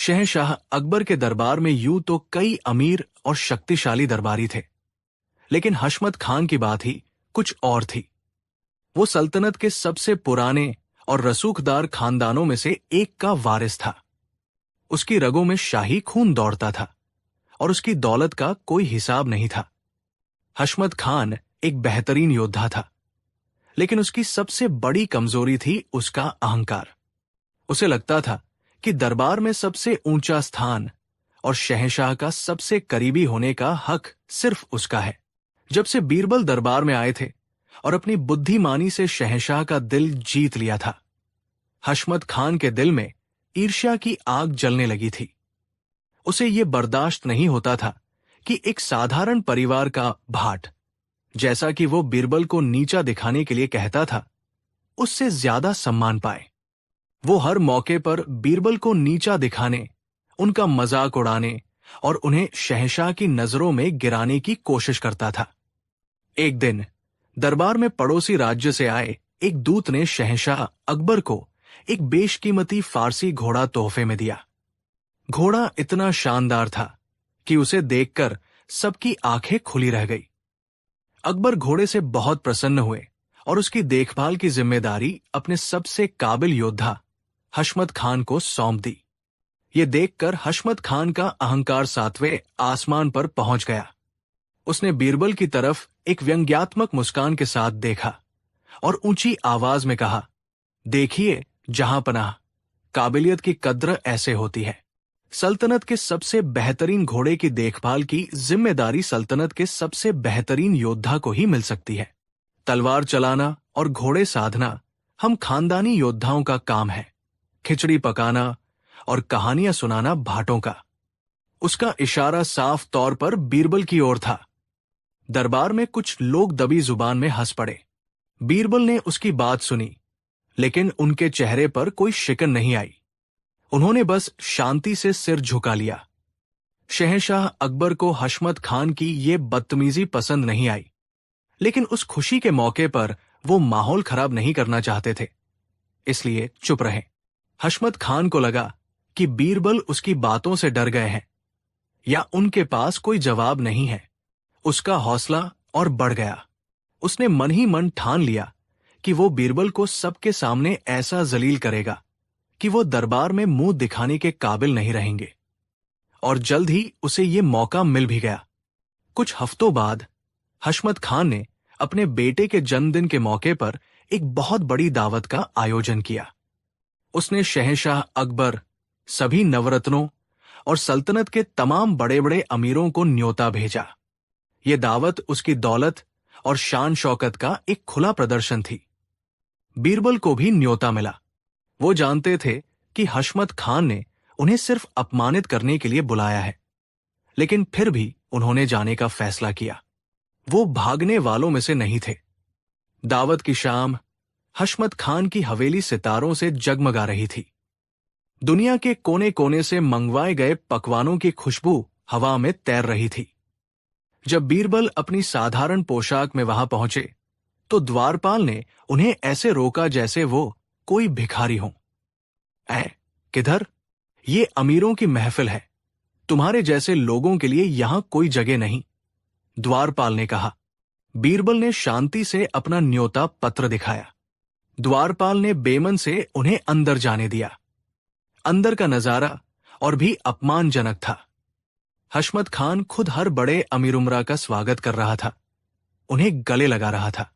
शहंशाह अकबर के दरबार में यूं तो कई अमीर और शक्तिशाली दरबारी थे, लेकिन हशमत खान की बात ही कुछ और थी। वो सल्तनत के सबसे पुराने और रसूखदार खानदानों में से एक का वारिस था। उसकी रगों में शाही खून दौड़ता था और उसकी दौलत का कोई हिसाब नहीं था। हशमत खान एक बेहतरीन योद्धा था, लेकिन उसकी सबसे बड़ी कमजोरी थी उसका अहंकार। उसे लगता था कि दरबार में सबसे ऊंचा स्थान और शहंशाह का सबसे करीबी होने का हक सिर्फ उसका है। जब से बीरबल दरबार में आए थे और अपनी बुद्धिमानी से शहंशाह का दिल जीत लिया था, हशमत खान के दिल में ईर्ष्या की आग जलने लगी थी। उसे ये बर्दाश्त नहीं होता था कि एक साधारण परिवार का भाट, जैसा कि वो बीरबल को नीचा दिखाने के लिए कहता था, उससे ज्यादा सम्मान पाए। वो हर मौके पर बीरबल को नीचा दिखाने, उनका मजाक उड़ाने और उन्हें शहंशाह की नजरों में गिराने की कोशिश करता था। एक दिन दरबार में पड़ोसी राज्य से आए एक दूत ने शहंशाह अकबर को एक बेशकीमती फारसी घोड़ा तोहफे में दिया। घोड़ा इतना शानदार था कि उसे देखकर सबकी आंखें खुली रह गई। अकबर घोड़े से बहुत प्रसन्न हुए और उसकी देखभाल की जिम्मेदारी अपने सबसे काबिल योद्धा हशमत खान को सौंप दी। ये देखकर हशमत खान का अहंकार 7वें आसमान पर पहुंच गया। उसने बीरबल की तरफ एक व्यंग्यात्मक मुस्कान के साथ देखा और ऊंची आवाज में कहा, देखिए जहांपनाह, काबिलियत की कद्र ऐसे होती है। सल्तनत के सबसे बेहतरीन घोड़े की देखभाल की जिम्मेदारी सल्तनत के सबसे बेहतरीन योद्धा को ही मिल सकती है। तलवार चलाना और घोड़े साधना हम खानदानी योद्धाओं का काम है, खिचड़ी पकाना और कहानियां सुनाना भाटों का। उसका इशारा साफ तौर पर बीरबल की ओर था। दरबार में कुछ लोग दबी जुबान में हंस पड़े। बीरबल ने उसकी बात सुनी, लेकिन उनके चेहरे पर कोई शिकन नहीं आई। उन्होंने बस शांति से सिर झुका लिया। शहंशाह अकबर को हशमत खान की ये बदतमीजी पसंद नहीं आई, लेकिन उस खुशी के मौके पर वो माहौल खराब नहीं करना चाहते थे, इसलिए चुप रहे। हशमत खान को लगा कि बीरबल उसकी बातों से डर गए हैं या उनके पास कोई जवाब नहीं है। उसका हौसला और बढ़ गया। उसने मन ही मन ठान लिया कि वो बीरबल को सबके सामने ऐसा जलील करेगा कि वो दरबार में मुंह दिखाने के काबिल नहीं रहेंगे। और जल्द ही उसे ये मौका मिल भी गया। कुछ हफ्तों बाद हशमत खान ने अपने बेटे के जन्मदिन के मौके पर एक बहुत बड़ी दावत का आयोजन किया। उसने शहंशाह अकबर, सभी नवरत्नों और सल्तनत के तमाम बड़े बड़े अमीरों को न्योता भेजा। ये दावत उसकी दौलत और शान शौकत का एक खुला प्रदर्शन थी। बीरबल को भी न्योता मिला। वो जानते थे कि हशमत खान ने उन्हें सिर्फ अपमानित करने के लिए बुलाया है, लेकिन फिर भी उन्होंने जाने का फैसला किया। वो भागने वालों में से नहीं थे। दावत की शाम हशमत खान की हवेली सितारों से जगमगा रही थी। दुनिया के कोने कोने से मंगवाए गए पकवानों की खुशबू हवा में तैर रही थी। जब बीरबल अपनी साधारण पोशाक में वहां पहुंचे, तो द्वारपाल ने उन्हें ऐसे रोका जैसे वो कोई भिखारी हो। किधर? ये अमीरों की महफिल है, तुम्हारे जैसे लोगों के लिए यहां कोई जगह नहीं, द्वारपाल ने कहा। बीरबल ने शांति से अपना न्योता पत्र दिखाया। द्वारपाल ने बेमन से उन्हें अंदर जाने दिया। अंदर का नजारा और भी अपमानजनक था। हशमत खान खुद हर बड़े अमीर उमरा का स्वागत कर रहा था, उन्हें गले लगा रहा था,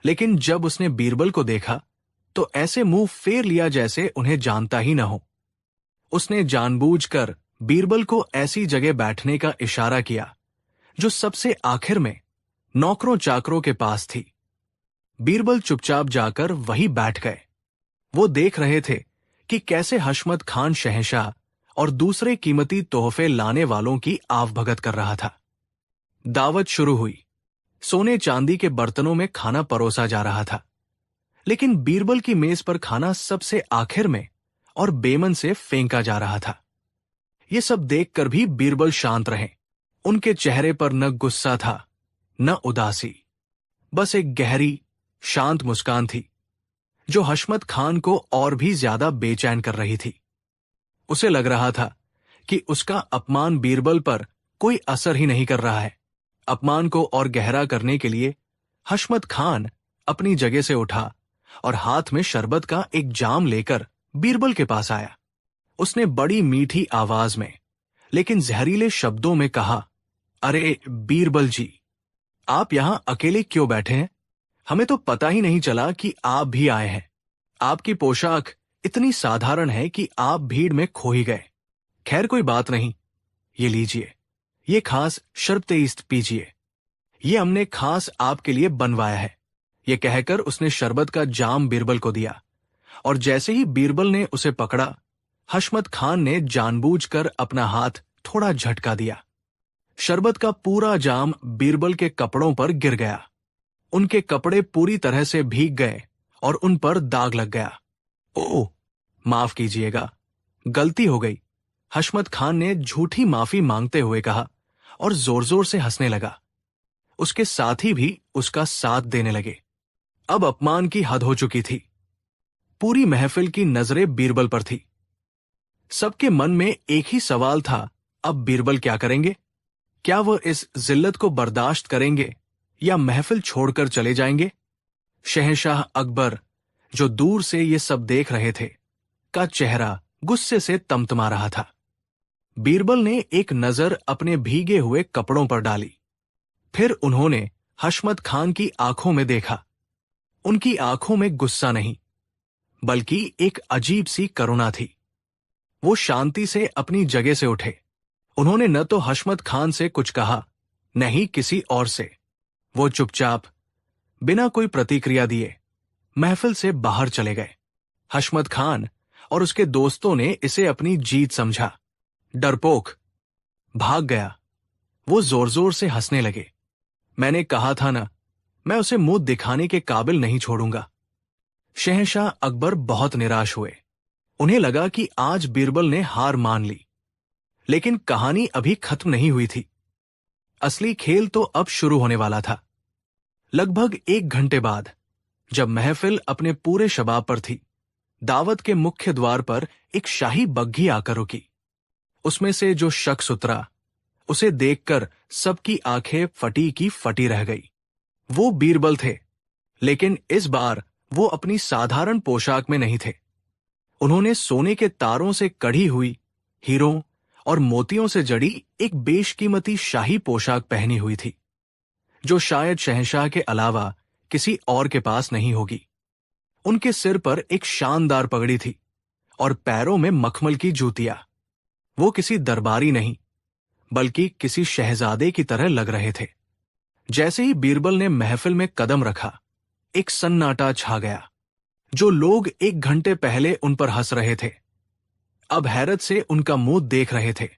लेकिन जब उसने बीरबल को देखा तो ऐसे मुंह फेर लिया जैसे उन्हें जानता ही न हो। उसने जानबूझकर बीरबल को ऐसी जगह बैठने का इशारा किया जो सबसे आखिर में नौकरों चाकरों के पास थी। बीरबल चुपचाप जाकर वहीं बैठ गए। वो देख रहे थे कि कैसे हशमत खान शहंशाह और दूसरे कीमती तोहफे लाने वालों की आवभगत कर रहा था। दावत शुरू हुई। सोने चांदी के बर्तनों में खाना परोसा जा रहा था, लेकिन बीरबल की मेज पर खाना सबसे आखिर में और बेमन से फेंका जा रहा था। ये सब देखकर भी बीरबल शांत रहे। उनके चेहरे पर न गुस्सा था न उदासी, बस एक गहरी शांत मुस्कान थी जो हशमत खान को और भी ज्यादा बेचैन कर रही थी। उसे लग रहा था कि उसका अपमान बीरबल पर कोई असर ही नहीं कर रहा है। अपमान को और गहरा करने के लिए हशमत खान अपनी जगह से उठा और हाथ में शरबत का एक जाम लेकर बीरबल के पास आया। उसने बड़ी मीठी आवाज में लेकिन जहरीले शब्दों में कहा, अरे बीरबल जी, आप यहां अकेले क्यों बैठे हैं? हमें तो पता ही नहीं चला कि आप भी आए हैं। आपकी पोशाक इतनी साधारण है कि आप भीड़ में खो ही गए। खैर कोई बात नहीं, ये लीजिए, ये खास शर्बते-इस्त पीजिए। ये हमने खास आपके लिए बनवाया है। ये कहकर उसने शरबत का जाम बीरबल को दिया और जैसे ही बीरबल ने उसे पकड़ा, हशमत खान ने जानबूझकर अपना हाथ थोड़ा झटका दिया। शरबत का पूरा जाम बीरबल के कपड़ों पर गिर गया। उनके कपड़े पूरी तरह से भीग गए और उन पर दाग लग गया। ओह, माफ कीजिएगा, गलती हो गई, हशमत खान ने झूठी माफी मांगते हुए कहा और जोर जोर से हंसने लगा। उसके साथी भी उसका साथ देने लगे। अब अपमान की हद हो चुकी थी। पूरी महफिल की नजरें बीरबल पर थी। सबके मन में एक ही सवाल था, अब बीरबल क्या करेंगे? क्या वह इस जिल्लत को बर्दाश्त करेंगे या महफिल छोड़कर चले जाएंगे? शहंशाह अकबर, जो दूर से ये सब देख रहे थे, का चेहरा गुस्से से तमतमा रहा था। बीरबल ने एक नजर अपने भीगे हुए कपड़ों पर डाली। फिर उन्होंने हशमत खान की आंखों में देखा। उनकी आंखों में गुस्सा नहीं, बल्कि एक अजीब सी करुणा थी। वो शांति से अपनी जगह से उठे। उन्होंने न तो हशमत खान से कुछ कहा, न ही किसी और से। वो चुपचाप, बिना कोई प्रतिक्रिया दिए, महफिल से बाहर चले गए। हशमत खान और उसके दोस्तों ने इसे अपनी जीत समझा। डरपोक, भाग गया। वो जोर जोर से हंसने लगे। मैंने कहा था ना, मैं उसे मुंह दिखाने के काबिल नहीं छोड़ूंगा। शहंशाह अकबर बहुत निराश हुए। उन्हें लगा कि आज बीरबल ने हार मान ली। लेकिन कहानी अभी खत्म नहीं हुई थी। असली खेल तो अब शुरू होने वाला था। लगभग 1 घंटे बाद, जब महफिल अपने पूरे शबाब पर थी, दावत के मुख्य द्वार पर एक शाही बग्घी आकर रुकी। उसमें से जो शख्स उतरा, उसे देखकर सबकी आंखें फटी की फटी रह गई। वो बीरबल थे, लेकिन इस बार वो अपनी साधारण पोशाक में नहीं थे। उन्होंने सोने के तारों से कढ़ी हुई, हीरों और मोतियों से जड़ी एक बेशकीमती शाही पोशाक पहनी हुई थी, जो शायद शहंशाह के अलावा किसी और के पास नहीं होगी। उनके सिर पर एक शानदार पगड़ी थी और पैरों में मखमल की जूतियां। वो किसी दरबारी नहीं, बल्कि किसी शहजादे की तरह लग रहे थे। जैसे ही बीरबल ने महफिल में कदम रखा, एक सन्नाटा छा गया। जो लोग 1 घंटे पहले उन पर हंस रहे थे, अब हैरत से उनका मुंह देख रहे थे।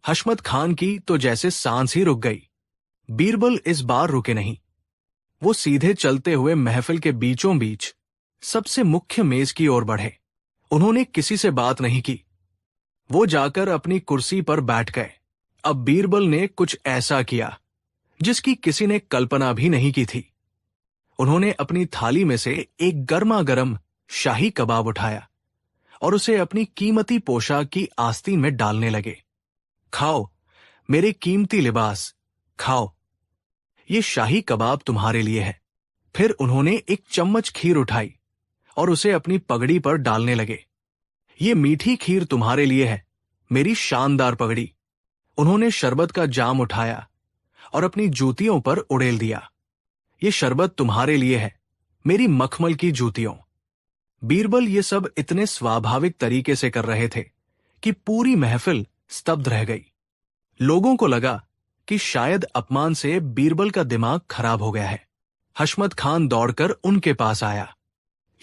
हशमत खान की तो जैसे सांस ही रुक गई। बीरबल इस बार रुके नहीं। वो सीधे चलते हुए महफिल के बीचों बीच सबसे मुख्य मेज की ओर बढ़े। उन्होंने किसी से बात नहीं की। वो जाकर अपनी कुर्सी पर बैठ गए। अब बीरबल ने कुछ ऐसा किया जिसकी किसी ने कल्पना भी नहीं की थी। उन्होंने अपनी थाली में से एक गर्मा गर्म शाही कबाब उठाया और उसे अपनी कीमती पोशाक की आस्तीन में डालने लगे। खाओ मेरे कीमती लिबास, खाओ, ये शाही कबाब तुम्हारे लिए है। फिर उन्होंने एक चम्मच खीर उठाई और उसे अपनी पगड़ी पर डालने लगे। ये मीठी खीर तुम्हारे लिए है, मेरी शानदार पगड़ी। उन्होंने शरबत का जाम उठाया और अपनी जूतियों पर उड़ेल दिया। ये शरबत तुम्हारे लिए है, मेरी मखमल की जूतियों। बीरबल ये सब इतने स्वाभाविक तरीके से कर रहे थे कि पूरी महफिल स्तब्ध रह गई। लोगों को लगा कि शायद अपमान से बीरबल का दिमाग खराब हो गया है। हशमत खान दौड़कर उनके पास आया।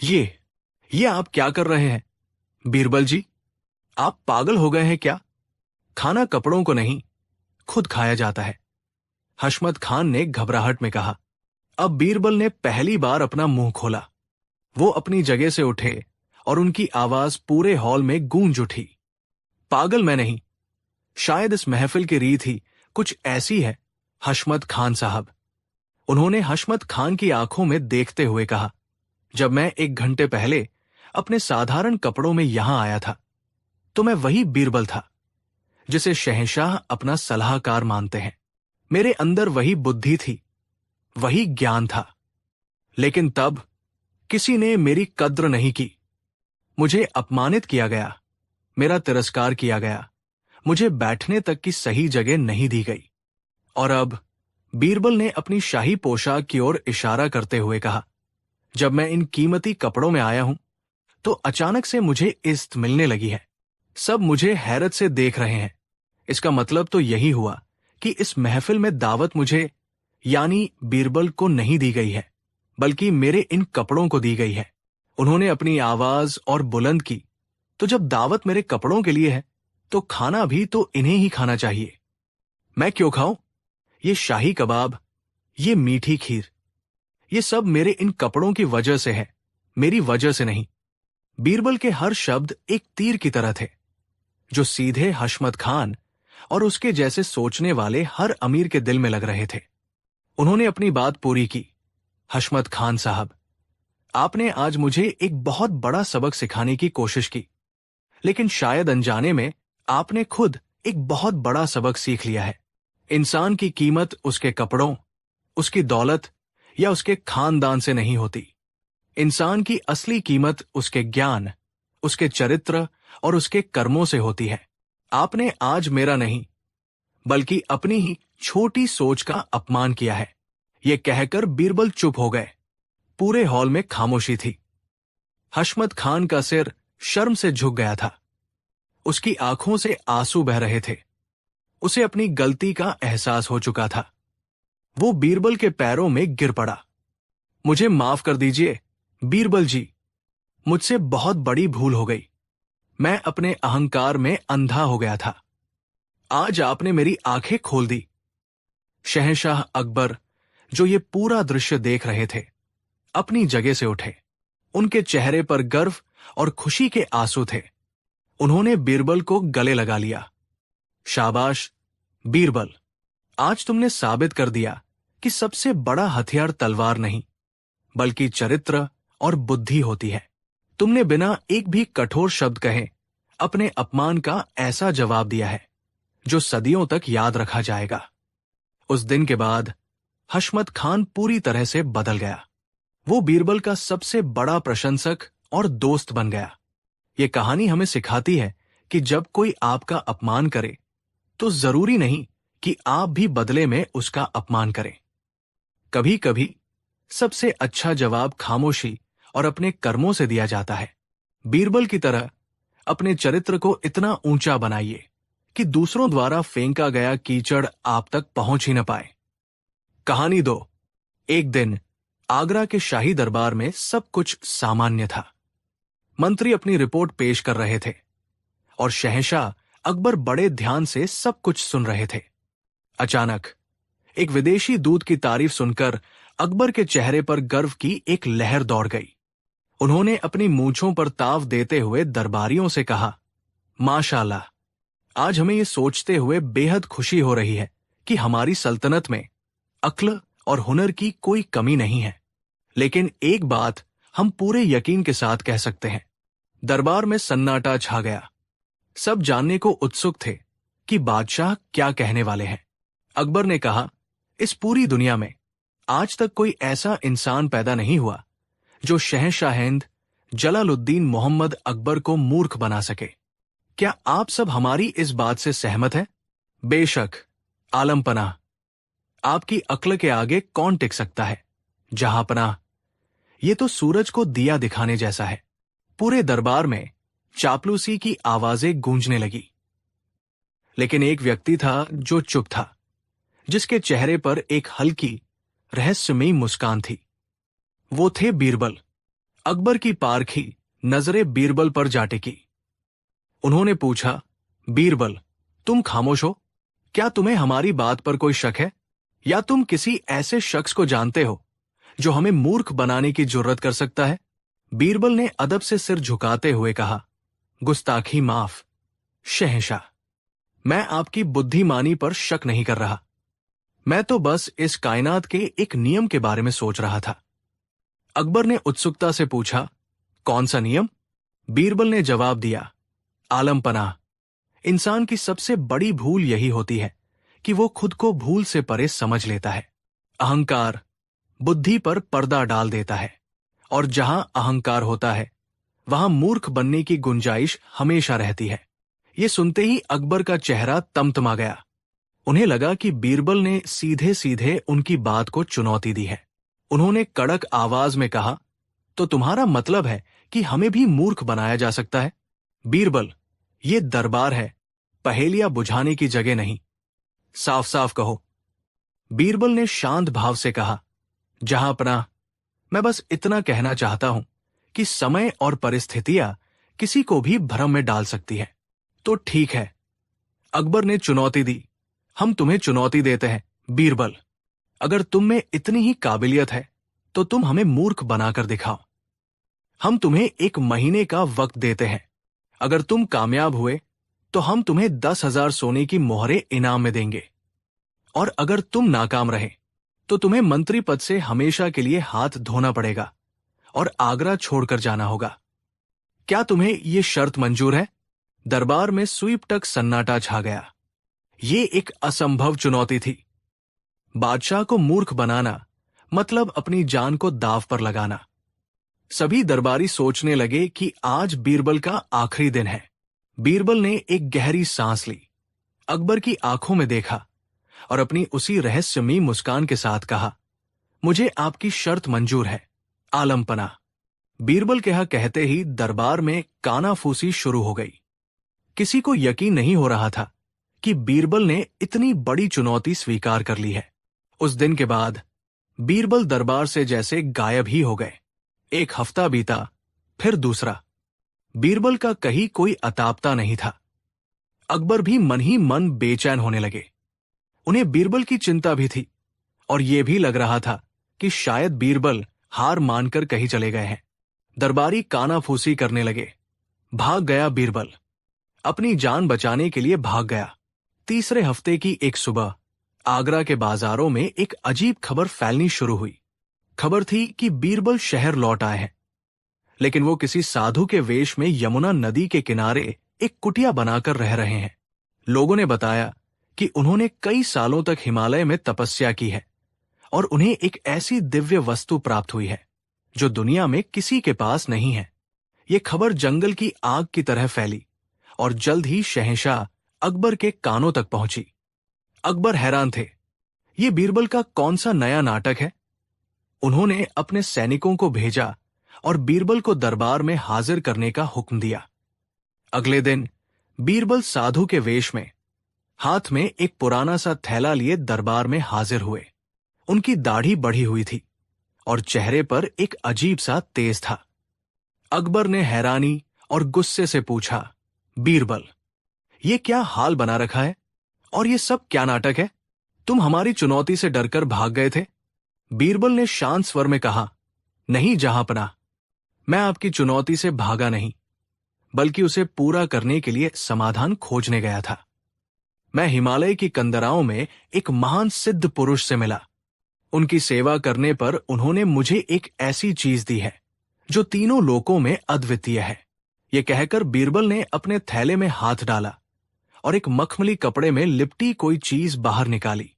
ये आप क्या कर रहे हैं? बीरबल जी, आप पागल हो गए हैं क्या? खाना कपड़ों को नहीं, खुद खाया जाता है, हशमत खान ने घबराहट में कहा। अब बीरबल ने पहली बार अपना मुंह खोला। वो अपनी जगह से उठे और उनकी आवाज पूरे हॉल में गूंज उठी। पागल मैं नहीं, शायद इस महफिल की रीत ही कुछ ऐसी है, हशमत खान साहब। उन्होंने हशमत खान की आंखों में देखते हुए कहा, जब मैं 1 घंटे पहले अपने साधारण कपड़ों में यहां आया था, तो मैं वही बीरबल था जिसे शहंशाह अपना सलाहकार मानते हैं। मेरे अंदर वही बुद्धि थी, वही ज्ञान था। लेकिन तब किसी ने मेरी कद्र नहीं की। मुझे अपमानित किया गया, मेरा तिरस्कार किया गया, मुझे बैठने तक की सही जगह नहीं दी गई। और अब बीरबल ने अपनी शाही पोशाक की ओर इशारा करते हुए कहा, जब मैं इन कीमती कपड़ों में आया हूं तो अचानक से मुझे इज्जत मिलने लगी है। सब मुझे हैरत से देख रहे हैं। इसका मतलब तो यही हुआ कि इस महफिल में दावत मुझे यानी बीरबल को नहीं दी गई है, बल्कि मेरे इन कपड़ों को दी गई है। उन्होंने अपनी आवाज और बुलंद की, तो जब दावत मेरे कपड़ों के लिए है तो खाना भी तो इन्हें ही खाना चाहिए। मैं क्यों खाऊं? ये शाही कबाब, ये मीठी खीर, ये सब मेरे इन कपड़ों की वजह से है, मेरी वजह से नहीं। बीरबल के हर शब्द एक तीर की तरह थे, जो सीधे हशमत खान और उसके जैसे सोचने वाले हर अमीर के दिल में लग रहे थे। उन्होंने अपनी बात पूरी की। हशमत खान साहब, आपने आज मुझे एक बहुत बड़ा सबक सिखाने की कोशिश की, लेकिन शायद अनजाने में आपने खुद एक बहुत बड़ा सबक सीख लिया है। इंसान की कीमत उसके कपड़ों, उसकी दौलत या उसके खानदान से नहीं होती। इंसान की असली कीमत उसके ज्ञान, उसके चरित्र और उसके कर्मों से होती है। आपने आज मेरा नहीं, बल्कि अपनी ही छोटी सोच का अपमान किया है। यह कहकर बीरबल चुप हो गए। पूरे हॉल में खामोशी थी। हशमत खान का सिर शर्म से झुक गया था। उसकी आंखों से आंसू बह रहे थे। उसे अपनी गलती का एहसास हो चुका था। वो बीरबल के पैरों में गिर पड़ा। मुझे माफ कर दीजिए बीरबल जी, मुझसे बहुत बड़ी भूल हो गई। मैं अपने अहंकार में अंधा हो गया था। आज आपने मेरी आंखें खोल दी। शहंशाह अकबर, जो ये पूरा दृश्य देख रहे थे, अपनी जगह से उठे। उनके चेहरे पर गर्व और खुशी के आंसू थे। उन्होंने बीरबल को गले लगा लिया। शाबाश बीरबल, आज तुमने साबित कर दिया कि सबसे बड़ा हथियार तलवार नहीं, बल्कि चरित्र और बुद्धि होती है। तुमने बिना एक भी कठोर शब्द कहे अपने अपमान का ऐसा जवाब दिया है जो सदियों तक याद रखा जाएगा। उस दिन के बाद हशमत खान पूरी तरह से बदल गया। वो बीरबल का सबसे बड़ा प्रशंसक और दोस्त बन गया। ये कहानी हमें सिखाती है कि जब कोई आपका अपमान करे तो जरूरी नहीं कि आप भी बदले में उसका अपमान करें। कभी कभी सबसे अच्छा जवाब खामोशी और अपने कर्मों से दिया जाता है। बीरबल की तरह अपने चरित्र को इतना ऊंचा बनाइए कि दूसरों द्वारा फेंका गया कीचड़ आप तक पहुंच ही न पाए। कहानी 2। एक दिन आगरा के शाही दरबार में सब कुछ सामान्य था। मंत्री अपनी रिपोर्ट पेश कर रहे थे और शहंशाह अकबर बड़े ध्यान से सब कुछ सुन रहे थे। अचानक एक विदेशी दूत की तारीफ सुनकर अकबर के चेहरे पर गर्व की एक लहर दौड़ गई। उन्होंने अपनी मूंछों पर ताव देते हुए दरबारियों से कहा, माशाल्लाह, आज हमें यह सोचते हुए बेहद खुशी हो रही है कि हमारी सल्तनत में अक्ल और हुनर की कोई कमी नहीं है। लेकिन एक बात हम पूरे यकीन के साथ कह सकते हैं। दरबार में सन्नाटा छा गया। सब जानने को उत्सुक थे कि बादशाह क्या कहने वाले हैं। अकबर ने कहा, इस पूरी दुनिया में आज तक कोई ऐसा इंसान पैदा नहीं हुआ जो शहंशाह-ए-हिंद जलालुद्दीन मोहम्मद अकबर को मूर्ख बना सके। क्या आप सब हमारी इस बात से सहमत हैं? बेशक आलमपनाह, आपकी अक्ल के आगे कौन टिक सकता है? जहांपनाह, ये तो सूरज को दिया दिखाने जैसा है। पूरे दरबार में चापलूसी की आवाजें गूंजने लगी। लेकिन एक व्यक्ति था जो चुप था, जिसके चेहरे पर एक हल्की रहस्यमयी मुस्कान थी। वो थे बीरबल। अकबर की पारखी नजरें बीरबल पर जा टिकी। उन्होंने पूछा, बीरबल, तुम खामोश हो? क्या तुम्हें हमारी बात पर कोई शक है, या तुम किसी ऐसे शख्स को जानते हो जो हमें मूर्ख बनाने की जुर्रत कर सकता है? बीरबल ने अदब से सिर झुकाते हुए कहा, गुस्ताखी माफ शहंशाह, मैं आपकी बुद्धिमानी पर शक नहीं कर रहा। मैं तो बस इस कायनात के एक नियम के बारे में सोच रहा था। अकबर ने उत्सुकता से पूछा, कौन सा नियम? बीरबल ने जवाब दिया, आलम पनाह। इंसान की सबसे बड़ी भूल यही होती है कि वो खुद को भूल से परे समझ लेता है। अहंकार बुद्धि पर पर्दा डाल देता है, और जहां अहंकार होता है वहां मूर्ख बनने की गुंजाइश हमेशा रहती है। ये सुनते ही अकबर का चेहरा तमतमा गया। उन्हें लगा कि बीरबल ने सीधे सीधे उनकी बात को चुनौती दी है। उन्होंने कड़क आवाज में कहा, तो तुम्हारा मतलब है कि हमें भी मूर्ख बनाया जा सकता है? बीरबल, ये दरबार है, पहेलियां बुझाने की जगह नहीं। साफ साफ कहो। बीरबल ने शांत भाव से कहा, जहांपनाह, मैं बस इतना कहना चाहता हूं कि समय और परिस्थितियां किसी को भी भ्रम में डाल सकती है। तो ठीक है, अकबर ने चुनौती दी। हम तुम्हें चुनौती देते हैं बीरबल। अगर तुम में इतनी ही काबिलियत है तो तुम हमें मूर्ख बनाकर दिखाओ। हम तुम्हें 1 महीने का वक्त देते हैं। अगर तुम कामयाब हुए तो हम तुम्हें 10,000 सोने की मोहरें इनाम में देंगे, और अगर तुम नाकाम रहे तो तुम्हें मंत्री पद से हमेशा के लिए हाथ धोना पड़ेगा और आगरा छोड़कर जाना होगा। क्या तुम्हें ये शर्त मंजूर है? दरबार में स्वीप-टक सन्नाटा छा गया। ये एक असंभव चुनौती थी। बादशाह को मूर्ख बनाना मतलब अपनी जान को दांव पर लगाना। सभी दरबारी सोचने लगे कि आज बीरबल का आखिरी दिन है। बीरबल ने एक गहरी सांस ली, अकबर की आंखों में देखा और अपनी उसी रहस्यमयी मुस्कान के साथ कहा, मुझे आपकी शर्त मंजूर है आलम पनाह। बीरबल के कहते ही दरबार में कानाफूसी शुरू हो गई। किसी को यकीन नहीं हो रहा था कि बीरबल ने इतनी बड़ी चुनौती स्वीकार कर ली है। उस दिन के बाद बीरबल दरबार से जैसे गायब ही हो गए। 1 हफ्ता बीता, फिर दूसरा। बीरबल का कहीं कोई अतापता नहीं था। अकबर भी मन ही मन बेचैन होने लगे। उन्हें बीरबल की चिंता भी थी, और यह भी लग रहा था कि शायद बीरबल हार मानकर कहीं चले गए हैं। दरबारी कानाफूसी करने लगे। भाग गया बीरबल, अपनी जान बचाने के लिए भाग गया। तीसरे हफ्ते की एक सुबह आगरा के बाजारों में एक अजीब खबर फैलनी शुरू हुई। खबर थी कि बीरबल शहर लौट आए हैं, लेकिन वो किसी साधु के वेश में यमुना नदी के किनारे एक कुटिया बनाकर रह रहे हैं। लोगों ने बताया कि उन्होंने कई सालों तक हिमालय में तपस्या की है और उन्हें एक ऐसी दिव्य वस्तु प्राप्त हुई है जो दुनिया में किसी के पास नहीं है। ये खबर जंगल की आग की तरह फैली और जल्द ही शहंशाह अकबर के कानों तक पहुंची। अकबर हैरान थे, ये बीरबल का कौन सा नया नाटक है? उन्होंने अपने सैनिकों को भेजा और बीरबल को दरबार में हाजिर करने का हुक्म दिया। अगले दिन बीरबल साधु के वेश में, हाथ में एक पुराना सा थैला लिए दरबार में हाजिर हुए। उनकी दाढ़ी बढ़ी हुई थी और चेहरे पर एक अजीब सा तेज था। अकबर ने हैरानी और गुस्से से पूछा, बीरबल, ये क्या हाल बना रखा है और ये सब क्या नाटक है? तुम हमारी चुनौती से डरकर भाग गए थे। बीरबल ने शांत स्वर में कहा, नहीं जहांपनाह, मैं आपकी चुनौती से भागा नहीं, बल्कि उसे पूरा करने के लिए समाधान खोजने गया था। मैं हिमालय की कंदराओं में एक महान सिद्ध पुरुष से मिला। उनकी सेवा करने पर उन्होंने मुझे एक ऐसी चीज दी है जो तीनों लोकों में अद्वितीय है। यह कहकर बीरबल ने अपने थैले में हाथ डाला और एक मखमली कपड़े में लिपटी कोई चीज बाहर निकाली।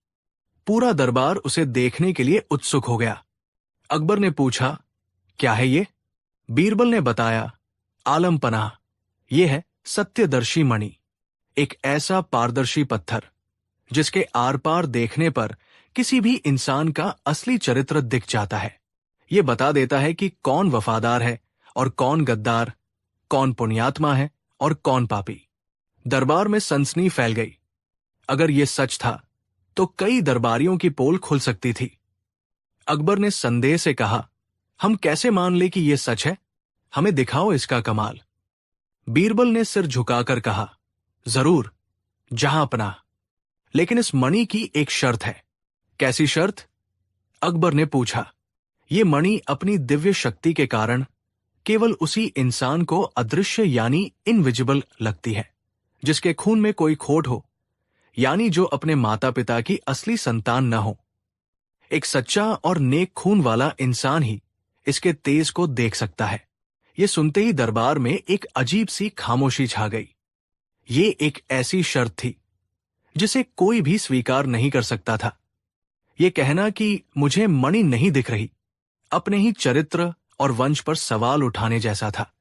पूरा दरबार उसे देखने के लिए उत्सुक हो गया। अकबर ने पूछा, क्या है ये? बीरबल ने बताया, आलम पनाह, यह है सत्यदर्शी मणि, एक ऐसा पारदर्शी पत्थर जिसके आर पार देखने पर किसी भी इंसान का असली चरित्र दिख जाता है। यह बता देता है कि कौन वफादार है और कौन गद्दार, कौन पुण्यात्मा है और कौन पापी। दरबार में सनसनी फैल गई। अगर यह सच था तो कई दरबारियों की पोल खुल सकती थी। अकबर ने संदेह से कहा, हम कैसे मान ले कि यह सच है? हमें दिखाओ इसका कमाल। बीरबल ने सिर झुकाकर कहा, जरूर जहांपनाह, लेकिन इस मणि की एक शर्त है। कैसी शर्त? अकबर ने पूछा। ये मणि अपनी दिव्य शक्ति के कारण केवल उसी इंसान को अदृश्य यानी इनविजिबल लगती है जिसके खून में कोई खोट हो, यानी जो अपने माता पिता की असली संतान न हो। एक सच्चा और नेक खून वाला इंसान ही इसके तेज को देख सकता है। ये सुनते ही दरबार में एक अजीब सी खामोशी छा गई। ये एक ऐसी शर्त थी जिसे कोई भी स्वीकार नहीं कर सकता था। ये कहना कि मुझे मणि नहीं दिख रही, अपने ही चरित्र और वंश पर सवाल उठाने जैसा था।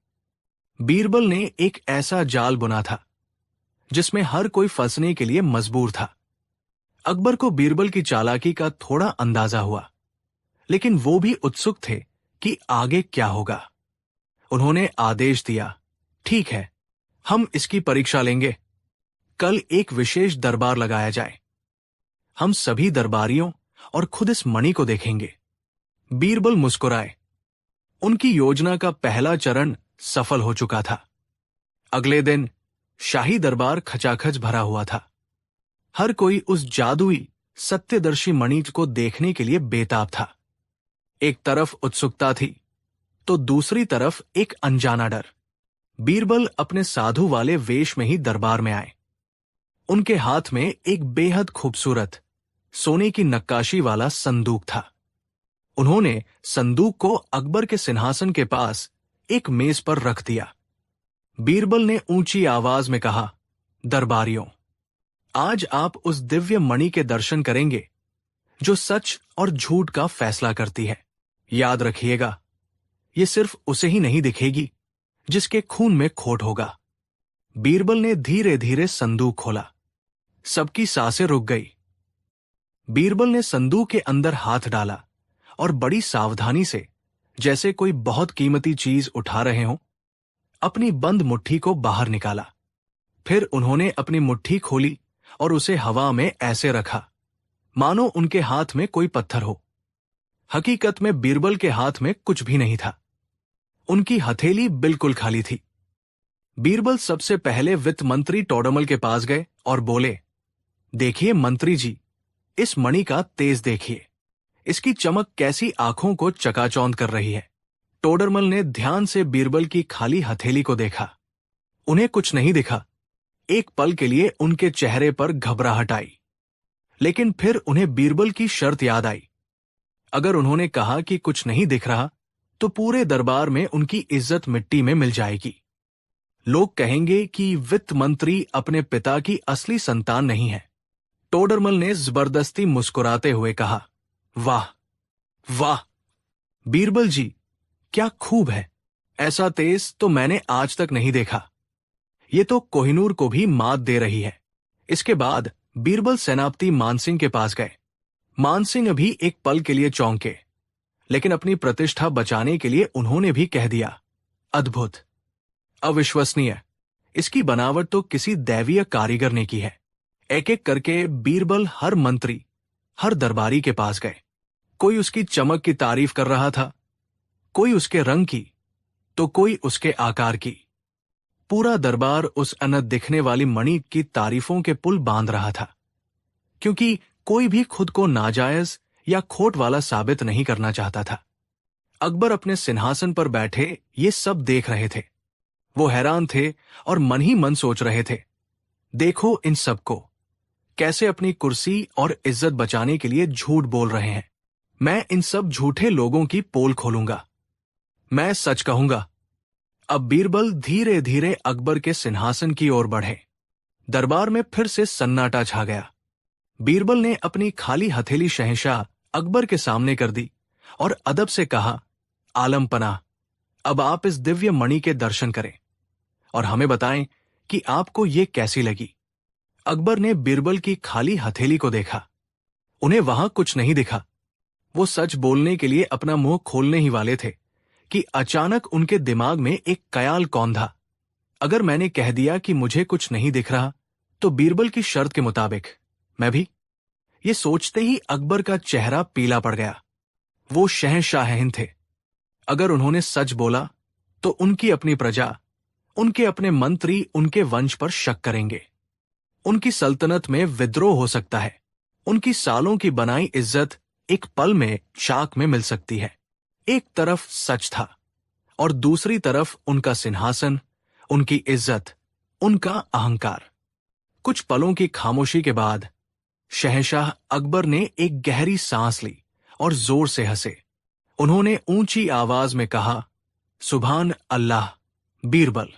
बीरबल ने एक ऐसा जाल बुना था जिसमें हर कोई फंसने के लिए मजबूर था। अकबर को बीरबल की चालाकी का थोड़ा अंदाजा हुआ, लेकिन वो भी उत्सुक थे कि आगे क्या होगा। उन्होंने आदेश दिया, ठीक है, हम इसकी परीक्षा लेंगे। कल एक विशेष दरबार लगाया जाए। हम सभी दरबारियों और खुद इस मणि को देखेंगे। बीरबल मुस्कुराए। उनकी योजना का पहला चरण सफल हो चुका था। अगले दिन शाही दरबार खचाखच भरा हुआ था। हर कोई उस जादुई सत्यदर्शी मणि को देखने के लिए बेताब था। एक तरफ उत्सुकता थी तो दूसरी तरफ एक अनजाना डर। बीरबल अपने साधु वाले वेश में ही दरबार में आए। उनके हाथ में एक बेहद खूबसूरत सोने की नक्काशी वाला संदूक था। उन्होंने संदूक को अकबर के सिंहासन के पास एक मेज पर रख दिया। बीरबल ने ऊंची आवाज में कहा, दरबारियों, आज आप उस दिव्य मणि के दर्शन करेंगे जो सच और झूठ का फैसला करती है। याद रखिएगा, ये सिर्फ उसे ही नहीं दिखेगी जिसके खून में खोट होगा। बीरबल ने धीरे धीरे संदूक खोला। सबकी सांसें रुक गई। बीरबल ने संदूक के अंदर हाथ डाला और बड़ी सावधानी से, जैसे कोई बहुत कीमती चीज उठा रहे हों, अपनी बंद मुट्ठी को बाहर निकाला। फिर उन्होंने अपनी मुट्ठी खोली और उसे हवा में ऐसे रखा मानो उनके हाथ में कोई पत्थर हो। हकीकत में बीरबल के हाथ में कुछ भी नहीं था। उनकी हथेली बिल्कुल खाली थी। बीरबल सबसे पहले वित्त मंत्री टोडरमल के पास गए और बोले, देखिए मंत्री जी, इस मणि का तेज देखिए। इसकी चमक कैसी आंखों को चकाचौंध कर रही है। टोडरमल ने ध्यान से बीरबल की खाली हथेली को देखा। उन्हें कुछ नहीं दिखा। एक पल के लिए उनके चेहरे पर घबराहट आई, लेकिन फिर उन्हें बीरबल की शर्त याद आई। अगर उन्होंने कहा कि कुछ नहीं दिख रहा, तो पूरे दरबार में उनकी इज्जत मिट्टी में मिल जाएगी। लोग कहेंगे कि वित्त मंत्री अपने पिता की असली संतान नहीं है। टोडरमल ने जबरदस्ती मुस्कुराते हुए कहा, वाह वाह बीरबल जी, क्या खूब है। ऐसा तेज तो मैंने आज तक नहीं देखा। ये तो कोहिनूर को भी मात दे रही है। इसके बाद बीरबल सेनापति मानसिंह के पास गए। मानसिंह अभी एक पल के लिए चौंके, लेकिन अपनी प्रतिष्ठा बचाने के लिए उन्होंने भी कह दिया, अद्भुत, अविश्वसनीय। इसकी बनावट तो किसी दैवीय कारीगर ने की है। एक एक करके बीरबल हर मंत्री, हर दरबारी के पास गए। कोई उसकी चमक की तारीफ कर रहा था, कोई उसके रंग की, तो कोई उसके आकार की। पूरा दरबार उस अनंत दिखने वाली मणि की तारीफों के पुल बांध रहा था, क्योंकि कोई भी खुद को नाजायज या खोट वाला साबित नहीं करना चाहता था। अकबर अपने सिंहासन पर बैठे ये सब देख रहे थे। वो हैरान थे और मन ही मन सोच रहे थे, देखो इन सबको, कैसे अपनी कुर्सी और इज्जत बचाने के लिए झूठ बोल रहे हैं। मैं इन सब झूठे लोगों की पोल खोलूंगा। मैं सच कहूंगा। अब बीरबल धीरे धीरे अकबर के सिंहासन की ओर बढ़े। दरबार में फिर से सन्नाटा छा गया। बीरबल ने अपनी खाली हथेली शहंशाह अकबर के सामने कर दी और अदब से कहा, आलम पनाह, अब आप इस दिव्य मणि के दर्शन करें और हमें बताएं कि आपको ये कैसी लगी। अकबर ने बीरबल की खाली हथेली को देखा। उन्हें वहां कुछ नहीं दिखा। वो सच बोलने के लिए अपना मुंह खोलने ही वाले थे कि अचानक उनके दिमाग में एक ख्याल कौंधा। अगर मैंने कह दिया कि मुझे कुछ नहीं दिख रहा, तो बीरबल की शर्त के मुताबिक मैं भी। ये सोचते ही अकबर का चेहरा पीला पड़ गया। वो शहंशाह थे। अगर उन्होंने सच बोला तो उनकी अपनी प्रजा, उनके अपने मंत्री उनके वंश पर शक करेंगे। उनकी सल्तनत में विद्रोह हो सकता है। उनकी सालों की बनाई इज्जत एक पल में शाख में मिल सकती है। एक तरफ सच था और दूसरी तरफ उनका सिंहासन, उनकी इज्जत, उनका अहंकार। कुछ पलों की खामोशी के बाद शहंशाह अकबर ने एक गहरी सांस ली और जोर से हंसे। उन्होंने ऊंची आवाज में कहा, सुभान अल्लाह बीरबल,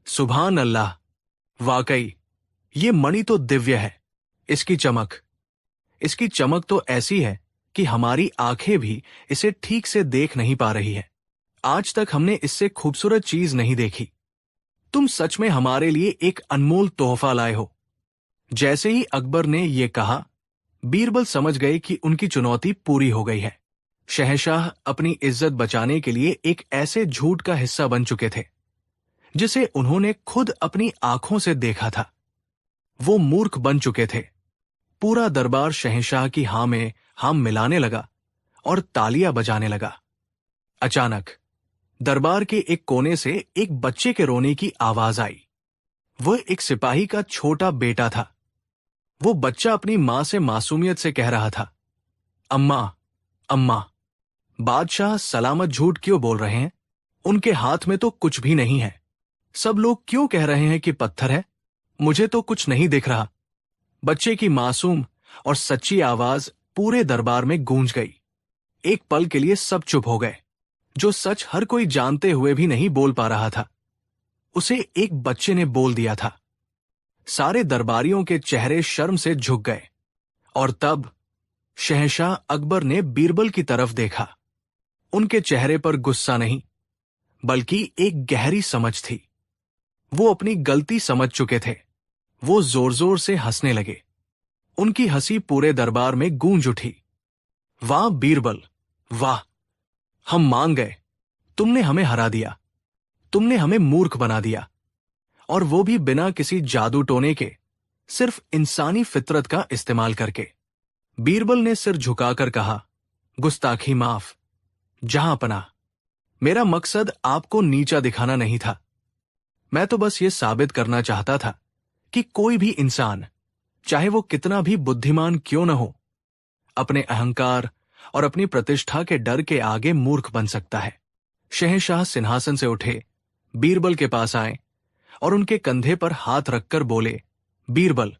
सुभान अल्लाह। वाकई ये मणि तो दिव्य है। इसकी चमक तो ऐसी है कि हमारी आंखें भी इसे ठीक से देख नहीं पा रही है। आज तक हमने इससे खूबसूरत चीज नहीं देखी। तुम सच में हमारे लिए एक अनमोल तोहफा लाए हो। जैसे ही अकबर ने यह कहा, बीरबल समझ गए कि उनकी चुनौती पूरी हो गई है। शहंशाह अपनी इज्जत बचाने के लिए एक ऐसे झूठ का हिस्सा बन चुके थे जिसे उन्होंने खुद अपनी आंखों से देखा था। वो मूर्ख बन चुके थे। पूरा दरबार शहंशाह की हां में हां मिलाने लगा और तालियां बजाने लगा। अचानक दरबार के एक कोने से एक बच्चे के रोने की आवाज आई। वह एक सिपाही का छोटा बेटा था। वो बच्चा अपनी मां से मासूमियत से कह रहा था, अम्मा, अम्मा। बादशाह सलामत झूठ क्यों बोल रहे हैं? उनके हाथ में तो कुछ भी नहीं है। सब लोग क्यों कह रहे हैं कि पत्थर है? मुझे तो कुछ नहीं दिख रहा। बच्चे की मासूम और सच्ची आवाज पूरे दरबार में गूंज गई। एक पल के लिए सब चुप हो गए। जो सच हर कोई जानते हुए भी नहीं बोल पा रहा था, उसे एक बच्चे ने बोल दिया था। सारे दरबारियों के चेहरे शर्म से झुक गए। और तब शहंशाह अकबर ने बीरबल की तरफ देखा। उनके चेहरे पर गुस्सा नहीं, बल्कि एक गहरी समझ थी। वो अपनी गलती समझ चुके थे। वो जोर जोर से हंसने लगे। उनकी हंसी पूरे दरबार में गूंज उठी। वाह बीरबल, वाह! हम मान गए। तुमने हमें हरा दिया। तुमने हमें मूर्ख बना दिया, और वो भी बिना किसी जादू टोने के, सिर्फ इंसानी फितरत का इस्तेमाल करके। बीरबल ने सिर झुकाकर कहा, गुस्ताखी माफ, जहां पनाह। मेरा मकसद आपको नीचा दिखाना नहीं था। मैं तो बस ये साबित करना चाहता था कि कोई भी इंसान, चाहे वो कितना भी बुद्धिमान क्यों न हो, अपने अहंकार और अपनी प्रतिष्ठा के डर के आगे मूर्ख बन सकता है। शहंशाह सिंहासन से उठे, बीरबल के पास आए और उनके कंधे पर हाथ रखकर बोले, बीरबल,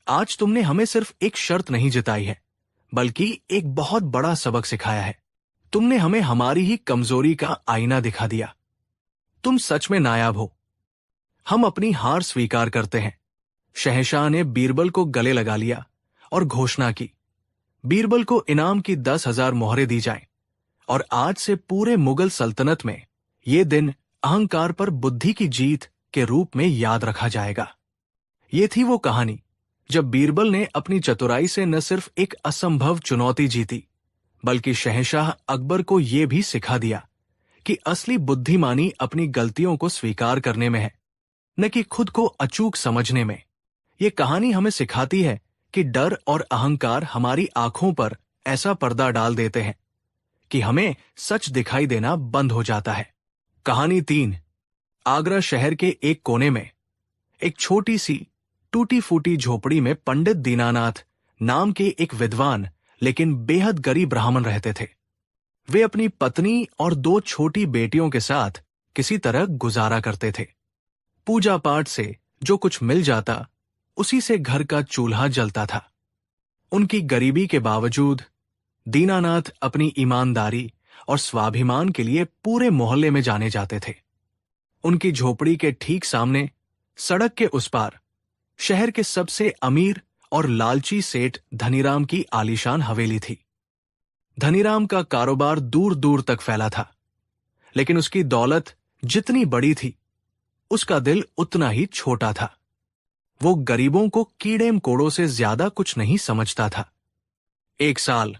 आज तुमने हमें सिर्फ एक शर्त नहीं जिताई है, बल्कि एक बहुत बड़ा सबक सिखाया है। तुमने हमें हमारी ही कमजोरी का आईना दिखा दिया। तुम सच में नायाब हो। हम अपनी हार स्वीकार करते हैं। शहंशाह ने बीरबल को गले लगा लिया और घोषणा की, बीरबल को इनाम की 10,000 मोहरें दी जाएं, और आज से पूरे मुगल सल्तनत में ये दिन अहंकार पर बुद्धि की जीत के रूप में याद रखा जाएगा। ये थी वो कहानी जब बीरबल ने अपनी चतुराई से न सिर्फ एक असंभव चुनौती जीती, बल्कि शहंशाह अकबर को यह भी सिखा दिया कि असली बुद्धिमानी अपनी गलतियों को स्वीकार करने में है, न कि खुद को अचूक समझने में। ये कहानी हमें सिखाती है कि डर और अहंकार हमारी आंखों पर ऐसा पर्दा डाल देते हैं कि हमें सच दिखाई देना बंद हो जाता है। कहानी 3। आगरा शहर के एक कोने में एक छोटी सी टूटी फूटी झोपड़ी में पंडित दीनानाथ नाम के एक विद्वान लेकिन बेहद गरीब ब्राह्मण रहते थे। वे अपनी पत्नी और 2 छोटी बेटियों के साथ किसी तरह गुजारा करते थे। पूजा पाठ से जो कुछ मिल जाता, उसी से घर का चूल्हा जलता था। उनकी गरीबी के बावजूद दीनानाथ अपनी ईमानदारी और स्वाभिमान के लिए पूरे मोहल्ले में जाने जाते थे। उनकी झोपड़ी के ठीक सामने, सड़क के उस पार, शहर के सबसे अमीर और लालची सेठ धनीराम की आलीशान हवेली थी। धनीराम का कारोबार दूर दूर तक फैला था, लेकिन उसकी दौलत जितनी बड़ी थी, उसका दिल उतना ही छोटा था। वो गरीबों को कीड़े मकोड़ों से ज्यादा कुछ नहीं समझता था। एक साल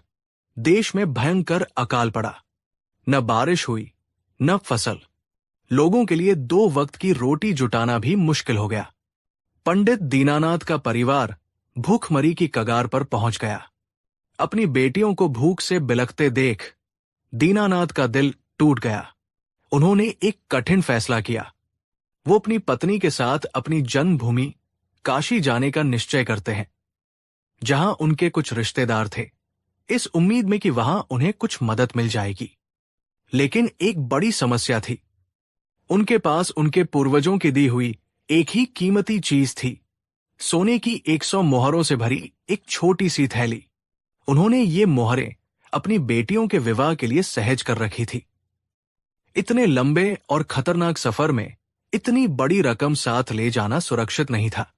देश में भयंकर अकाल पड़ा। न बारिश हुई, न फसल। लोगों के लिए 2 वक्त की रोटी जुटाना भी मुश्किल हो गया। पंडित दीनानाथ का परिवार भूखमरी की कगार पर पहुंच गया। अपनी बेटियों को भूख से बिलखते देख दीनानाथ का दिल टूट गया। उन्होंने एक कठिन फैसला किया। वो अपनी पत्नी के साथ अपनी जन्मभूमि काशी जाने का निश्चय करते हैं, जहां उनके कुछ रिश्तेदार थे, इस उम्मीद में कि वहां उन्हें कुछ मदद मिल जाएगी। लेकिन एक बड़ी समस्या थी। उनके पास उनके पूर्वजों की दी हुई एक ही कीमती चीज थी, सोने की 100 मोहरों से भरी एक छोटी सी थैली। उन्होंने ये मोहरें अपनी बेटियों के विवाह के लिए सहज कर रखी थी। इतने लंबे और खतरनाक सफर में इतनी बड़ी रकम साथ ले जाना सुरक्षित नहीं था।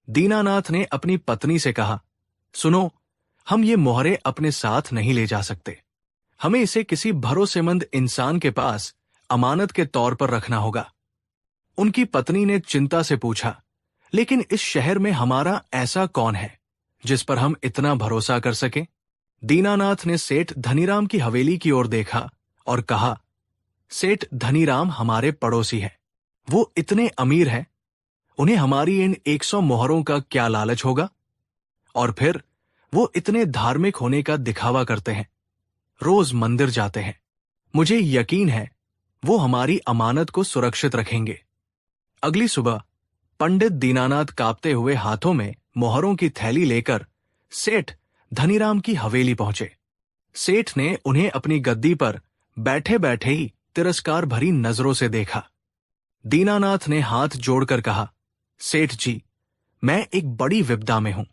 दीनानाथ ने अपनी पत्नी से कहा, सुनो, हम ये मोहरे अपने साथ नहीं ले जा सकते। हमें इसे किसी भरोसेमंद इंसान के पास अमानत के तौर पर रखना होगा। उनकी पत्नी ने चिंता से पूछा, लेकिन इस शहर में हमारा ऐसा कौन है जिस पर हम इतना भरोसा कर सकें? दीनानाथ ने सेठ धनीराम की हवेली की ओर देखा और कहा, सेठ धनीराम हमारे पड़ोसी हैं। वो इतने अमीर हैं, उन्हें हमारी इन 100 मोहरों का क्या लालच होगा? और फिर वो इतने धार्मिक होने का दिखावा करते हैं, रोज मंदिर जाते हैं। मुझे यकीन है वो हमारी अमानत को सुरक्षित रखेंगे। अगली सुबह पंडित दीनानाथ कांपते हुए हाथों में मोहरों की थैली लेकर सेठ धनीराम की हवेली पहुंचे। सेठ ने उन्हें अपनी गद्दी पर बैठे बैठे ही तिरस्कार भरी नजरों से देखा। दीनानाथ ने हाथ जोड़कर कहा, सेठ जी, मैं एक बड़ी विपदा में हूं।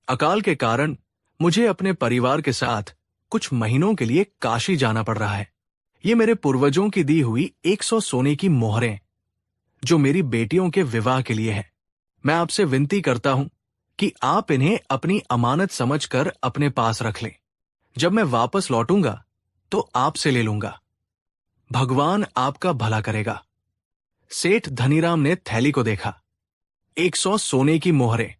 अकाल के कारण मुझे अपने परिवार के साथ कुछ महीनों के लिए काशी जाना पड़ रहा है। ये मेरे पूर्वजों की दी हुई 100 सोने की मोहरें, जो मेरी बेटियों के विवाह के लिए है। मैं आपसे विनती करता हूं कि आप इन्हें अपनी अमानत समझकर अपने पास रख लें। जब मैं वापस लौटूंगा तो आपसे ले लूंगा। भगवान आपका भला करेगा। सेठ धनीराम ने थैली को देखा। 100 सोने की मोहरें।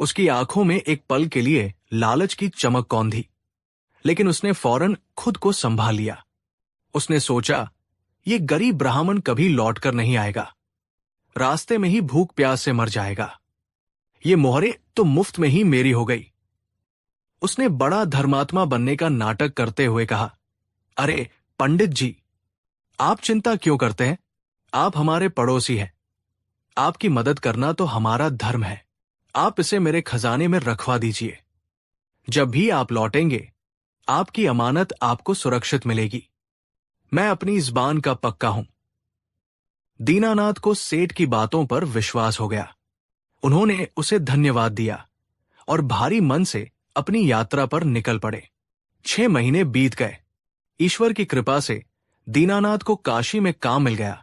उसकी आंखों में एक पल के लिए लालच की चमक कौंधी, लेकिन उसने फौरन खुद को संभाल लिया। उसने सोचा, ये गरीब ब्राह्मण कभी लौटकर नहीं आएगा, रास्ते में ही भूख प्यास से मर जाएगा। ये मोहरें तो मुफ्त में ही मेरी हो गई। उसने बड़ा धर्मात्मा बनने का नाटक करते हुए कहा, अरे पंडित जी, आप चिंता क्यों करते हैं? आप हमारे पड़ोसी हैं। आपकी मदद करना तो हमारा धर्म है। आप इसे मेरे खजाने में रखवा दीजिए। जब भी आप लौटेंगे, आपकी अमानत आपको सुरक्षित मिलेगी। मैं अपनी ज़बान का पक्का हूं। दीनानाथ को सेठ की बातों पर विश्वास हो गया। उन्होंने उसे धन्यवाद दिया और भारी मन से अपनी यात्रा पर निकल पड़े। 6 महीने बीत गए। ईश्वर की कृपा से दीनानाथ को काशी में काम मिल गया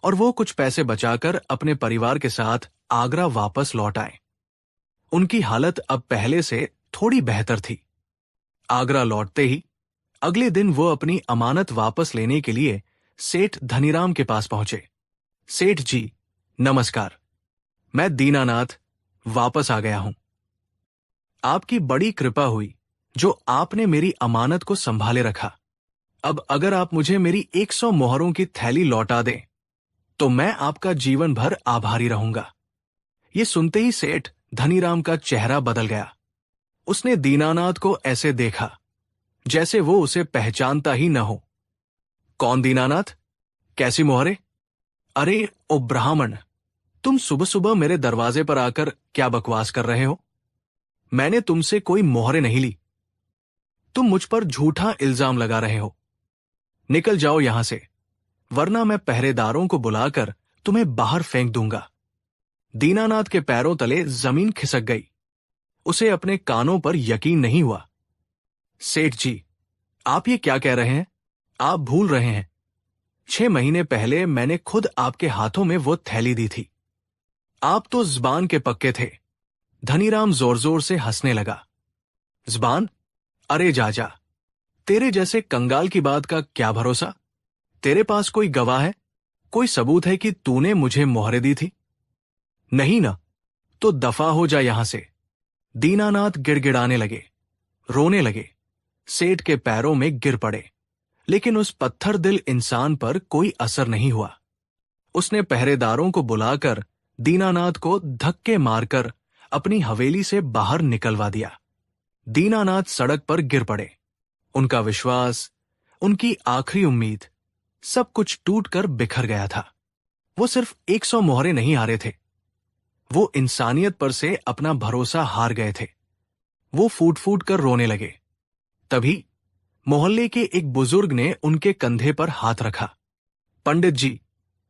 और वो कुछ पैसे बचाकर अपने परिवार के साथ आगरा वापस लौट आए। उनकी हालत अब पहले से थोड़ी बेहतर थी। आगरा लौटते ही अगले दिन वो अपनी अमानत वापस लेने के लिए सेठ धनीराम के पास पहुंचे। सेठ जी, नमस्कार। मैं दीनानाथ वापस आ गया हूं। आपकी बड़ी कृपा हुई जो आपने मेरी अमानत को संभाले रखा। अब अगर आप मुझे मेरी 100 मोहरों की थैली लौटा दें तो मैं आपका जीवन भर आभारी रहूंगा। ये सुनते ही सेठ धनीराम का चेहरा बदल गया। उसने दीनानाथ को ऐसे देखा जैसे वो उसे पहचानता ही न हो। कौन दीनानाथ? कैसी मोहरे? अरे ओ ब्राह्मण, तुम सुबह सुबह मेरे दरवाजे पर आकर क्या बकवास कर रहे हो? मैंने तुमसे कोई मोहरे नहीं ली। तुम मुझ पर झूठा इल्जाम लगा रहे हो। निकल जाओ यहां से, वरना मैं पहरेदारों को बुलाकर तुम्हें बाहर फेंक दूंगा। दीनानाथ के पैरों तले जमीन खिसक गई। उसे अपने कानों पर यकीन नहीं हुआ। सेठ जी, आप ये क्या कह रहे हैं? आप भूल रहे हैं, 6 महीने पहले मैंने खुद आपके हाथों में वो थैली दी थी। आप तो ज़बान के पक्के थे। धनीराम जोर जोर से हंसने लगा। ज़बान? अरे जा, तेरे जैसे कंगाल की बात का क्या भरोसा? तेरे पास कोई गवाह है? कोई सबूत है कि तूने मुझे मोहरे दी थी? नहीं ना, तो दफा हो जा यहां से। दीनानाथ गिड़गिड़ाने लगे, रोने लगे, सेठ के पैरों में गिर पड़े। लेकिन उस पत्थर दिल इंसान पर कोई असर नहीं हुआ। उसने पहरेदारों को बुलाकर दीनानाथ को धक्के मारकर अपनी हवेली से बाहर निकलवा दिया। दीनानाथ सड़क पर गिर पड़े। उनका विश्वास, उनकी आखिरी उम्मीद, सब कुछ टूटकर बिखर गया था। वो सिर्फ 100 मोहरे नहीं हारे थे, वो इंसानियत पर से अपना भरोसा हार गए थे। वो फूट फूट कर रोने लगे। तभी मोहल्ले के एक बुजुर्ग ने उनके कंधे पर हाथ रखा। पंडित जी,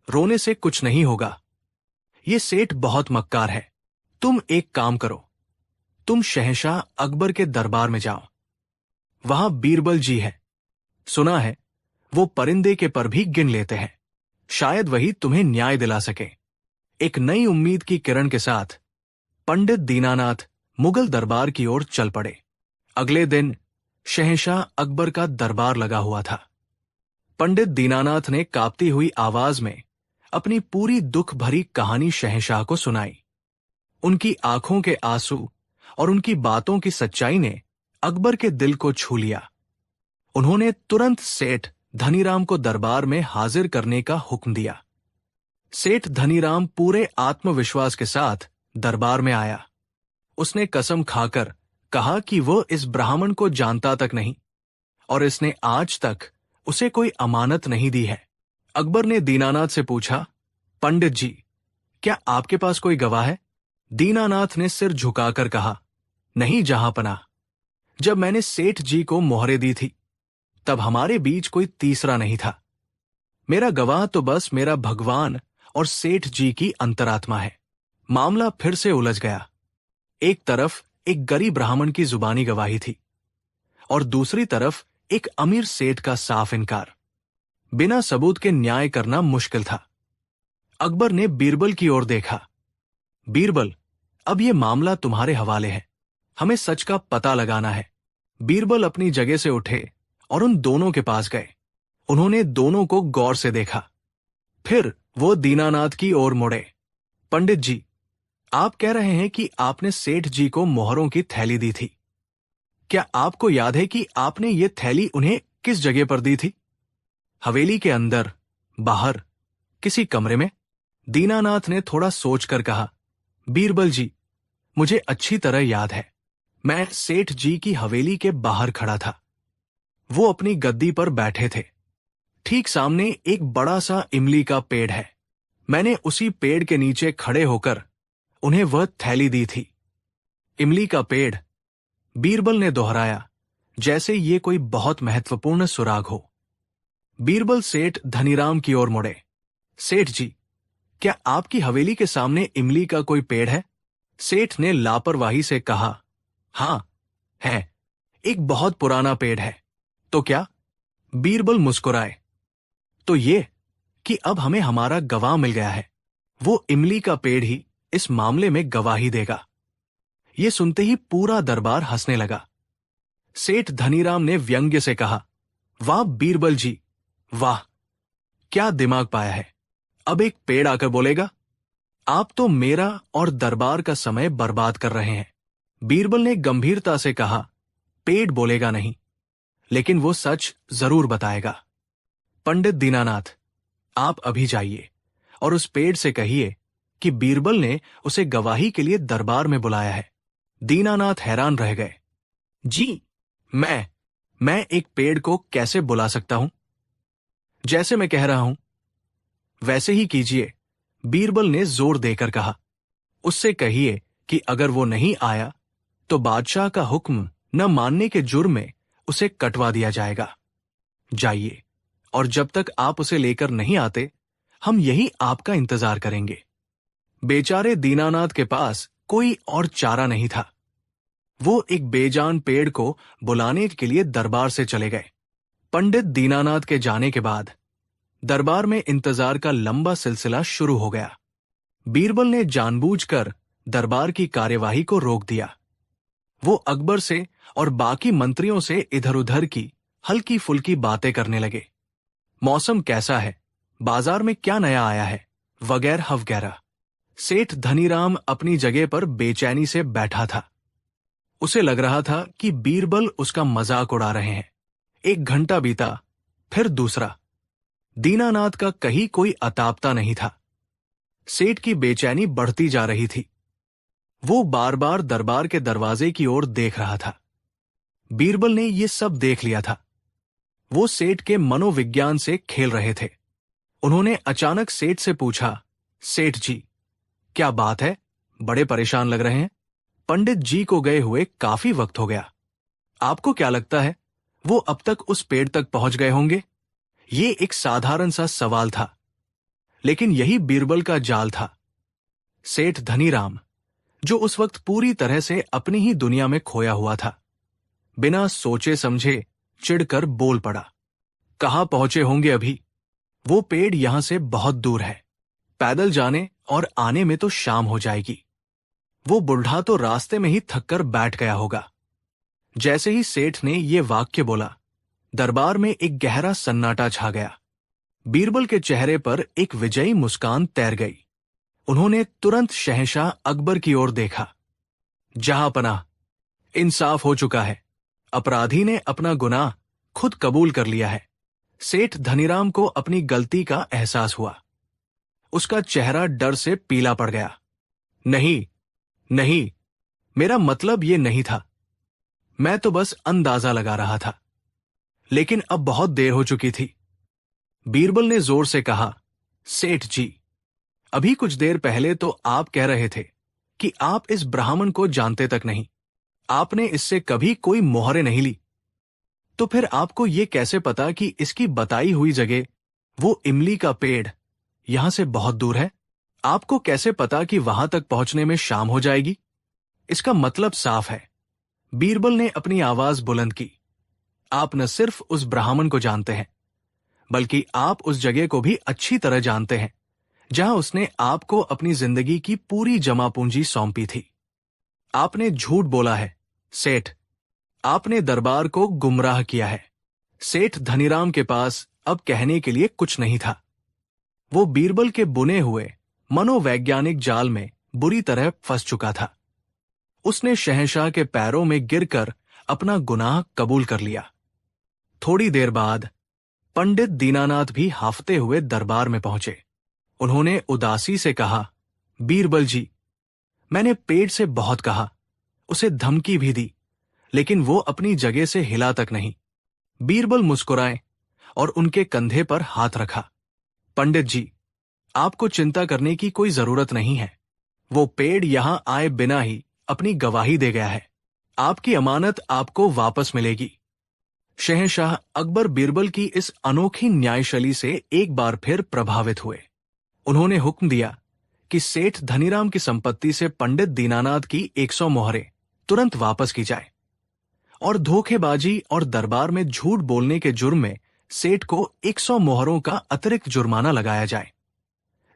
रोने से कुछ नहीं होगा। ये सेठ बहुत मक्कार है। तुम एक काम करो, तुम शहंशाह अकबर के दरबार में जाओ। वहां बीरबल जी है। सुना है वो परिंदे के पर भी गिन लेते हैं। शायद वही तुम्हें न्याय दिला सके। एक नई उम्मीद की किरण के साथ पंडित दीनानाथ मुगल दरबार की ओर चल पड़े। अगले दिन शहंशाह अकबर का दरबार लगा हुआ था। पंडित दीनानाथ ने कांपती हुई आवाज में अपनी पूरी दुख भरी कहानी शहंशाह को सुनाई। उनकी आंखों के आंसू और उनकी बातों की सच्चाई ने अकबर के दिल को छू लिया। उन्होंने तुरंत सेठ धनीराम को दरबार में हाजिर करने का हुक्म दिया। सेठ धनीराम पूरे आत्मविश्वास के साथ दरबार में आया। उसने कसम खाकर कहा कि वो इस ब्राह्मण को जानता तक नहीं और इसने आज तक उसे कोई अमानत नहीं दी है। अकबर ने दीनानाथ से पूछा, पंडित जी, क्या आपके पास कोई गवाह है? दीनानाथ ने सिर झुकाकर कहा, नहीं जहांपनाह। जब मैंने सेठ जी को मोहरे दी थी तब हमारे बीच कोई तीसरा नहीं था। मेरा गवाह तो बस मेरा भगवान और सेठ जी की अंतरात्मा है। मामला फिर से उलझ गया। एक तरफ एक गरीब ब्राह्मण की जुबानी गवाही थी और दूसरी तरफ एक अमीर सेठ का साफ इनकार। बिना सबूत के न्याय करना मुश्किल था। अकबर ने बीरबल की ओर देखा। बीरबल, अब यह मामला तुम्हारे हवाले है। हमें सच का पता लगाना है। बीरबल अपनी जगह से उठे और उन दोनों के पास गए। उन्होंने दोनों को गौर से देखा। फिर वो दीनानाथ की ओर मुड़े। पंडित जी, आप कह रहे हैं कि आपने सेठ जी को मोहरों की थैली दी थी। क्या आपको याद है कि आपने ये थैली उन्हें किस जगह पर दी थी? हवेली के अंदर, बाहर, किसी कमरे में? दीनानाथ ने थोड़ा सोचकर कहा, बीरबल जी, मुझे अच्छी तरह याद है। मैं सेठ जी की हवेली के बाहर खड़ा था। वो अपनी गद्दी पर बैठे थे। ठीक सामने एक बड़ा सा इमली का पेड़ है। मैंने उसी पेड़ के नीचे खड़े होकर उन्हें वह थैली दी थी। इमली का पेड़, बीरबल ने दोहराया, जैसे ये कोई बहुत महत्वपूर्ण सुराग हो। बीरबल सेठ धनीराम की ओर मुड़े। सेठ जी, क्या आपकी हवेली के सामने इमली का कोई पेड़ है? सेठ ने लापरवाही से कहा, हां, है। एक बहुत पुराना पेड़ है। तो क्या? बीरबल मुस्कुराए। तो ये कि अब हमें हमारा गवाह मिल गया है। वो इमली का पेड़ ही इस मामले में गवाही देगा। ये सुनते ही पूरा दरबार हंसने लगा। सेठ धनीराम ने व्यंग्य से कहा, वाह बीरबल जी, वाह, क्या दिमाग पाया है। अब एक पेड़ आकर बोलेगा? आप तो मेरा और दरबार का समय बर्बाद कर रहे हैं। बीरबल ने गंभीरता से कहा, पेड़ बोलेगा नहीं, लेकिन वो सच जरूर बताएगा। पंडित दीनानाथ, आप अभी जाइए और उस पेड़ से कहिए कि बीरबल ने उसे गवाही के लिए दरबार में बुलाया है। दीनानाथ हैरान रह गए। जी, मैं एक पेड़ को कैसे बुला सकता हूं? जैसे मैं कह रहा हूं वैसे ही कीजिए, बीरबल ने जोर देकर कहा। उससे कहिए कि अगर वो नहीं आया तो बादशाह का हुक्म न मानने के जुर्म में उसे कटवा दिया जाएगा। जाइए, और जब तक आप उसे लेकर नहीं आते हम यही आपका इंतजार करेंगे। बेचारे दीनानाथ के पास कोई और चारा नहीं था। वो एक बेजान पेड़ को बुलाने के लिए दरबार से चले गए। पंडित दीनानाथ के जाने के बाद दरबार में इंतजार का लंबा सिलसिला शुरू हो गया। बीरबल ने जानबूझकर दरबार की कार्यवाही को रोक दिया। वो अकबर से और बाकी मंत्रियों से इधर-उधर की हल्की फुल्की बातें करने लगे। मौसम कैसा है, बाजार में क्या नया आया है, वगैरह वगैरह। सेठ धनीराम अपनी जगह पर बेचैनी से बैठा था। उसे लग रहा था कि बीरबल उसका मजाक उड़ा रहे हैं। 1 घंटा बीता, फिर दूसरा। दीनानाथ का कहीं कोई अतापता नहीं था। सेठ की बेचैनी बढ़ती जा रही थी। वो बार बार दरबार के दरवाजे की ओर देख रहा था। बीरबल ने ये सब देख लिया था। वो सेठ के मनोविज्ञान से खेल रहे थे। उन्होंने अचानक सेठ से पूछा, सेठ जी, क्या बात है, बड़े परेशान लग रहे हैं? पंडित जी को गए हुए काफी वक्त हो गया। आपको क्या लगता है वो अब तक उस पेड़ तक पहुंच गए होंगे? ये एक साधारण सा सवाल था, लेकिन यही बीरबल का जाल था। सेठ धनीराम, जो उस वक्त पूरी तरह से अपनी ही दुनिया में खोया हुआ था, बिना सोचे समझे चिढ़कर बोल पड़ा, कहां पहुंचे होंगे अभी? वो पेड़ यहां से बहुत दूर है, पैदल जाने और आने में तो शाम हो जाएगी। वो बुढ़ा तो रास्ते में ही थककर बैठ गया होगा। जैसे ही सेठ ने ये वाक्य बोला, दरबार में एक गहरा सन्नाटा छा गया। बीरबल के चेहरे पर एक विजयी मुस्कान तैर गई। उन्होंने तुरंत शहंशाह अकबर की ओर देखा। जहांपनाह, इंसाफ हो चुका है। अपराधी ने अपना गुनाह खुद कबूल कर लिया है। सेठ धनीराम को अपनी गलती का एहसास हुआ। उसका चेहरा डर से पीला पड़ गया। नहीं, नहीं, मेरा मतलब ये नहीं था। मैं तो बस अंदाजा लगा रहा था। लेकिन अब बहुत देर हो चुकी थी। बीरबल ने जोर से कहा, सेठ जी, अभी कुछ देर पहले तो आप कह रहे थे कि आप इस ब्राह्मण को जानते तक नहीं। आपने इससे कभी कोई मोहरे नहीं ली। तो फिर आपको यह कैसे पता कि इसकी बताई हुई जगह, वो इमली का पेड़, यहां से बहुत दूर है? आपको कैसे पता कि वहां तक पहुंचने में शाम हो जाएगी? इसका मतलब साफ है। बीरबल ने अपनी आवाज बुलंद की। आप न सिर्फ उस ब्राह्मण को जानते हैं, बल्कि आप उस जगह को भी अच्छी तरह जानते हैं जहां उसने आपको अपनी जिंदगी की पूरी जमा पूंजी सौंपी थी। आपने झूठ बोला है, सेठ। आपने दरबार को गुमराह किया है। सेठ धनीराम के पास अब कहने के लिए कुछ नहीं था। वो बीरबल के बुने हुए मनोवैज्ञानिक जाल में बुरी तरह फंस चुका था। उसने शहंशाह के पैरों में गिरकर अपना गुनाह कबूल कर लिया। थोड़ी देर बाद पंडित दीनानाथ भी हाफते हुए दरबार में पहुंचे। उन्होंने उदासी से कहा, बीरबल जी, मैंने पेड़ से बहुत कहा, उसे धमकी भी दी, लेकिन वो अपनी जगह से हिला तक नहीं। बीरबल मुस्कुराए और उनके कंधे पर हाथ रखा। पंडित जी, आपको चिंता करने की कोई जरूरत नहीं है। वो पेड़ यहां आए बिना ही अपनी गवाही दे गया है। आपकी अमानत आपको वापस मिलेगी। शहंशाह अकबर बीरबल की इस अनोखी न्यायशैली से एक बार फिर प्रभावित हुए। उन्होंने हुक्म दिया कि सेठ धनीराम की संपत्ति से पंडित दीनानाथ की 100 मोहरें तुरंत वापस की जाए और धोखेबाजी और दरबार में झूठ बोलने के जुर्म में सेठ को 100 मोहरों का अतिरिक्त जुर्माना लगाया जाए,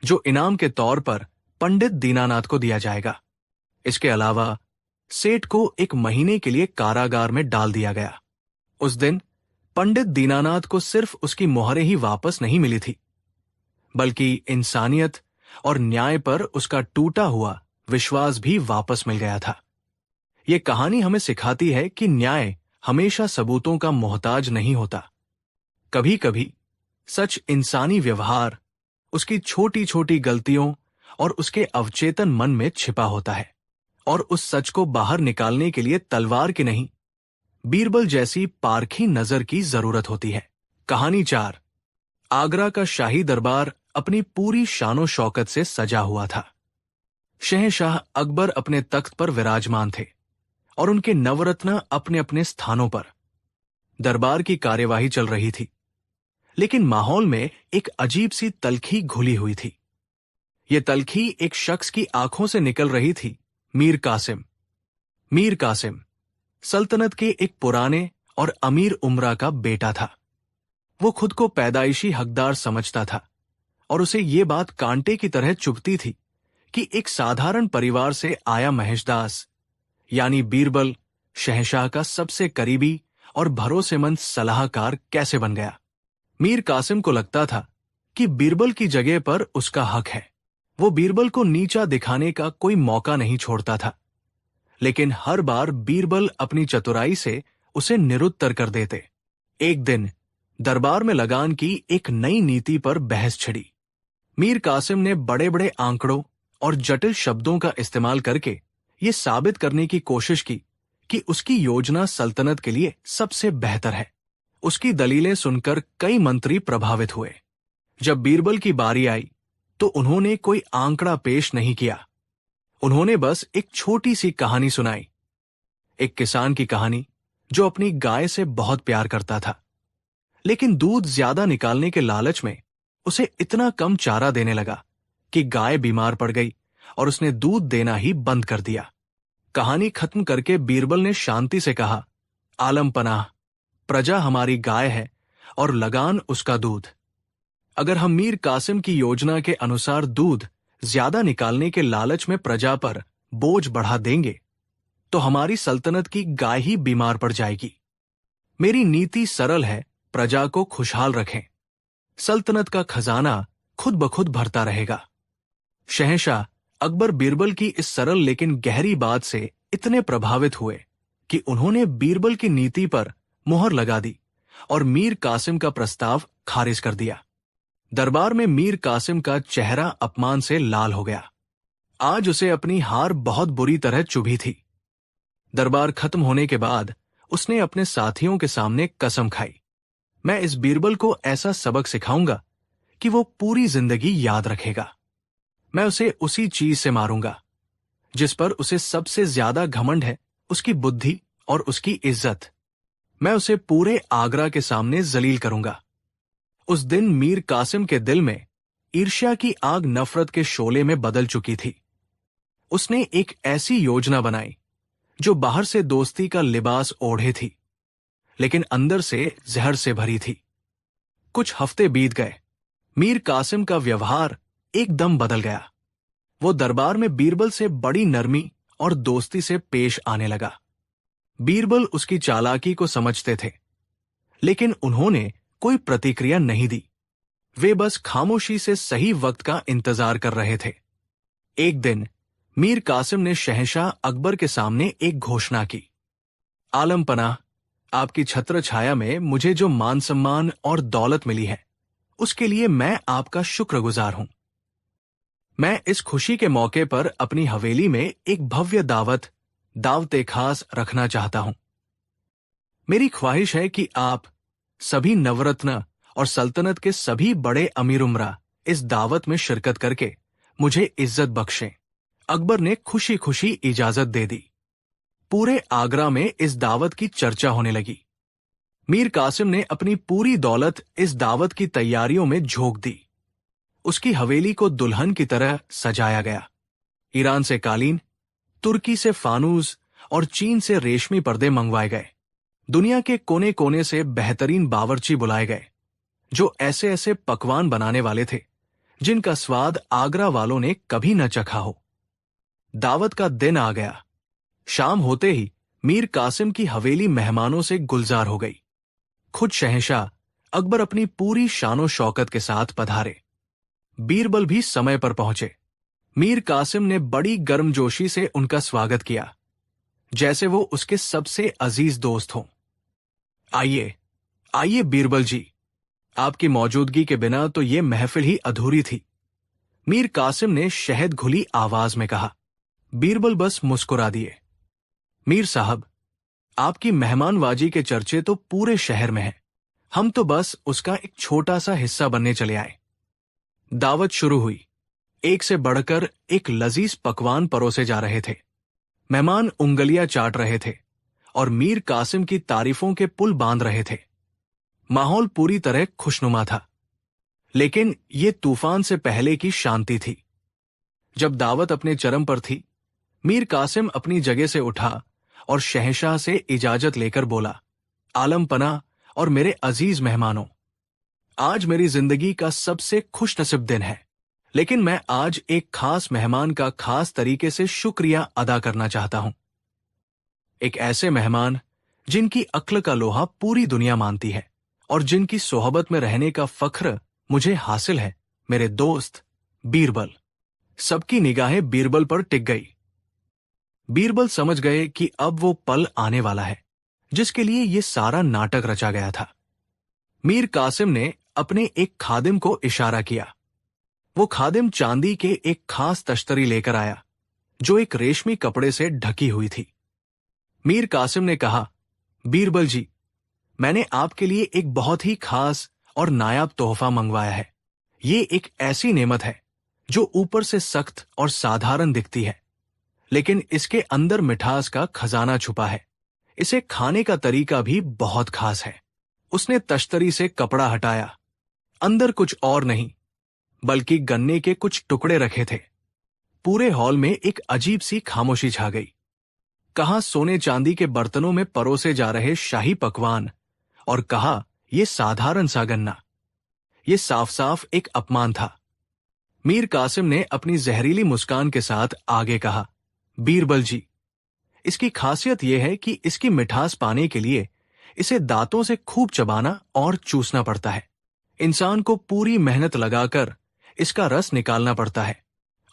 जो इनाम के तौर पर पंडित दीनानाथ को दिया जाएगा। इसके अलावा सेठ को 1 महीने के लिए कारागार में डाल दिया गया। उस दिन पंडित दीनानाथ को सिर्फ उसकी मोहरें ही वापस नहीं मिली थी, बल्कि इंसानियत और न्याय पर उसका टूटा हुआ विश्वास भी वापस मिल गया था। यह कहानी हमें सिखाती है कि न्याय हमेशा सबूतों का मोहताज नहीं होता। कभी कभी सच इंसानी व्यवहार, उसकी छोटी छोटी गलतियों और उसके अवचेतन मन में छिपा होता है, और उस सच को बाहर निकालने के लिए तलवार की नहीं, बीरबल जैसी पारखी नजर की जरूरत होती है। कहानी 4। आगरा का शाही दरबार अपनी पूरी शानो शौकत से सजा हुआ था। शहंशाह अकबर अपने तख्त पर विराजमान थे और उनके नवरत्न अपने अपने स्थानों पर। दरबार की कार्यवाही चल रही थी, लेकिन माहौल में एक अजीब सी तल्खी घुली हुई थी। यह तल्खी एक शख्स की आंखों से निकल रही थी, मीर कासिम। मीर कासिम सल्तनत के एक पुराने और अमीर उमरा का बेटा था। वो खुद को पैदाइशी हकदार समझता था और उसे ये बात कांटे की तरह चुभती थी कि एक साधारण परिवार से आया महेशदास यानी बीरबल शहंशाह का सबसे करीबी और भरोसेमंद सलाहकार कैसे बन गया। मीर कासिम को लगता था कि बीरबल की जगह पर उसका हक है। वो बीरबल को नीचा दिखाने का कोई मौका नहीं छोड़ता था, लेकिन हर बार बीरबल अपनी चतुराई से उसे निरुत्तर कर देते। एक दिन दरबार में लगान की एक नई नीति पर बहस छिड़ी। मीर कासिम ने बड़े बड़े आंकड़ों और जटिल शब्दों का इस्तेमाल करके ये साबित करने की कोशिश की कि उसकी योजना सल्तनत के लिए सबसे बेहतर है। उसकी दलीलें सुनकर कई मंत्री प्रभावित हुए। जब बीरबल की बारी आई तो उन्होंने कोई आंकड़ा पेश नहीं किया। उन्होंने बस एक छोटी सी कहानी सुनाई। एक किसान की कहानी जो अपनी गाय से बहुत प्यार करता था, लेकिन दूध ज्यादा निकालने के लालच में उसे इतना कम चारा देने लगा कि गाय बीमार पड़ गई और उसने दूध देना ही बंद कर दिया। कहानी खत्म करके बीरबल ने शांति से कहा, आलम पनाह, प्रजा हमारी गाय है और लगान उसका दूध। अगर हम मीर कासिम की योजना के अनुसार दूध ज्यादा निकालने के लालच में प्रजा पर बोझ बढ़ा देंगे तो हमारी सल्तनत की गाय ही बीमार पड़ जाएगी। मेरी नीति सरल है, प्रजा को खुशहाल रखें, सल्तनत का खजाना खुद ब खुद भरता रहेगा। शहंशाह अकबर बीरबल की इस सरल लेकिन गहरी बात से इतने प्रभावित हुए कि उन्होंने बीरबल की नीति पर मुहर लगा दी और मीर कासिम का प्रस्ताव खारिज कर दिया। दरबार में मीर कासिम का चेहरा अपमान से लाल हो गया। आज उसे अपनी हार बहुत बुरी तरह चुभी थी। दरबार खत्म होने के बाद उसने अपने साथियों के सामने कसम खाई, मैं इस बीरबल को ऐसा सबक सिखाऊंगा कि वो पूरी जिंदगी याद रखेगा। मैं उसे उसी चीज से मारूंगा जिस पर उसे सबसे ज्यादा घमंड है, उसकी बुद्धि और उसकी इज्जत। मैं उसे पूरे आगरा के सामने जलील करूंगा। उस दिन मीर कासिम के दिल में ईर्ष्या की आग नफरत के शोले में बदल चुकी थी। उसने एक ऐसी योजना बनाई जो बाहर से दोस्ती का लिबास ओढ़े थी, लेकिन अंदर से जहर से भरी थी। कुछ हफ्ते बीत गए। मीर कासिम का व्यवहार एकदम बदल गया। वो दरबार में बीरबल से बड़ी नरमी और दोस्ती से पेश आने लगा। बीरबल उसकी चालाकी को समझते थे, लेकिन उन्होंने कोई प्रतिक्रिया नहीं दी। वे बस खामोशी से सही वक्त का इंतजार कर रहे थे। एक दिन मीर कासिम ने शहंशाह अकबर के सामने एक घोषणा की, आलम पनाह, आपकी छत्र छाया में मुझे जो मान सम्मान और दौलत मिली है उसके लिए मैं आपका शुक्रगुजार हूं। मैं इस खुशी के मौके पर अपनी हवेली में एक भव्य दावते खास रखना चाहता हूं। मेरी ख्वाहिश है कि आप सभी नवरत्न और सल्तनत के सभी बड़े अमीर उमरा इस दावत में शिरकत करके मुझे इज्जत बख्शें। अकबर ने खुशी खुशी इजाजत दे दी। पूरे आगरा में इस दावत की चर्चा होने लगी। मीर कासिम ने अपनी पूरी दौलत इस दावत की तैयारियों में झोंक दी। उसकी हवेली को दुल्हन की तरह सजाया गया। ईरान से कालीन, तुर्की से फानूस और चीन से रेशमी पर्दे मंगवाए गए। दुनिया के कोने कोने से बेहतरीन बावर्ची बुलाए गए जो ऐसे ऐसे पकवान बनाने वाले थे जिनका स्वाद आगरा वालों ने कभी न चखा हो। दावत का दिन आ गया। शाम होते ही मीर कासिम की हवेली मेहमानों से गुलजार हो गई। खुद शहंशाह अकबर अपनी पूरी शानो शौकत के साथ पधारे। बीरबल भी समय पर पहुंचे। मीर कासिम ने बड़ी गर्मजोशी से उनका स्वागत किया, जैसे वो उसके सबसे अजीज दोस्त हों। आइए आइए बीरबल जी, आपकी मौजूदगी के बिना तो ये महफिल ही अधूरी थी, मीर कासिम ने शहद घुली आवाज में कहा। बीरबल बस मुस्कुरा दिए। मीर साहब, आपकी मेहमानवाजी के चर्चे तो पूरे शहर में हैं। हम तो बस उसका एक छोटा सा हिस्सा बनने चले आए। दावत शुरू हुई। एक से बढ़कर एक लजीज पकवान परोसे जा रहे थे। मेहमान उंगलियां चाट रहे थे और मीर कासिम की तारीफों के पुल बांध रहे थे। माहौल पूरी तरह खुशनुमा था, लेकिन ये तूफान से पहले की शांति थी। जब दावत अपने चरम पर थी, मीर कासिम अपनी जगह से उठा और शहंशाह से इजाजत लेकर बोला, आलम पनाह और मेरे अजीज मेहमानों, आज मेरी जिंदगी का सबसे खुशनसीब दिन है, लेकिन मैं आज एक खास मेहमान का खास तरीके से शुक्रिया अदा करना चाहता हूं। एक ऐसे मेहमान जिनकी अक्ल का लोहा पूरी दुनिया मानती है और जिनकी सोहबत में रहने का फख्र मुझे हासिल है, मेरे दोस्त बीरबल। सबकी निगाहें बीरबल पर टिक गई। बीरबल समझ गए कि अब वो पल आने वाला है जिसके लिए ये सारा नाटक रचा गया था। मीर कासिम ने अपने एक खादिम को इशारा किया। वो खादिम चांदी के एक खास तश्तरी लेकर आया जो एक रेशमी कपड़े से ढकी हुई थी। मीर कासिम ने कहा, बीरबल जी, मैंने आपके लिए एक बहुत ही खास और नायाब तोहफा मंगवाया है। ये एक ऐसी नेमत है जो ऊपर से सख्त और साधारण दिखती है, लेकिन इसके अंदर मिठास का खजाना छुपा है। इसे खाने का तरीका भी बहुत खास है। उसने तश्तरी से कपड़ा हटाया। अंदर कुछ और नहीं बल्कि गन्ने के कुछ टुकड़े रखे थे। पूरे हॉल में एक अजीब सी खामोशी छा गई। कहाँ सोने चांदी के बर्तनों में परोसे जा रहे शाही पकवान और कहा यह साधारण सा गन्ना। ये साफ साफ एक अपमान था। मीर कासिम ने अपनी जहरीली मुस्कान के साथ आगे कहा, बीरबल जी, इसकी खासियत यह है कि इसकी मिठास पाने के लिए इसे दांतों से खूब चबाना और चूसना पड़ता है। इंसान को पूरी मेहनत लगाकर इसका रस निकालना पड़ता है,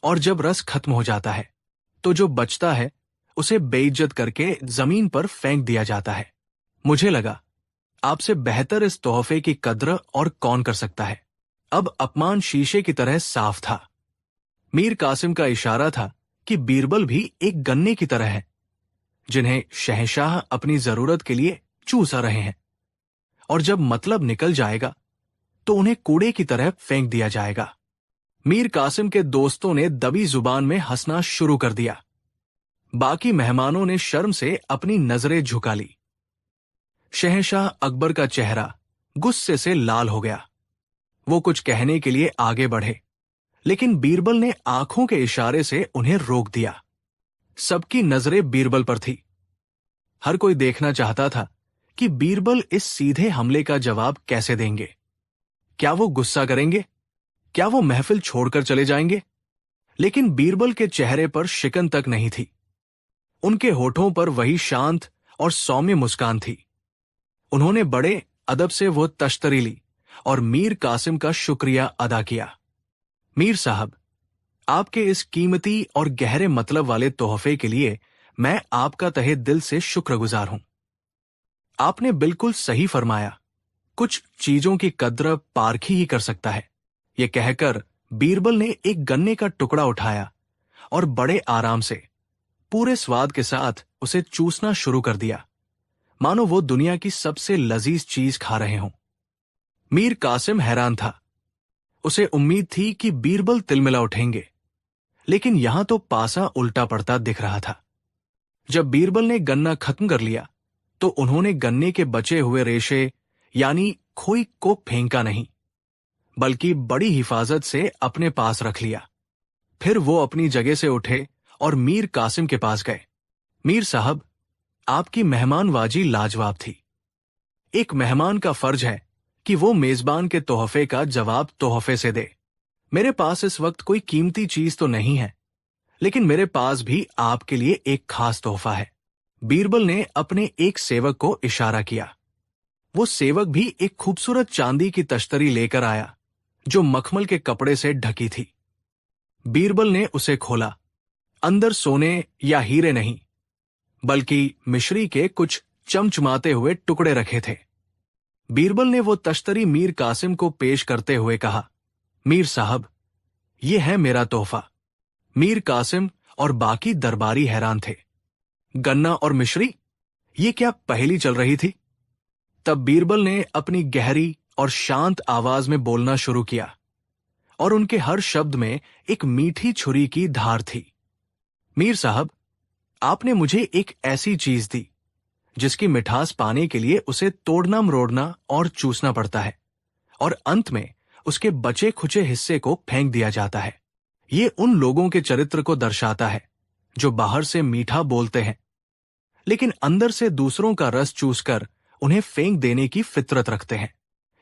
और जब रस खत्म हो जाता है तो जो बचता है उसे बेइज्जत करके जमीन पर फेंक दिया जाता है। मुझे लगा, आपसे बेहतर इस तोहफे की कद्र और कौन कर सकता है। अब अपमान शीशे की तरह साफ था। मीर कासिम का इशारा था कि बीरबल भी एक गन्ने की तरह है, जिन्हें शहंशाह अपनी जरूरत के लिए चूसा रहे हैं, और जब मतलब निकल जाएगा तो उन्हें कूड़े की तरह फेंक दिया जाएगा। मीर कासिम के दोस्तों ने दबी जुबान में हंसना शुरू कर दिया। बाकी मेहमानों ने शर्म से अपनी नजरें झुका ली। शहंशाह अकबर का चेहरा गुस्से से लाल हो गया। वो कुछ कहने के लिए आगे बढ़े, लेकिन बीरबल ने आंखों के इशारे से उन्हें रोक दिया। सबकी नजरें बीरबल पर थी। हर कोई देखना चाहता था कि बीरबल इस सीधे हमले का जवाब कैसे देंगे। क्या वो गुस्सा करेंगे? क्या वो महफिल छोड़कर चले जाएंगे? लेकिन बीरबल के चेहरे पर शिकन तक नहीं थी। उनके होठों पर वही शांत और सौम्य मुस्कान थी। उन्होंने बड़े अदब से वो तश्तरी ली और मीर कासिम का शुक्रिया अदा किया। मीर साहब, आपके इस कीमती और गहरे मतलब वाले तोहफे के लिए मैं आपका तहे दिल से शुक्रगुजार हूं। आपने बिल्कुल सही फरमाया, कुछ चीजों की कद्र पारखी ही कर सकता है। यह कहकर बीरबल ने एक गन्ने का टुकड़ा उठाया और बड़े आराम से, पूरे स्वाद के साथ उसे चूसना शुरू कर दिया, मानो वो दुनिया की सबसे लजीज चीज खा रहे हों। मीर कासिम हैरान था। उसे उम्मीद थी कि बीरबल तिलमिला उठेंगे, लेकिन यहां तो पासा उल्टा पड़ता दिख रहा था। जब बीरबल ने गन्ना खत्म कर लिया तो उन्होंने गन्ने के बचे हुए रेशे यानी खोई को फेंका नहीं, बल्कि बड़ी हिफाजत से अपने पास रख लिया। फिर वो अपनी जगह से उठे और मीर कासिम के पास गए। मीर साहब, आपकी मेहमानवाजी लाजवाब थी। एक मेहमान का फर्ज है कि वो मेजबान के तोहफे का जवाब तोहफे से दे। मेरे पास इस वक्त कोई कीमती चीज तो नहीं है, लेकिन मेरे पास भी आपके लिए एक खास तोहफा है। बीरबल ने अपने एक सेवक को इशारा किया। वो सेवक भी एक खूबसूरत चांदी की तश्तरी लेकर आया, जो मखमल के कपड़े से ढकी थी। बीरबल ने उसे खोला। अंदर सोने या हीरे नहीं, बल्कि मिश्री के कुछ चमचमाते हुए टुकड़े रखे थे। बीरबल ने वो तश्तरी मीर कासिम को पेश करते हुए कहा, मीर साहब, ये है मेरा तोहफा। मीर कासिम और बाकी दरबारी हैरान थे। गन्ना और मिश्री, ये क्या पहेली चल रही थी? तब बीरबल ने अपनी गहरी और शांत आवाज में बोलना शुरू किया, और उनके हर शब्द में एक मीठी छुरी की धार थी। मीर साहब, आपने मुझे एक ऐसी चीज दी जिसकी मिठास पाने के लिए उसे तोड़ना मरोड़ना और चूसना पड़ता है, और अंत में उसके बचे खुचे हिस्से को फेंक दिया जाता है। ये उन लोगों के चरित्र को दर्शाता है जो बाहर से मीठा बोलते हैं, लेकिन अंदर से दूसरों का रस चूसकर उन्हें फेंक देने की फितरत रखते हैं।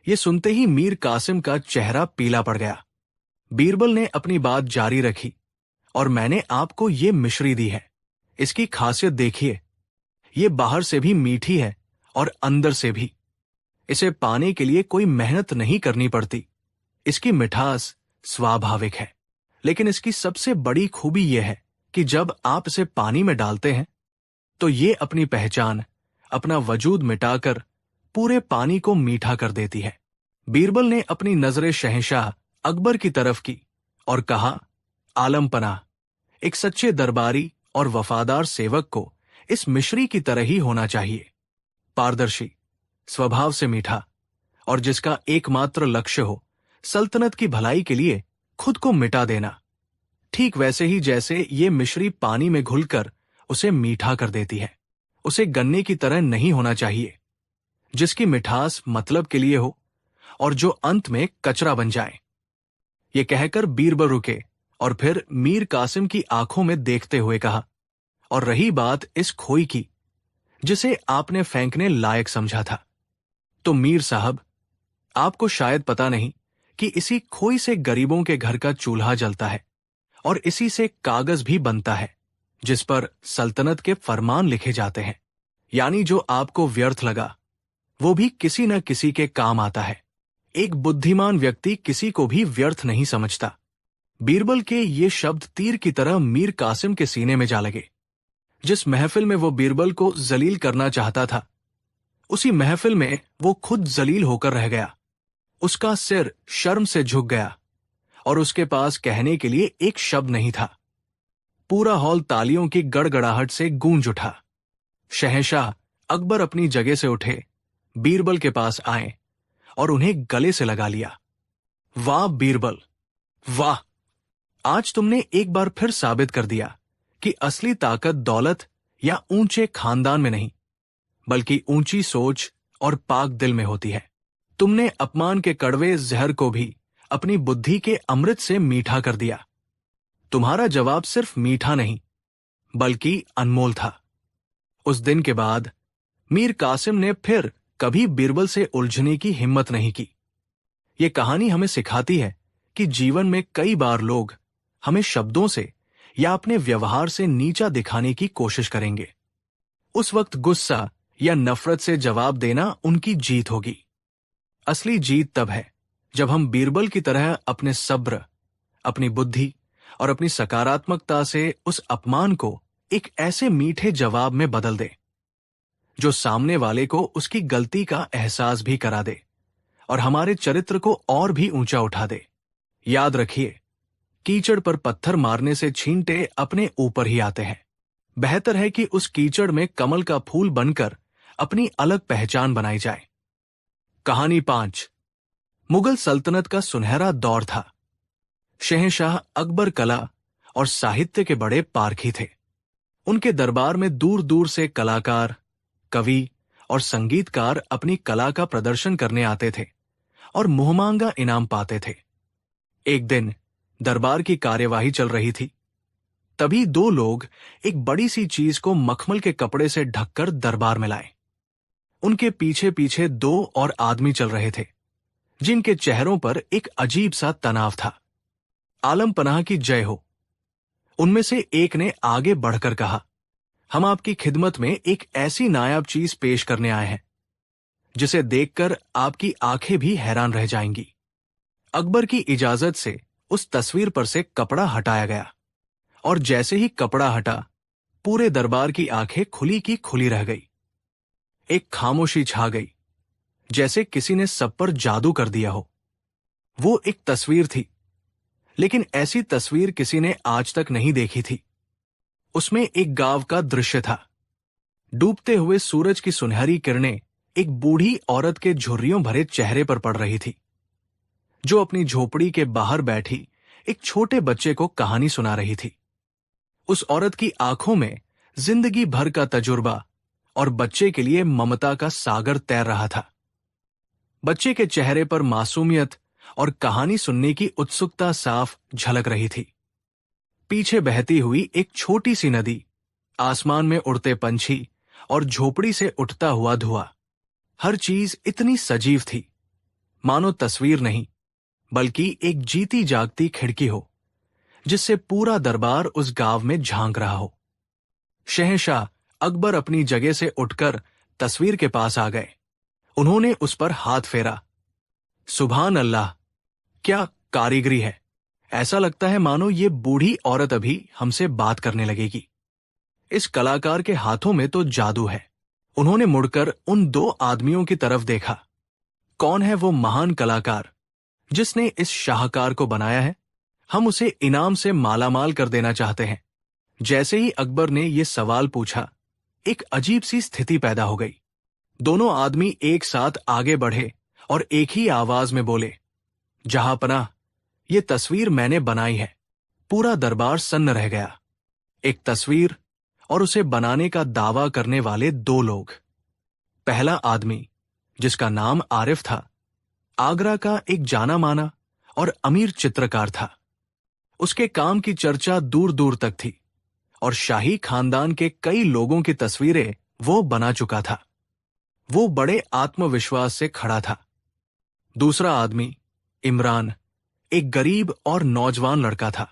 ये सुनते ही मीर कासिम का चेहरा पीला पड़ गया। बीरबल ने अपनी बात जारी रखी, और मैंने आपको ये मिश्री दी है। इसकी खासियत देखिए, ये बाहर से भी मीठी है और अंदर से भी। इसे पाने के लिए कोई मेहनत नहीं करनी पड़ती। इसकी मिठास स्वाभाविक है, लेकिन इसकी सबसे बड़ी खूबी यह है कि जब आप इसे पानी में डालते हैं तो ये अपनी पहचान, अपना वजूद मिटाकर पूरे पानी को मीठा कर देती है। बीरबल ने अपनी नजरें शहंशाह अकबर की तरफ की और कहा, आलम पनाह, एक सच्चे दरबारी और वफादार सेवक को इस मिश्री की तरह ही होना चाहिए। पारदर्शी, स्वभाव से मीठा, और जिसका एकमात्र लक्ष्य हो सल्तनत की भलाई के लिए खुद को मिटा देना। ठीक वैसे ही जैसे ये मिश्री पानी में घुलकर उसे मीठा कर देती है। उसे गन्ने की तरह नहीं होना चाहिए, जिसकी मिठास मतलब के लिए हो और जो अंत में कचरा बन जाए। ये कहकर बीरबल रुके और फिर मीर कासिम की आंखों में देखते हुए कहा, और रही बात इस खोई की जिसे आपने फेंकने लायक समझा था, तो मीर साहब, आपको शायद पता नहीं कि इसी खोई से गरीबों के घर का चूल्हा जलता है और इसी से कागज भी बनता है जिस पर सल्तनत के फरमान लिखे जाते हैं। यानी जो आपको व्यर्थ लगा वो भी किसी न किसी के काम आता है। एक बुद्धिमान व्यक्ति किसी को भी व्यर्थ नहीं समझता। बीरबल के ये शब्द तीर की तरह मीर कासिम के सीने में जा लगे। जिस महफिल में वो बीरबल को जलील करना चाहता था, उसी महफिल में वो खुद जलील होकर रह गया। उसका सिर शर्म से झुक गया और उसके पास कहने के लिए एक शब्द नहीं था। पूरा हॉल तालियों की गड़गड़ाहट से गूंज उठा। शहंशाह अकबर अपनी जगह से उठे, बीरबल के पास आए और उन्हें गले से लगा लिया। वाह बीरबल, वाह! आज तुमने एक बार फिर साबित कर दिया कि असली ताकत दौलत या ऊंचे खानदान में नहीं, बल्कि ऊंची सोच और पाक दिल में होती है। तुमने अपमान के कड़वे जहर को भी अपनी बुद्धि के अमृत से मीठा कर दिया। तुम्हारा जवाब सिर्फ मीठा नहीं, बल्कि अनमोल था। उस दिन के बाद मीर कासिम ने फिर कभी बीरबल से उलझने की हिम्मत नहीं की। यह कहानी हमें सिखाती है कि जीवन में कई बार लोग हमें शब्दों से या अपने व्यवहार से नीचा दिखाने की कोशिश करेंगे। उस वक्त गुस्सा या नफरत से जवाब देना उनकी जीत होगी। असली जीत तब है जब हम बीरबल की तरह अपने सब्र, अपनी बुद्धि और अपनी सकारात्मकता से उस अपमान को एक ऐसे मीठे जवाब में बदल दें जो सामने वाले को उसकी गलती का एहसास भी करा दे और हमारे चरित्र को और भी ऊंचा उठा दे। याद रखिए, कीचड़ पर पत्थर मारने से छींटे अपने ऊपर ही आते हैं। बेहतर है कि उस कीचड़ में कमल का फूल बनकर अपनी अलग पहचान बनाई जाए। कहानी 5। मुगल सल्तनत का सुनहरा दौर था। शहंशाह अकबर कला और साहित्य के बड़े पारखी थे। उनके दरबार में दूर दूर से कलाकार, कवि और संगीतकार अपनी कला का प्रदर्शन करने आते थे और मुहमांगा इनाम पाते थे। एक दिन दरबार की कार्यवाही चल रही थी। तभी दो लोग एक बड़ी सी चीज को मखमल के कपड़े से ढककर दरबार में लाए। उनके पीछे पीछे 2 और आदमी चल रहे थे जिनके चेहरों पर एक अजीब सा तनाव था। आलम पनाह की जय हो। उनमें से एक ने आगे बढ़कर कहा, हम आपकी खिदमत में एक ऐसी नायाब चीज पेश करने आए हैं जिसे देखकर आपकी आंखें भी हैरान रह जाएंगी। अकबर की इजाजत से उस तस्वीर पर से कपड़ा हटाया गया और जैसे ही कपड़ा हटा, पूरे दरबार की आंखें खुली की खुली रह गई। एक खामोशी छा गई, जैसे किसी ने सब पर जादू कर दिया हो। वो एक तस्वीर थी, लेकिन ऐसी तस्वीर किसी ने आज तक नहीं देखी थी। उसमें एक गांव का दृश्य था। डूबते हुए सूरज की सुनहरी किरणें एक बूढ़ी औरत के झुर्रियों भरे चेहरे पर पड़ रही थी, जो अपनी झोपड़ी के बाहर बैठी एक छोटे बच्चे को कहानी सुना रही थी। उस औरत की आंखों में जिंदगी भर का तजुर्बा और बच्चे के लिए ममता का सागर तैर रहा था। बच्चे के चेहरे पर मासूमियत और कहानी सुनने की उत्सुकता साफ झलक रही थी। पीछे बहती हुई एक छोटी सी नदी, आसमान में उड़ते पंछी और झोपड़ी से उठता हुआ धुआं, हर चीज इतनी सजीव थी मानो तस्वीर नहीं बल्कि एक जीती जागती खिड़की हो जिससे पूरा दरबार उस गांव में झांक रहा हो। शहंशाह अकबर अपनी जगह से उठकर तस्वीर के पास आ गए। उन्होंने उस पर हाथ फेरा। सुभान अल्लाह, क्या कारीगरी है! ऐसा लगता है मानो ये बूढ़ी औरत अभी हमसे बात करने लगेगी। इस कलाकार के हाथों में तो जादू है। उन्होंने मुड़कर उन 2 आदमियों की तरफ देखा। कौन है वो महान कलाकार जिसने इस शाहकार को बनाया है? हम उसे इनाम से मालामाल कर देना चाहते हैं। जैसे ही अकबर ने यह सवाल पूछा, एक अजीब सी स्थिति पैदा हो गई। दोनों आदमी एक साथ आगे बढ़े और एक ही आवाज में बोले, जहांपनाह, ये तस्वीर मैंने बनाई है। पूरा दरबार सन्न रह गया। एक तस्वीर और उसे बनाने का दावा करने वाले 2 लोग। पहला आदमी, जिसका नाम आरिफ था, आगरा का एक जाना माना और अमीर चित्रकार था। उसके काम की चर्चा दूर दूर तक थी और शाही खानदान के कई लोगों की तस्वीरें वो बना चुका था। वो बड़े आत्मविश्वास से खड़ा था। दूसरा आदमी इमरान एक गरीब और नौजवान लड़का था,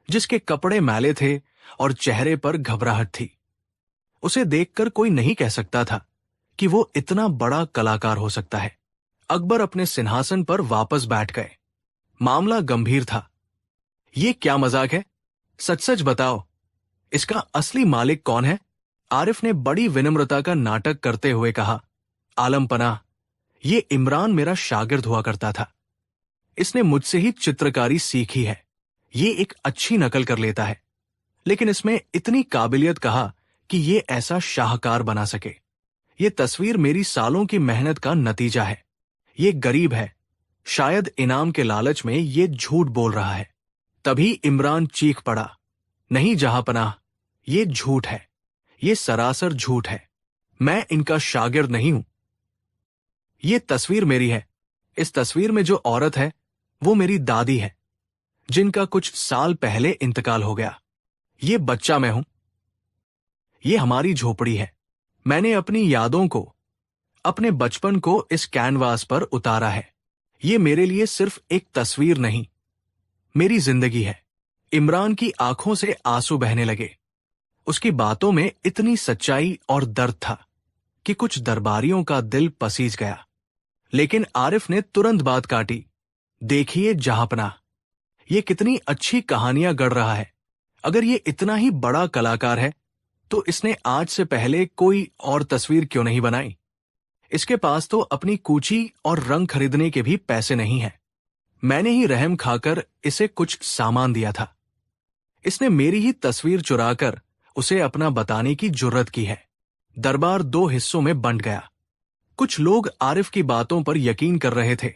जिसके कपड़े मैले थे और चेहरे पर घबराहट थी। उसे देखकर कोई नहीं कह सकता था कि वो इतना बड़ा कलाकार हो सकता है। अकबर अपने सिंहासन पर वापस बैठ गए। मामला गंभीर था। ये क्या मजाक है? सच सच बताओ, इसका असली मालिक कौन है? आरिफ ने बड़ी विनम्रता का नाटक करते हुए कहा, आलम पनाह, ये इमरान मेरा शागिर्द हुआ करता था। इसने मुझसे ही चित्रकारी सीखी है। ये एक अच्छी नकल कर लेता है, लेकिन इसमें इतनी काबिलियत कहा कि ये ऐसा शाहकार बना सके। ये तस्वीर मेरी सालों की मेहनत का नतीजा है। ये गरीब है, शायद इनाम के लालच में ये झूठ बोल रहा है। तभी इमरान चीख पड़ा, नहीं जहांपनाह, ये झूठ है, ये सरासर झूठ है। मैं इनका शागिर्द नहीं हूं। ये तस्वीर मेरी है। इस तस्वीर में जो औरत है वो मेरी दादी है, जिनका कुछ साल पहले इंतकाल हो गया। ये बच्चा मैं हूं। ये हमारी झोपड़ी है। मैंने अपनी यादों को, अपने बचपन को इस कैनवास पर उतारा है। ये मेरे लिए सिर्फ एक तस्वीर नहीं, मेरी जिंदगी है। इमरान की आंखों से आंसू बहने लगे। उसकी बातों में इतनी सच्चाई और दर्द था कि कुछ दरबारियों का दिल पसीज गया। लेकिन आरिफ ने तुरंत बात काटी, देखिए जहांपनाह, ये कितनी अच्छी कहानियां गढ़ रहा है। अगर ये इतना ही बड़ा कलाकार है तो इसने आज से पहले कोई और तस्वीर क्यों नहीं बनाई? इसके पास तो अपनी कूची और रंग खरीदने के भी पैसे नहीं हैं। मैंने ही रहम खाकर इसे कुछ सामान दिया था। इसने मेरी ही तस्वीर चुराकर उसे अपना बताने की जुर्रत की है। दरबार दो हिस्सों में बंट गया। कुछ लोग आरिफ की बातों पर यकीन कर रहे थे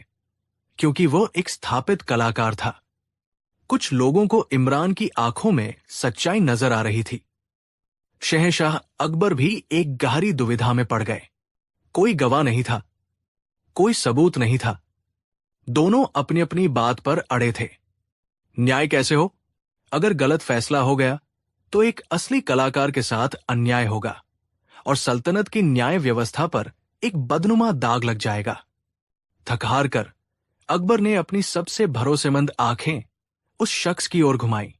क्योंकि वो एक स्थापित कलाकार था। कुछ लोगों को इमरान की आंखों में सच्चाई नजर आ रही थी। शहंशाह अकबर भी एक गहरी दुविधा में पड़ गए। कोई गवाह नहीं था, कोई सबूत नहीं था। दोनों अपनी अपनी बात पर अड़े थे। न्याय कैसे हो? अगर गलत फैसला हो गया तो एक असली कलाकार के साथ अन्याय होगा और सल्तनत की न्याय व्यवस्था पर एक बदनुमा दाग लग जाएगा। थक हार कर अकबर ने अपनी सबसे भरोसेमंद आंखें उस शख्स की ओर घुमाई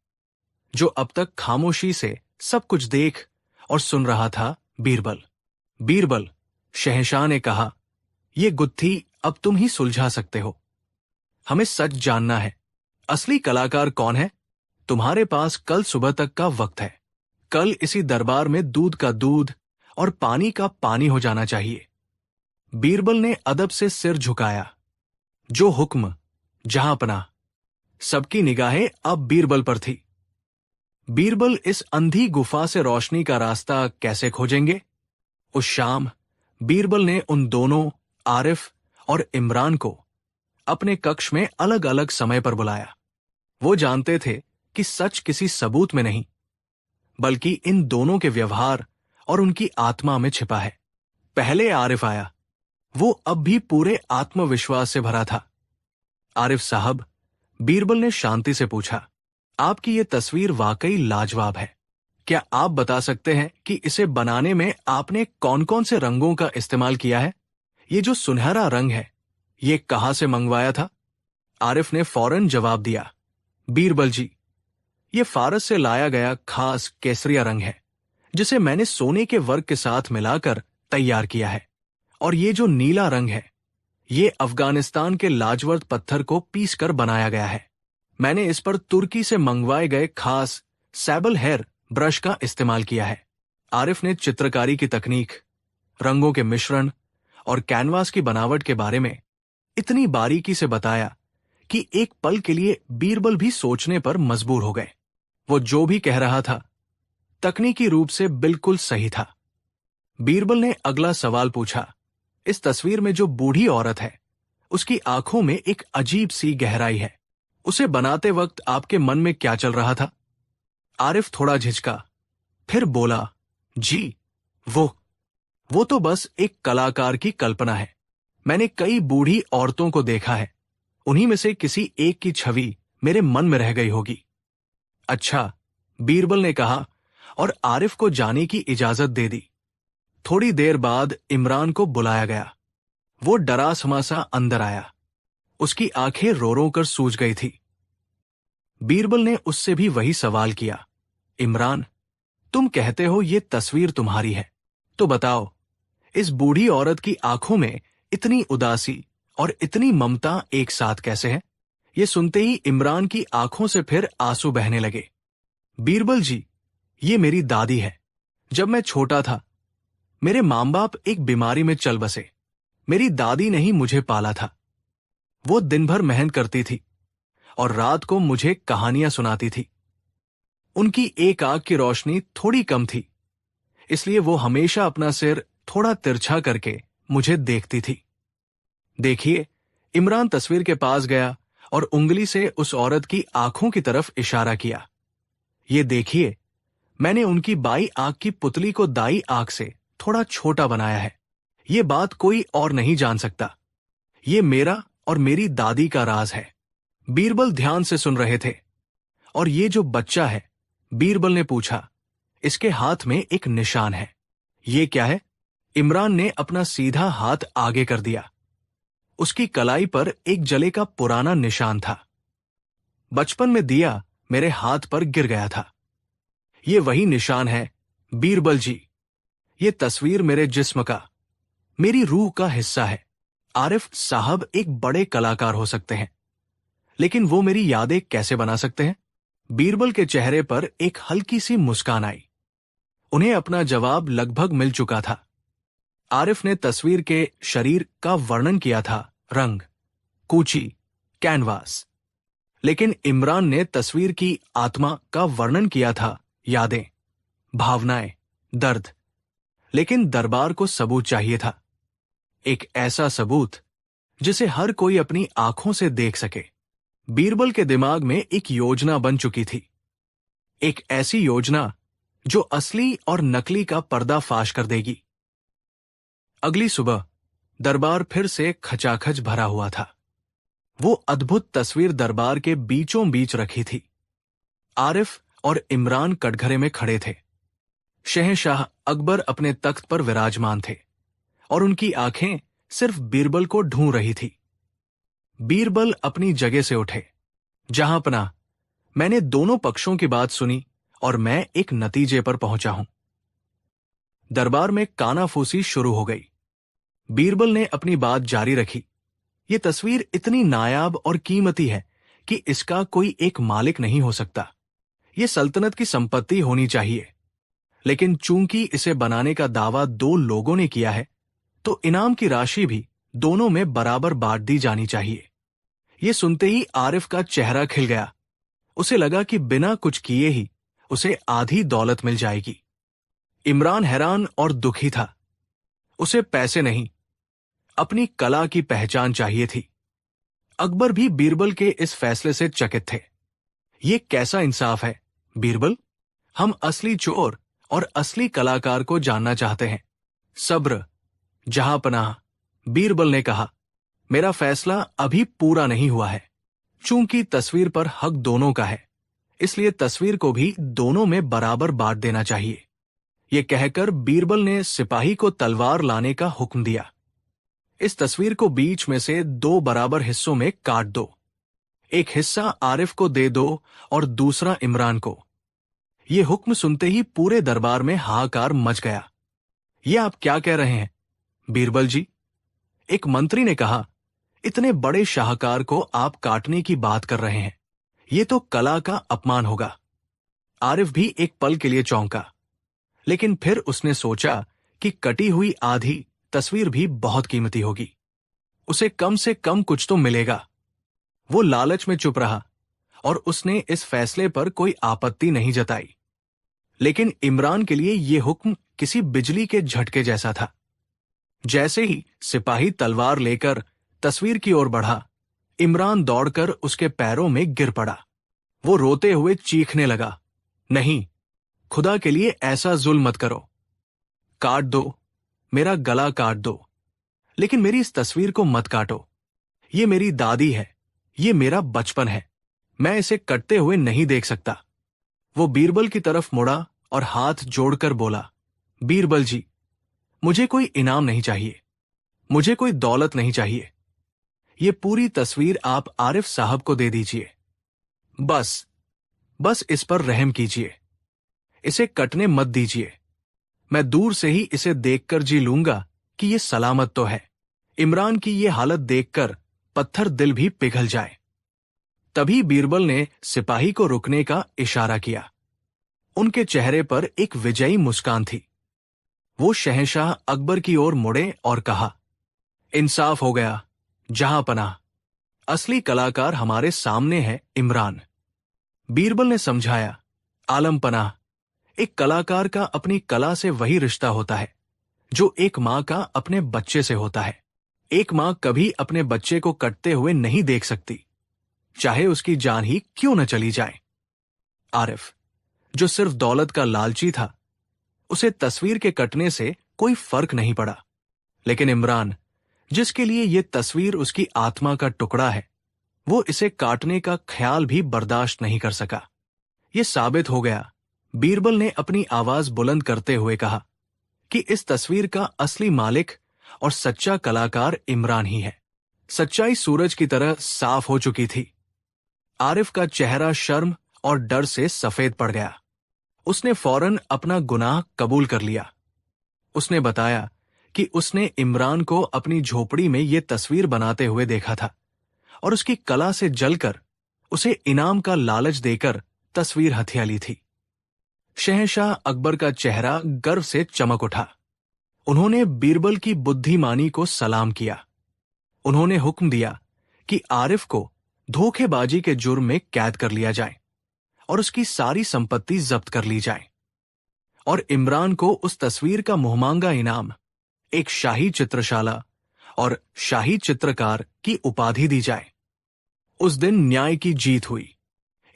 जो अब तक खामोशी से सब कुछ देख और सुन रहा था, बीरबल। बीरबल, शहंशाह ने कहा, यह गुत्थी अब तुम ही सुलझा सकते हो। हमें सच जानना है। असली कलाकार कौन है? तुम्हारे पास कल सुबह तक का वक्त है। कल इसी दरबार में दूध का दूध और पानी का पानी हो जाना चाहिए। बीरबल ने अदब से सिर झुकाया। जो हुक्म, जहांपनाह। सबकी निगाहें अब बीरबल पर थी। बीरबल इस अंधी गुफा से रोशनी का रास्ता कैसे खोजेंगे? उस शाम बीरबल ने उन दोनों, आरिफ और इमरान को अपने कक्ष में अलग अलग समय पर बुलाया। वो जानते थे कि सच किसी सबूत में नहीं, बल्कि इन दोनों के व्यवहार और उनकी आत्मा में छिपा है। पहले आरिफ आया। वो अब भी पूरे आत्मविश्वास से भरा था। आरिफ साहब, बीरबल ने शांति से पूछा, आपकी ये तस्वीर वाकई लाजवाब है। क्या आप बता सकते हैं कि इसे बनाने में आपने कौन कौन से रंगों का इस्तेमाल किया है? ये जो सुनहरा रंग है, ये कहां से मंगवाया था? आरिफ ने फौरन जवाब दिया, बीरबल जी, ये फारस से लाया गया खास केसरिया रंग है, जिसे मैंने सोने के वर्क के साथ मिलाकर तैयार किया है। और ये जो नीला रंग है, ये अफगानिस्तान के लाजवर्द पत्थर को पीसकर बनाया गया है। मैंने इस पर तुर्की से मंगवाए गए खास सैबल हेयर ब्रश का इस्तेमाल किया है। आरिफ ने चित्रकारी की तकनीक, रंगों के मिश्रण और कैनवास की बनावट के बारे में इतनी बारीकी से बताया कि एक पल के लिए बीरबल भी सोचने पर मजबूर हो गए। वो जो भी कह रहा था, तकनीकी रूप से बिल्कुल सही था। बीरबल ने अगला सवाल पूछा, इस तस्वीर में जो बूढ़ी औरत है, उसकी आंखों में एक अजीब सी गहराई है। उसे बनाते वक्त आपके मन में क्या चल रहा था? आरिफ थोड़ा झिझका, फिर बोला, जी, वो तो बस एक कलाकार की कल्पना है। मैंने कई बूढ़ी औरतों को देखा है, उन्हीं में से किसी एक की छवि मेरे मन में रह गई होगी। अच्छा, बीरबल ने कहा और आरिफ को जाने की इजाजत दे दी। थोड़ी देर बाद इमरान को बुलाया गया। वो डरा समासा अंदर आया। उसकी आंखें रो रो कर सूज गई थी। बीरबल ने उससे भी वही सवाल किया, इमरान, तुम कहते हो ये तस्वीर तुम्हारी है, तो बताओ, इस बूढ़ी औरत की आंखों में इतनी उदासी और इतनी ममता एक साथ कैसे है? ये सुनते ही इमरान की आंखों से फिर आंसू बहने लगे। बीरबल जी, ये मेरी दादी है। जब मैं छोटा था, मेरे माँ बाप एक बीमारी में चल बसे। मेरी दादी ने ही मुझे पाला था। वो दिन भर मेहनत करती थी और रात को मुझे कहानियां सुनाती थी। उनकी एक आंख की रोशनी थोड़ी कम थी, इसलिए वो हमेशा अपना सिर थोड़ा तिरछा करके मुझे देखती थी। देखिए, इमरान तस्वीर के पास गया और उंगली से उस औरत की आंखों की तरफ इशारा किया। ये देखिए, मैंने उनकी बाई आंख की पुतली को दाई आंख से थोड़ा छोटा बनाया है। ये बात कोई और नहीं जान सकता। ये मेरा और मेरी दादी का राज है। बीरबल ध्यान से सुन रहे थे। और ये जो बच्चा है, बीरबल ने पूछा, इसके हाथ में एक निशान है। ये क्या है? इमरान ने अपना सीधा हाथ आगे कर दिया। उसकी कलाई पर एक जले का पुराना निशान था। बचपन में दिया मेरे हाथ पर गिर गया था। ये वही निशान है, बीरबल जी। ये तस्वीर मेरे जिस्म का, मेरी रूह का हिस्सा है। आरिफ साहब एक बड़े कलाकार हो सकते हैं, लेकिन वो मेरी यादें कैसे बना सकते हैं? बीरबल के चेहरे पर एक हल्की सी मुस्कान आई। उन्हें अपना जवाब लगभग मिल चुका था। आरिफ ने तस्वीर के शरीर का वर्णन किया था, रंग, कूची, कैनवास। लेकिन इमरान ने तस्वीर की आत्मा का वर्णन किया था, यादें, भावनाएं, दर्द। लेकिन दरबार को सबूत चाहिए था, एक ऐसा सबूत जिसे हर कोई अपनी आंखों से देख सके। बीरबल के दिमाग में एक योजना बन चुकी थी, एक ऐसी योजना जो असली और नकली का पर्दाफाश कर देगी। अगली सुबह दरबार फिर से खचाखच भरा हुआ था। वो अद्भुत तस्वीर दरबार के बीचों बीच रखी थी। आरिफ और इमरान कटघरे में खड़े थे। शहंशाह अकबर अपने तख्त पर विराजमान थे और उनकी आंखें सिर्फ बीरबल को ढूंढ रही थी। बीरबल अपनी जगह से उठे। जहांपनाह, मैंने दोनों पक्षों की बात सुनी और मैं एक नतीजे पर पहुंचा हूं। दरबार में कानाफूसी शुरू हो गई। बीरबल ने अपनी बात जारी रखी। ये तस्वीर इतनी नायाब और कीमती है कि इसका कोई एक मालिक नहीं हो सकता। ये सल्तनत की संपत्ति होनी चाहिए। लेकिन चूंकि इसे बनाने का दावा दो लोगों ने किया है, तो इनाम की राशि भी दोनों में बराबर बांट दी जानी चाहिए। ये सुनते ही आरिफ का चेहरा खिल गया। उसे लगा कि बिना कुछ किए ही उसे आधी दौलत मिल जाएगी। इमरान हैरान और दुखी था। उसे पैसे नहीं, अपनी कला की पहचान चाहिए थी। अकबर भी बीरबल के इस फैसले से चकित थे। ये कैसा इंसाफ है, बीरबल? हम असली चोर और असली कलाकार को जानना चाहते हैं। सब्र, जहांपनाह, बीरबल ने कहा, मेरा फैसला अभी पूरा नहीं हुआ है। चूंकि तस्वीर पर हक दोनों का है, इसलिए तस्वीर को भी दोनों में बराबर बांट देना चाहिए। ये कहकर बीरबल ने सिपाही को तलवार लाने का हुक्म दिया। इस तस्वीर को बीच में से दो बराबर हिस्सों में काट दो। एक हिस्सा आरिफ को दे दो और दूसरा इमरान को। ये हुक्म सुनते ही पूरे दरबार में हाहाकार मच गया। ये आप क्या कह रहे हैं, बीरबल जी? एक मंत्री ने कहा, इतने बड़े शाहकार को आप काटने की बात कर रहे हैं। ये तो कला का अपमान होगा। आरिफ भी एक पल के लिए चौंका, लेकिन फिर उसने सोचा कि कटी हुई आधी तस्वीर भी बहुत कीमती होगी। उसे कम से कम कुछ तो मिलेगा। वो लालच में चुप रहा और उसने इस फैसले पर कोई आपत्ति नहीं जताई। लेकिन इमरान के लिए यह हुक्म किसी बिजली के झटके जैसा था। जैसे ही सिपाही तलवार लेकर तस्वीर की ओर बढ़ा, इमरान दौड़कर उसके पैरों में गिर पड़ा। वो रोते हुए चीखने लगा, नहीं, खुदा के लिए ऐसा जुल्म मत करो। काट दो, मेरा गला काट दो, लेकिन मेरी इस तस्वीर को मत काटो। ये मेरी दादी है, ये मेरा बचपन है। मैं इसे कटते हुए नहीं देख सकता। वो बीरबल की तरफ मुड़ा और हाथ जोड़कर बोला, बीरबल जी, मुझे कोई इनाम नहीं चाहिए, मुझे कोई दौलत नहीं चाहिए। ये पूरी तस्वीर आप आरिफ साहब को दे दीजिए। बस बस इस पर रहम कीजिए, इसे कटने मत दीजिए। मैं दूर से ही इसे देखकर जी लूंगा कि ये सलामत तो है। इमरान की ये हालत देखकर पत्थर दिल भी पिघल जाए। तभी बीरबल ने सिपाही को रुकने का इशारा किया। उनके चेहरे पर एक विजयी मुस्कान थी। वो शहंशाह अकबर की ओर मुड़े और कहा, इंसाफ हो गया जहां पनाह, असली कलाकार हमारे सामने है इमरान। बीरबल ने समझाया, आलम पनाह, एक कलाकार का अपनी कला से वही रिश्ता होता है जो एक मां का अपने बच्चे से होता है। एक मां कभी अपने बच्चे को कटते हुए नहीं देख सकती, चाहे उसकी जान ही क्यों न चली जाए। आरिफ, जो सिर्फ दौलत का लालची था, उसे तस्वीर के कटने से कोई फर्क नहीं पड़ा। लेकिन इमरान, जिसके लिए यह तस्वीर उसकी आत्मा का टुकड़ा है, वो इसे काटने का ख्याल भी बर्दाश्त नहीं कर सका। यह साबित हो गया, बीरबल ने अपनी आवाज बुलंद करते हुए कहा, कि इस तस्वीर का असली मालिक और सच्चा कलाकार इमरान ही है। सच्चाई सूरज की तरह साफ हो चुकी थी। आरिफ का चेहरा शर्म और डर से सफेद पड़ गया। उसने फौरन अपना गुनाह कबूल कर लिया। उसने बताया कि उसने इमरान को अपनी झोपड़ी में ये तस्वीर बनाते हुए देखा था और उसकी कला से जलकर उसे इनाम का लालच देकर तस्वीर हथिया ली थी। शहंशाह अकबर का चेहरा गर्व से चमक उठा। उन्होंने बीरबल की बुद्धिमानी को सलाम किया। उन्होंने हुक्म दिया कि आरिफ को धोखेबाजी के जुर्म में कैद कर लिया जाए और उसकी सारी संपत्ति जब्त कर ली जाए और इमरान को उस तस्वीर का मुहमांगा इनाम, एक शाही चित्रशाला और शाही चित्रकार की उपाधि दी जाए। उस दिन न्याय की जीत हुई।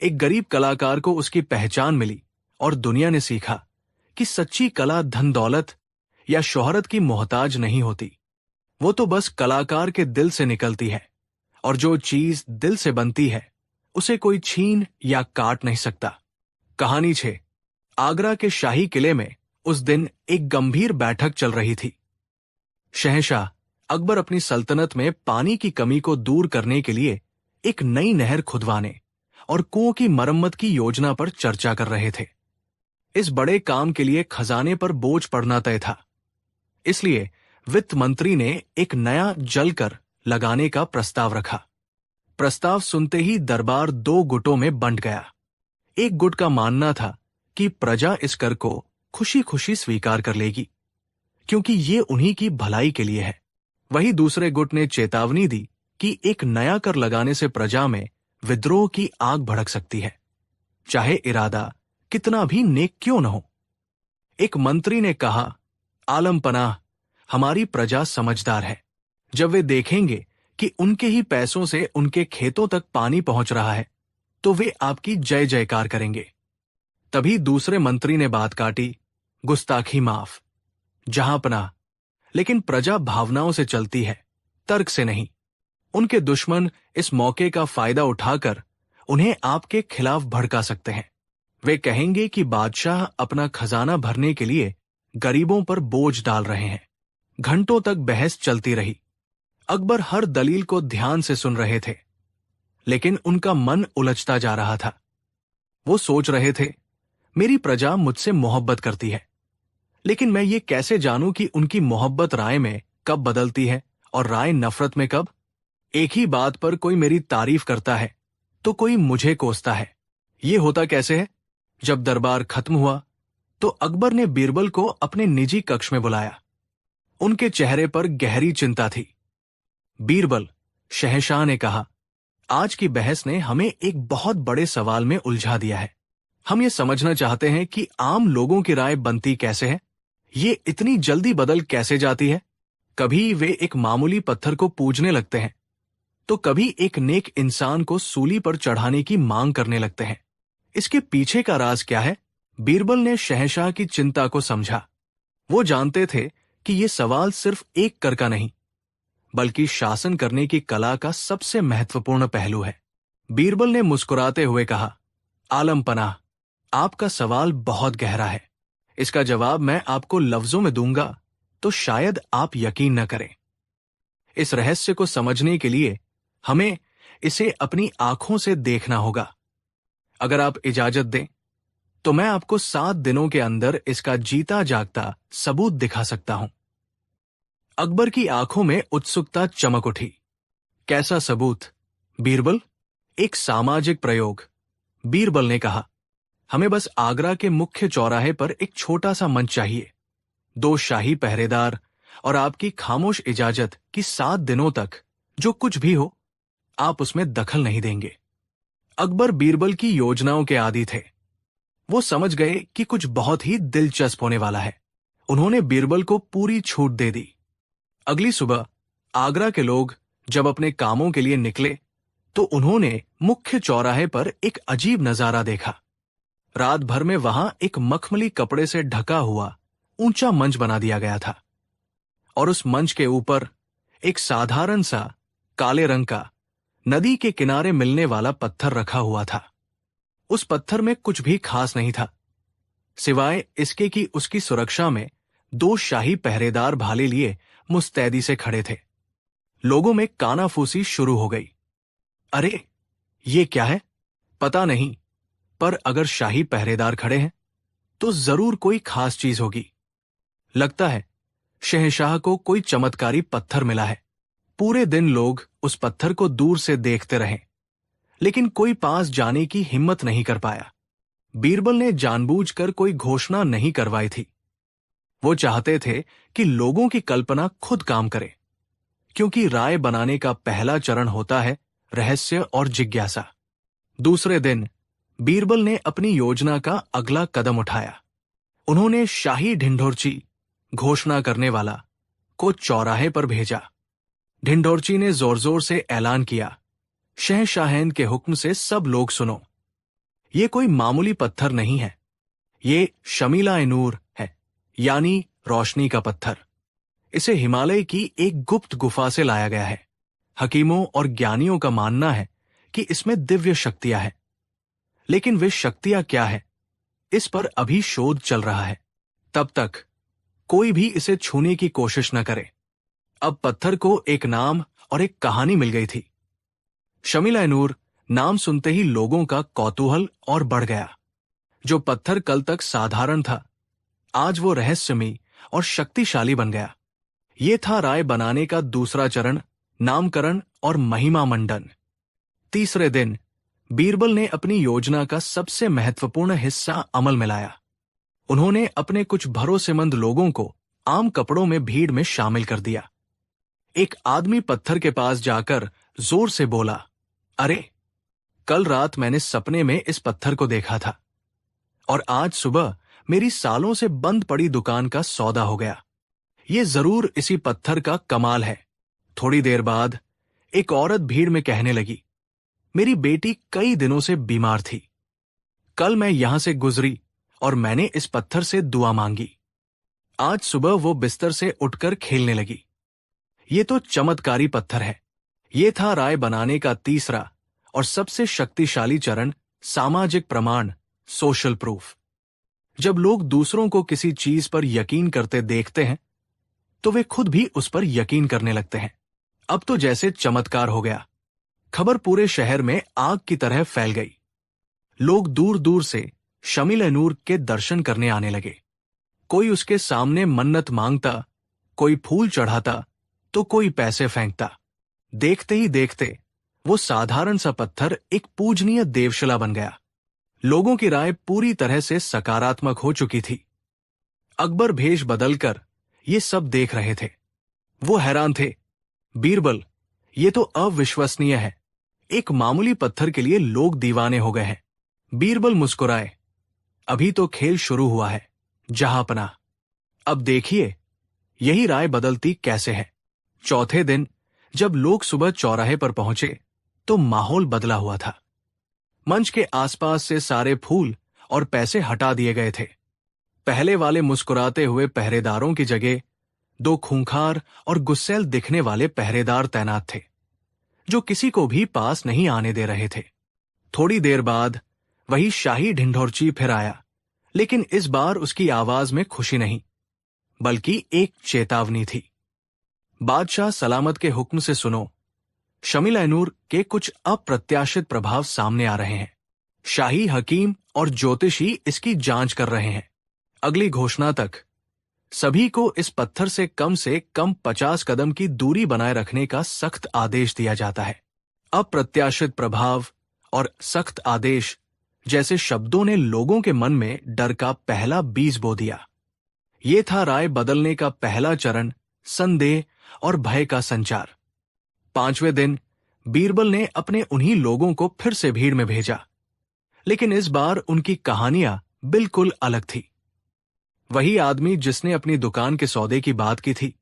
एक गरीब कलाकार को उसकी पहचान मिली और दुनिया ने सीखा कि सच्ची कला धन दौलत या शोहरत की मोहताज नहीं होती। वो तो बस कलाकार के दिल से निकलती है और जो चीज दिल से बनती है उसे कोई छीन या काट नहीं सकता। कहानी 6। आगरा के शाही किले में उस दिन एक गंभीर बैठक चल रही थी। शहंशाह अकबर अपनी सल्तनत में पानी की कमी को दूर करने के लिए एक नई नहर खुदवाने और कुओं की मरम्मत की योजना पर चर्चा कर रहे थे। इस बड़े काम के लिए खजाने पर बोझ पड़ना तय था। इसलिए वित्त मंत्री ने एक नया जल कर लगाने का प्रस्ताव रखा। प्रस्ताव सुनते ही दरबार 2 गुटों में बंट गया। एक गुट का मानना था कि प्रजा इस कर को खुशी खुशी स्वीकार कर लेगी, क्योंकि ये उन्हीं की भलाई के लिए है। वहीं दूसरे गुट ने चेतावनी दी कि एक नया कर लगाने से प्रजा में विद्रोह की आग भड़क सकती है, चाहे इरादा कितना भी नेक क्यों न हो। एक मंत्री ने कहा, आलम पनाह, हमारी प्रजा समझदार है। जब वे देखेंगे कि उनके ही पैसों से उनके खेतों तक पानी पहुंच रहा है, तो वे आपकी जय जयकार करेंगे। तभी दूसरे मंत्री ने बात काटी, गुस्ताखी माफ, जहां पनाह, लेकिन प्रजा भावनाओं से चलती है, तर्क से नहीं। उनके दुश्मन इस मौके का फायदा उठाकर उन्हें आपके खिलाफ भड़का सकते हैं। वे कहेंगे कि बादशाह अपना खजाना भरने के लिए गरीबों पर बोझ डाल रहे हैं। घंटों तक बहस चलती रही। अकबर हर दलील को ध्यान से सुन रहे थे, लेकिन उनका मन उलझता जा रहा था। वो सोच रहे थे, मेरी प्रजा मुझसे मोहब्बत करती है, लेकिन मैं ये कैसे जानूं कि उनकी मोहब्बत राय में कब बदलती है और राय नफरत में कब। एक ही बात पर कोई मेरी तारीफ करता है तो कोई मुझे कोसता है। ये होता कैसे है? जब दरबार खत्म हुआ तो अकबर ने बीरबल को अपने निजी कक्ष में बुलाया। उनके चेहरे पर गहरी चिंता थी। बीरबल, शहंशाह ने कहा, आज की बहस ने हमें एक बहुत बड़े सवाल में उलझा दिया है। हम ये समझना चाहते हैं कि आम लोगों की राय बनती कैसे है, ये इतनी जल्दी बदल कैसे जाती है। कभी वे एक मामूली पत्थर को पूजने लगते हैं, तो कभी एक नेक इंसान को सूली पर चढ़ाने की मांग करने लगते हैं। इसके पीछे का राज क्या है? बीरबल ने शहंशाह की चिंता को समझा। वो जानते थे कि ये सवाल सिर्फ एक कर का नहीं, बल्कि शासन करने की कला का सबसे महत्वपूर्ण पहलू है। बीरबल ने मुस्कुराते हुए कहा, आलम पनाह, आपका सवाल बहुत गहरा है। इसका जवाब मैं आपको लफ्जों में दूंगा तो शायद आप यकीन न करें। इस रहस्य को समझने के लिए हमें इसे अपनी आंखों से देखना होगा। अगर आप इजाजत दें तो मैं आपको 7 दिनों के अंदर इसका जीता जागता सबूत दिखा सकता हूं। अकबर की आंखों में उत्सुकता चमक उठी। कैसा सबूत बीरबल? एक सामाजिक प्रयोग, बीरबल ने कहा। हमें बस आगरा के मुख्य चौराहे पर एक छोटा सा मंच चाहिए, 2 शाही पहरेदार और आपकी खामोश इजाजत कि 7 दिनों तक जो कुछ भी हो आप उसमें दखल नहीं देंगे। अकबर बीरबल की योजनाओं के आदी थे। वो समझ गए कि कुछ बहुत ही दिलचस्प होने वाला है। उन्होंने बीरबल को पूरी छूट दे दी। अगली सुबह आगरा के लोग जब अपने कामों के लिए निकले तो उन्होंने मुख्य चौराहे पर एक अजीब नजारा देखा। रात भर में वहां एक मखमली कपड़े से ढका हुआ ऊंचा मंच बना दिया गया था और उस मंच के ऊपर एक साधारण सा काले रंग का नदी के किनारे मिलने वाला पत्थर रखा हुआ था। उस पत्थर में कुछ भी खास नहीं था, सिवाय इसके कि उसकी सुरक्षा में 2 शाही पहरेदार भाले लिए मुस्तैदी से खड़े थे। लोगों में कानाफूसी शुरू हो गई। अरे ये क्या है? पता नहीं, पर अगर शाही पहरेदार खड़े हैं तो जरूर कोई खास चीज होगी। लगता है शहंशाह को कोई चमत्कारी पत्थर मिला है। पूरे दिन लोग उस पत्थर को दूर से देखते रहे, लेकिन कोई पास जाने की हिम्मत नहीं कर पाया। बीरबल ने जानबूझकर कोई घोषणा नहीं करवाई थी। वो चाहते थे कि लोगों की कल्पना खुद काम करे, क्योंकि राय बनाने का पहला चरण होता है रहस्य और जिज्ञासा। दूसरे दिन बीरबल ने अपनी योजना का अगला कदम उठाया। उन्होंने शाही ढिंढोरची, घोषणा करने वाला, को चौराहे पर भेजा। ढिंढोरची ने जोर जोर से ऐलान किया, शहंशाहैन के हुक्म से सब लोग सुनो। ये कोई मामूली पत्थर नहीं है, ये शमीला-ए-नूर है, यानी रोशनी का पत्थर। इसे हिमालय की एक गुप्त गुफा से लाया गया है। हकीमों और ज्ञानियों का मानना है कि इसमें दिव्य शक्तियां हैं, लेकिन वे शक्तियां क्या है, इस पर अभी शोध चल रहा है। तब तक कोई भी इसे छूने की कोशिश न करे। अब पत्थर को एक नाम और एक कहानी मिल गई थी। शमीला-ए-नूर नाम सुनते ही लोगों का कौतूहल और बढ़ गया। जो पत्थर कल तक साधारण था, आज वो रहस्यमयी और शक्तिशाली बन गया। ये था राय बनाने का दूसरा चरण, नामकरण और महिमा मंडन। तीसरे दिन बीरबल ने अपनी योजना का सबसे महत्वपूर्ण हिस्सा अमल में लाया। उन्होंने अपने कुछ भरोसेमंद लोगों को आम कपड़ों में भीड़ में शामिल कर दिया। एक आदमी पत्थर के पास जाकर जोर से बोला, अरे कल रात मैंने सपने में इस पत्थर को देखा था और आज सुबह मेरी सालों से बंद पड़ी दुकान का सौदा हो गया। ये जरूर इसी पत्थर का कमाल है। थोड़ी देर बाद एक औरत भीड़ में कहने लगी, मेरी बेटी कई दिनों से बीमार थी। कल मैं यहां से गुजरी और मैंने इस पत्थर से दुआ मांगी। आज सुबह वो बिस्तर से उठकर खेलने लगी। ये तो चमत्कारी पत्थर है। ये था राय बनाने का तीसरा और सबसे शक्तिशाली चरण, सामाजिक प्रमाण, सोशल प्रूफ। जब लोग दूसरों को किसी चीज पर यकीन करते देखते हैं तो वे खुद भी उस पर यकीन करने लगते हैं। अब तो जैसे चमत्कार हो गया। खबर पूरे शहर में आग की तरह फैल गई। लोग दूर दूर से शमीला-ए-नूर के दर्शन करने आने लगे। कोई उसके सामने मन्नत मांगता, कोई फूल चढ़ाता तो कोई पैसे फेंकता। देखते ही देखते वो साधारण सा पत्थर एक पूजनीय देवशिला बन गया। लोगों की राय पूरी तरह से सकारात्मक हो चुकी थी। अकबर भेष बदलकर ये सब देख रहे थे। वो हैरान थे। बीरबल, ये तो अविश्वसनीय है। एक मामूली पत्थर के लिए लोग दीवाने हो गए हैं। बीरबल मुस्कुराए, अभी तो खेल शुरू हुआ है जहांपना। अब देखिए यही राय बदलती कैसे है। चौथे दिन जब लोग सुबह चौराहे पर पहुंचे तो माहौल बदला हुआ था। मंच के आसपास से सारे फूल और पैसे हटा दिए गए थे। पहले वाले मुस्कुराते हुए पहरेदारों की जगह 2 खूंखार और गुस्सैल दिखने वाले पहरेदार तैनात थे, जो किसी को भी पास नहीं आने दे रहे थे। थोड़ी देर बाद वही शाही ढिंढोरची फिर आया, लेकिन इस बार उसकी आवाज में खुशी नहीं, बल्कि एक चेतावनी थी। बादशाह सलामत के हुक्म से सुनो, शमील-ए-नूर के कुछ अप्रत्याशित प्रभाव सामने आ रहे हैं। शाही हकीम और ज्योतिषी इसकी जांच कर रहे हैं। अगली घोषणा तक सभी को इस पत्थर से कम 50 कदम की दूरी बनाए रखने का सख्त आदेश दिया जाता है। अप्रत्याशित प्रभाव और सख्त आदेश जैसे शब्दों ने लोगों के मन में डर का पहला बीज बो दिया। ये था राय बदलने का पहला चरण, संदेह और भय का संचार। 5वें दिन बीरबल ने अपने उन्हीं लोगों को फिर से भीड़ में भेजा, लेकिन इस बार उनकी कहानियां बिल्कुल अलग थी। वही आदमी जिसने अपनी दुकान के सौदे की बात की थी,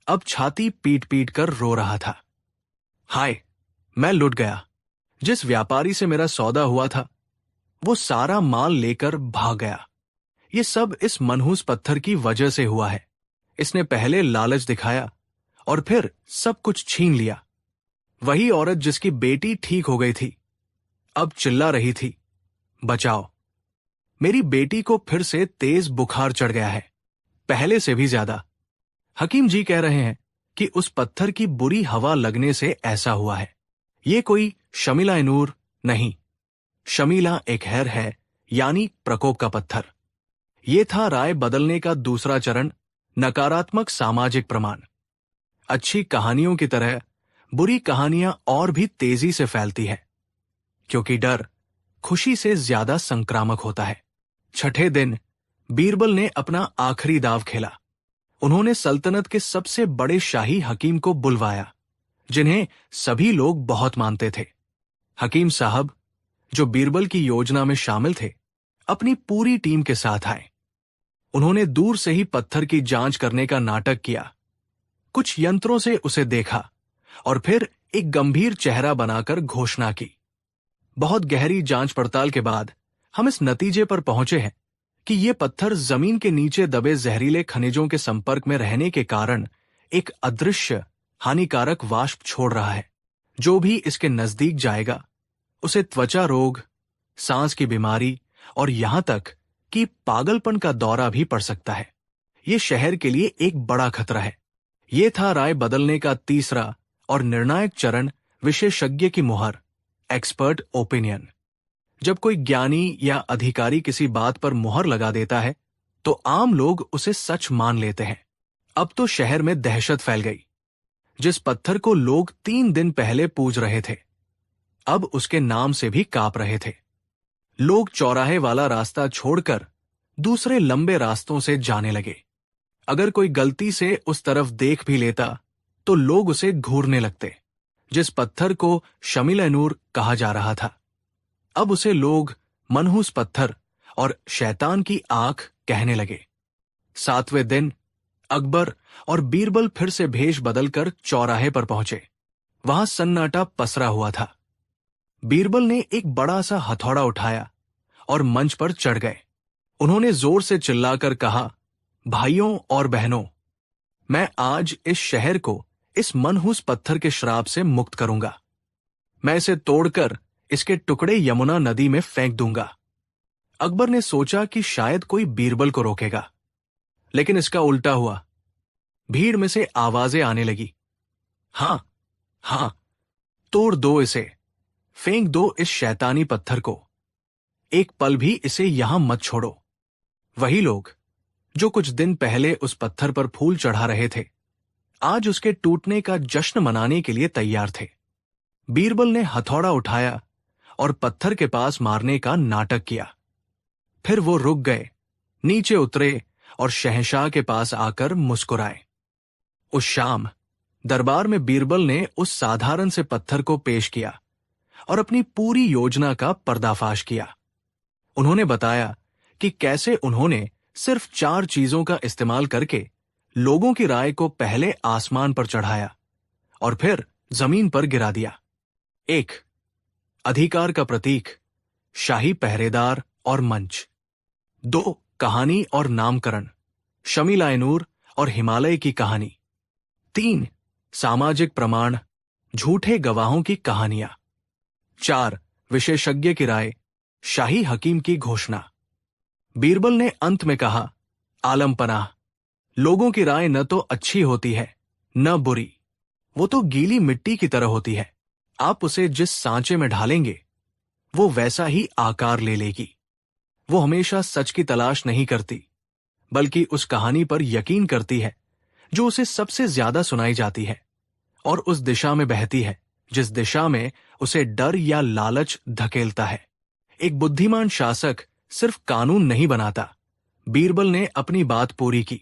अब छाती पीट पीट कर रो रहा था। हाय, मैं लुट गया। जिस व्यापारी से मेरा सौदा हुआ था, वो सारा माल लेकर भाग गया। ये सब इस मनहूस पत्थर की वजह से हुआ है। इसने पहले लालच दिखाया और फिर सब कुछ छीन लिया। वही औरत जिसकी बेटी ठीक हो गई थी, अब चिल्ला रही थी, बचाओ, मेरी बेटी को फिर से तेज बुखार चढ़ गया है, पहले से भी ज्यादा। हकीम जी कह रहे हैं कि उस पत्थर की बुरी हवा लगने से ऐसा हुआ है। ये कोई शमील-ए-नूर नहीं, शमीला एक हैर है, यानी प्रकोप का पत्थर। ये था राय बदलने का दूसरा चरण, नकारात्मक सामाजिक प्रमाण। अच्छी कहानियों की तरह बुरी कहानियां और भी तेजी से फैलती है, क्योंकि डर खुशी से ज्यादा संक्रामक होता है। 6ठे दिन बीरबल ने अपना आखिरी दाव खेला। उन्होंने सल्तनत के सबसे बड़े शाही हकीम को बुलवाया, जिन्हें सभी लोग बहुत मानते थे। हकीम साहब, जो बीरबल की योजना में शामिल थे, अपनी पूरी टीम के साथ आए। उन्होंने दूर से ही पत्थर की जांच करने का नाटक किया, कुछ यंत्रों से उसे देखा और फिर एक गंभीर चेहरा बनाकर घोषणा की। बहुत गहरी जांच पड़ताल के बाद हम इस नतीजे पर पहुंचे हैं कि ये पत्थर जमीन के नीचे दबे जहरीले खनिजों के संपर्क में रहने के कारण एक अदृश्य हानिकारक वाष्प छोड़ रहा है। जो भी इसके नजदीक जाएगा, उसे त्वचा रोग, सांस की बीमारी और यहां तक कि पागलपन का दौरा भी पड़ सकता है। ये शहर के लिए एक बड़ा खतरा है। ये था राय बदलने का तीसरा और निर्णायक चरण, विशेषज्ञ की मुहर, एक्सपर्ट ओपिनियन। जब कोई ज्ञानी या अधिकारी किसी बात पर मुहर लगा देता है, तो आम लोग उसे सच मान लेते हैं। अब तो शहर में दहशत फैल गई। जिस पत्थर को लोग 3 दिन पहले पूज रहे थे, अब उसके नाम से भी कांप रहे थे। लोग चौराहे वाला रास्ता छोड़कर दूसरे लंबे रास्तों से जाने लगे। अगर कोई गलती से उस तरफ देख भी लेता, तो लोग उसे घूरने लगते। जिस पत्थर को शमील-ए-नूर कहा जा रहा था, अब उसे लोग मनहूस पत्थर और शैतान की आंख कहने लगे। 7वें दिन अकबर और बीरबल फिर से भेष बदलकर चौराहे पर पहुंचे। वहां सन्नाटा पसरा हुआ था। बीरबल ने एक बड़ा सा हथौड़ा उठाया और मंच पर चढ़ गए। उन्होंने जोर से चिल्लाकर कहा, भाइयों और बहनों, मैं आज इस शहर को इस मनहूस पत्थर के श्राप से मुक्त करूंगा। मैं इसे तोड़कर इसके टुकड़े यमुना नदी में फेंक दूंगा। अकबर ने सोचा कि शायद कोई बीरबल को रोकेगा, लेकिन इसका उल्टा हुआ। भीड़ में से आवाजें आने लगी, हां हां, तोड़ दो इसे, फेंक दो इस शैतानी पत्थर को, एक पल भी इसे यहां मत छोड़ो। वही लोग जो कुछ दिन पहले उस पत्थर पर फूल चढ़ा रहे थे, आज उसके टूटने का जश्न मनाने के लिए तैयार थे। बीरबल ने हथौड़ा उठाया और पत्थर के पास मारने का नाटक किया। फिर वो रुक गए, नीचे उतरे और शहंशाह के पास आकर मुस्कुराए। उस शाम दरबार में बीरबल ने उस साधारण से पत्थर को पेश किया और अपनी पूरी योजना का पर्दाफाश किया। उन्होंने बताया कि कैसे उन्होंने सिर्फ 4 चीजों का इस्तेमाल करके लोगों की राय को पहले आसमान पर चढ़ाया और फिर जमीन पर गिरा दिया। 1. अधिकार का प्रतीक, शाही पहरेदार और मंच। 2. कहानी और नामकरण, शमील-ए-नूर और हिमालय की कहानी। 3. सामाजिक प्रमाण, झूठे गवाहों की कहानियां। 4. विशेषज्ञ की राय, शाही हकीम की घोषणा। बीरबल ने अंत में कहा, आलम पनाह, लोगों की राय न तो अच्छी होती है न बुरी, वो तो गीली मिट्टी की तरह होती है। आप उसे जिस सांचे में ढालेंगे वो वैसा ही आकार ले लेगी। वो हमेशा सच की तलाश नहीं करती, बल्कि उस कहानी पर यकीन करती है जो उसे सबसे ज्यादा सुनाई जाती है, और उस दिशा में बहती है जिस दिशा में उसे डर या लालच धकेलता है। एक बुद्धिमान शासक सिर्फ कानून नहीं बनाता। बीरबल ने अपनी बात पूरी की।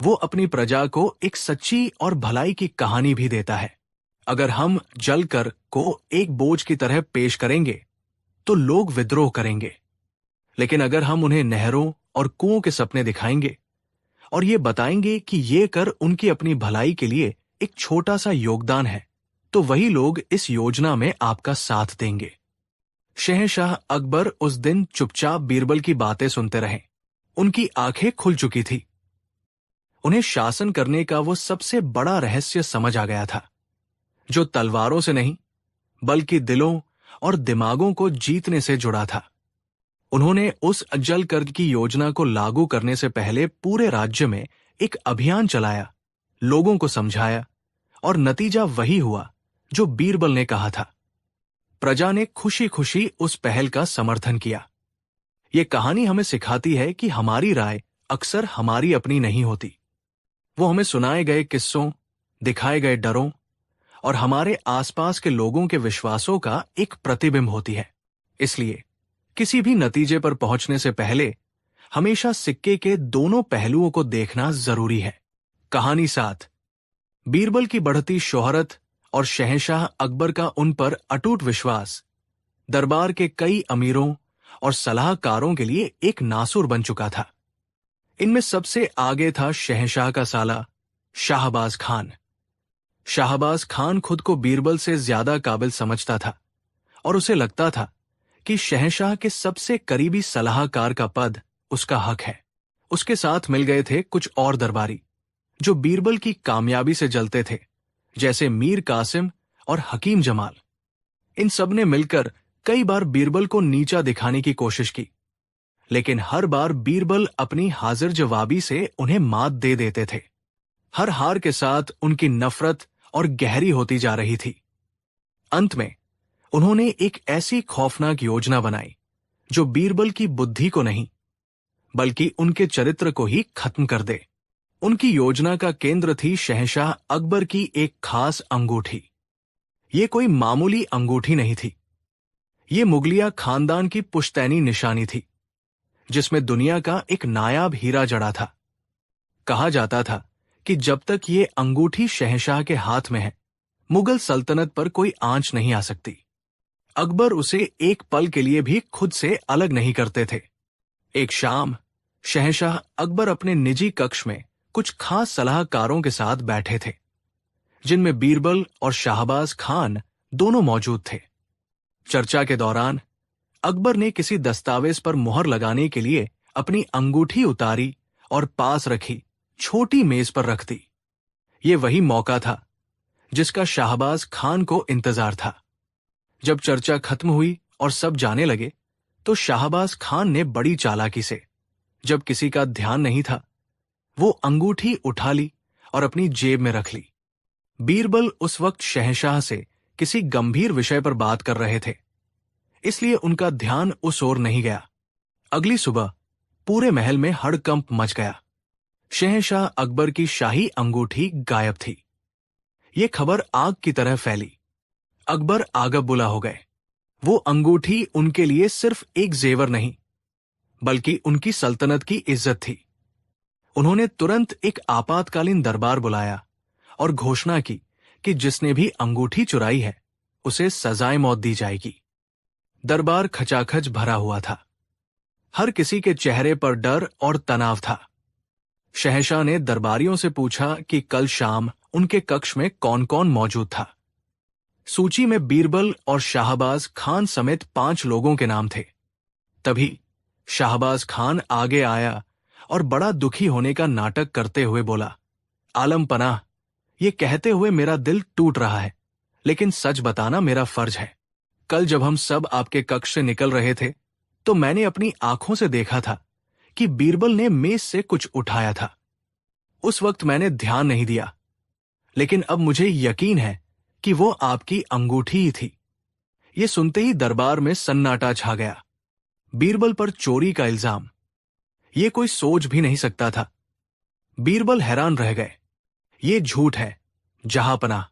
वो अपनी प्रजा को एक सच्ची और भलाई की कहानी भी देता है। अगर हम जलकर को एक बोझ की तरह पेश करेंगे तो लोग विद्रोह करेंगे, लेकिन अगर हम उन्हें नहरों और कुओं के सपने दिखाएंगे और ये बताएंगे कि ये कर उनकी अपनी भलाई के लिए एक छोटा सा योगदान है, तो वही लोग इस योजना में आपका साथ देंगे। शहंशाह अकबर उस दिन चुपचाप बीरबल की बातें सुनते रहे। उनकी आंखें खुल चुकी थी। उन्हें शासन करने का वो सबसे बड़ा रहस्य समझ आ गया था, जो तलवारों से नहीं बल्कि दिलों और दिमागों को जीतने से जुड़ा था। उन्होंने उस जल कर की योजना को लागू करने से पहले पूरे राज्य में एक अभियान चलाया, लोगों को समझाया, और नतीजा वही हुआ जो बीरबल ने कहा था। प्रजा ने खुशी खुशी उस पहल का समर्थन किया। ये कहानी हमें सिखाती है कि हमारी राय अक्सर हमारी अपनी नहीं होती। वो हमें सुनाए गए किस्सों, दिखाए गए डरों और हमारे आसपास के लोगों के विश्वासों का एक प्रतिबिंब होती है। इसलिए किसी भी नतीजे पर पहुंचने से पहले हमेशा सिक्के के दोनों पहलुओं को देखना जरूरी है। कहानी 7। बीरबल की बढ़ती शोहरत और शहंशाह अकबर का उन पर अटूट विश्वास दरबार के कई अमीरों और सलाहकारों के लिए एक नासुर बन चुका था। इनमें सबसे आगे था शहंशाह का साला शाहबाज खान। शाहबाज खान खुद को बीरबल से ज्यादा काबिल समझता था और उसे लगता था कि शहंशाह के सबसे करीबी सलाहकार का पद उसका हक है। उसके साथ मिल गए थे कुछ और दरबारी जो बीरबल की कामयाबी से जलते थे, जैसे मीर कासिम और हकीम जमाल। इन सब ने मिलकर कई बार बीरबल को नीचा दिखाने की कोशिश की, लेकिन हर बार बीरबल अपनी हाजिर जवाबी से उन्हें मात दे देते थे। हर हार के साथ उनकी नफरत और गहरी होती जा रही थी। अंत में उन्होंने एक ऐसी खौफनाक योजना बनाई जो बीरबल की बुद्धि को नहीं बल्कि उनके चरित्र को ही खत्म कर दे। उनकी योजना का केंद्र थी शहंशाह अकबर की एक खास अंगूठी। ये कोई मामूली अंगूठी नहीं थी। ये मुगलिया खानदान की पुश्तैनी निशानी थी, जिसमें दुनिया का एक नायाब हीरा जड़ा था। कहा जाता था कि जब तक ये अंगूठी शहंशाह के हाथ में है, मुगल सल्तनत पर कोई आंच नहीं आ सकती। अकबर उसे एक पल के लिए भी खुद से अलग नहीं करते थे। एक शाम शहंशाह अकबर अपने निजी कक्ष में कुछ खास सलाहकारों के साथ बैठे थे, जिनमें बीरबल और शाहबाज खान दोनों मौजूद थे। चर्चा के दौरान अकबर ने किसी दस्तावेज पर मुहर लगाने के लिए अपनी अंगूठी उतारी और पास रखी छोटी मेज पर रख दी। ये वही मौका था जिसका शाहबाज खान को इंतजार था। जब चर्चा खत्म हुई और सब जाने लगे, तो शाहबाज खान ने बड़ी चालाकी से, जब किसी का ध्यान नहीं था, वो अंगूठी उठा ली और अपनी जेब में रख ली। बीरबल उस वक्त शहंशाह से किसी गंभीर विषय पर बात कर रहे थे, इसलिए उनका ध्यान उस ओर नहीं गया। अगली सुबह पूरे महल में हड़कंप मच गया। शहंशाह अकबर की शाही अंगूठी गायब थी। ये खबर आग की तरह फैली। अकबर आगबुला हो गए। वो अंगूठी उनके लिए सिर्फ एक जेवर नहीं, बल्कि उनकी सल्तनत की इज्जत थी। उन्होंने तुरंत एक आपातकालीन दरबार बुलाया और घोषणा की कि जिसने भी अंगूठी चुराई है उसे सजाए मौत दी जाएगी। दरबार खचाखच भरा हुआ था। हर किसी के चेहरे पर डर और तनाव था। शहंशाह ने दरबारियों से पूछा कि कल शाम उनके कक्ष में कौन कौन मौजूद था। सूची में बीरबल और शाहबाज खान समेत 5 लोगों के नाम थे। तभी शाहबाज खान आगे आया और बड़ा दुखी होने का नाटक करते हुए बोला, आलम पनाह, ये कहते हुए मेरा दिल टूट रहा है, लेकिन सच बताना मेरा फर्ज है। कल जब हम सब आपके कक्ष से निकल रहे थे, तो मैंने अपनी आंखों से देखा था कि बीरबल ने मेज से कुछ उठाया था। उस वक्त मैंने ध्यान नहीं दिया, लेकिन अब मुझे यकीन है कि वो आपकी अंगूठी ही थी। ये सुनते ही दरबार में सन्नाटा छा गया। बीरबल पर चोरी का इल्जाम, ये कोई सोच भी नहीं सकता था। बीरबल हैरान रह गए। ये झूठ है जहांपनाह,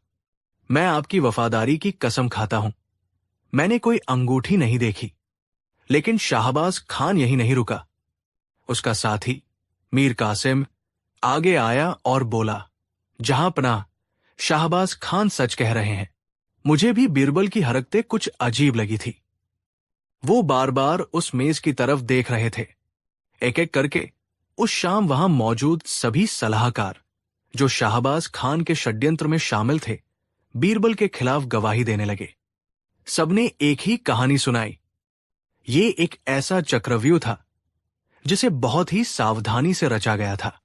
मैं आपकी वफादारी की कसम खाता हूं, मैंने कोई अंगूठी नहीं देखी। लेकिन शाहबाज खान यही नहीं रुका। उसका साथी मीर कासिम आगे आया और बोला, जहांपनाह, शाहबाज खान सच कह रहे हैं। मुझे भी बीरबल की हरकतें कुछ अजीब लगी थी। वो बार बार उस मेज की तरफ देख रहे थे। एक एक करके उस शाम वहां मौजूद सभी सलाहकार जो शाहबाज खान के षड्यंत्र में शामिल थे, बीरबल के खिलाफ गवाही देने लगे। सबने एक ही कहानी सुनाई। ये एक ऐसा चक्रव्यूह था जिसे बहुत ही सावधानी से रचा गया था।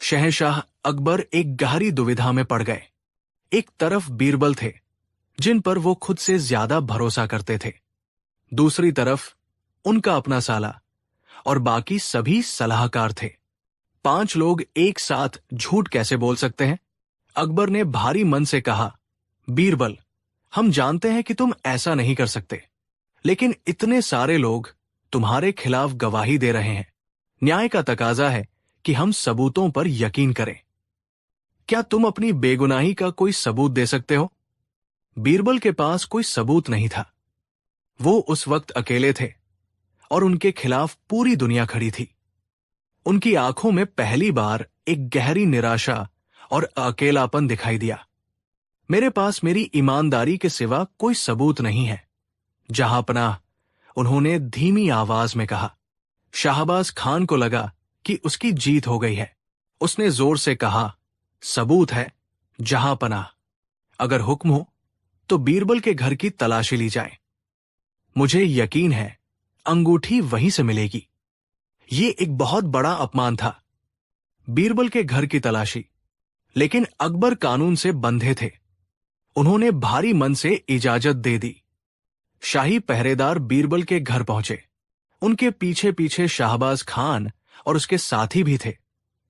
शहंशाह अकबर एक गहरी दुविधा में पड़ गए। एक तरफ बीरबल थे जिन पर वो खुद से ज्यादा भरोसा करते थे, दूसरी तरफ उनका अपना साला और बाकी सभी सलाहकार थे। 5 लोग एक साथ झूठ कैसे बोल सकते हैं? अकबर ने भारी मन से कहा, बीरबल, हम जानते हैं कि तुम ऐसा नहीं कर सकते, लेकिन इतने सारे लोग तुम्हारे खिलाफ गवाही दे रहे हैं। न्याय का तकाजा है कि हम सबूतों पर यकीन करें। क्या तुम अपनी बेगुनाही का कोई सबूत दे सकते हो? बीरबल के पास कोई सबूत नहीं था। वो उस वक्त अकेले थे और उनके खिलाफ पूरी दुनिया खड़ी थी। उनकी आंखों में पहली बार एक गहरी निराशा और अकेलापन दिखाई दिया। मेरे पास मेरी ईमानदारी के सिवा कोई सबूत नहीं है, जहांपनाह, उन्होंने धीमी आवाज में कहा। शाहबाज खान को लगा कि उसकी जीत हो गई है। उसने जोर से कहा, सबूत है जहांपनाह, अगर हुक्म हो तो बीरबल के घर की तलाशी ली जाए। मुझे यकीन है अंगूठी वहीं से मिलेगी। ये एक बहुत बड़ा अपमान था, बीरबल के घर की तलाशी। लेकिन अकबर कानून से बंधे थे। उन्होंने भारी मन से इजाजत दे दी। शाही पहरेदार बीरबल के घर पहुंचे। उनके पीछे पीछे शाहबाज खान और उसके साथी भी थे,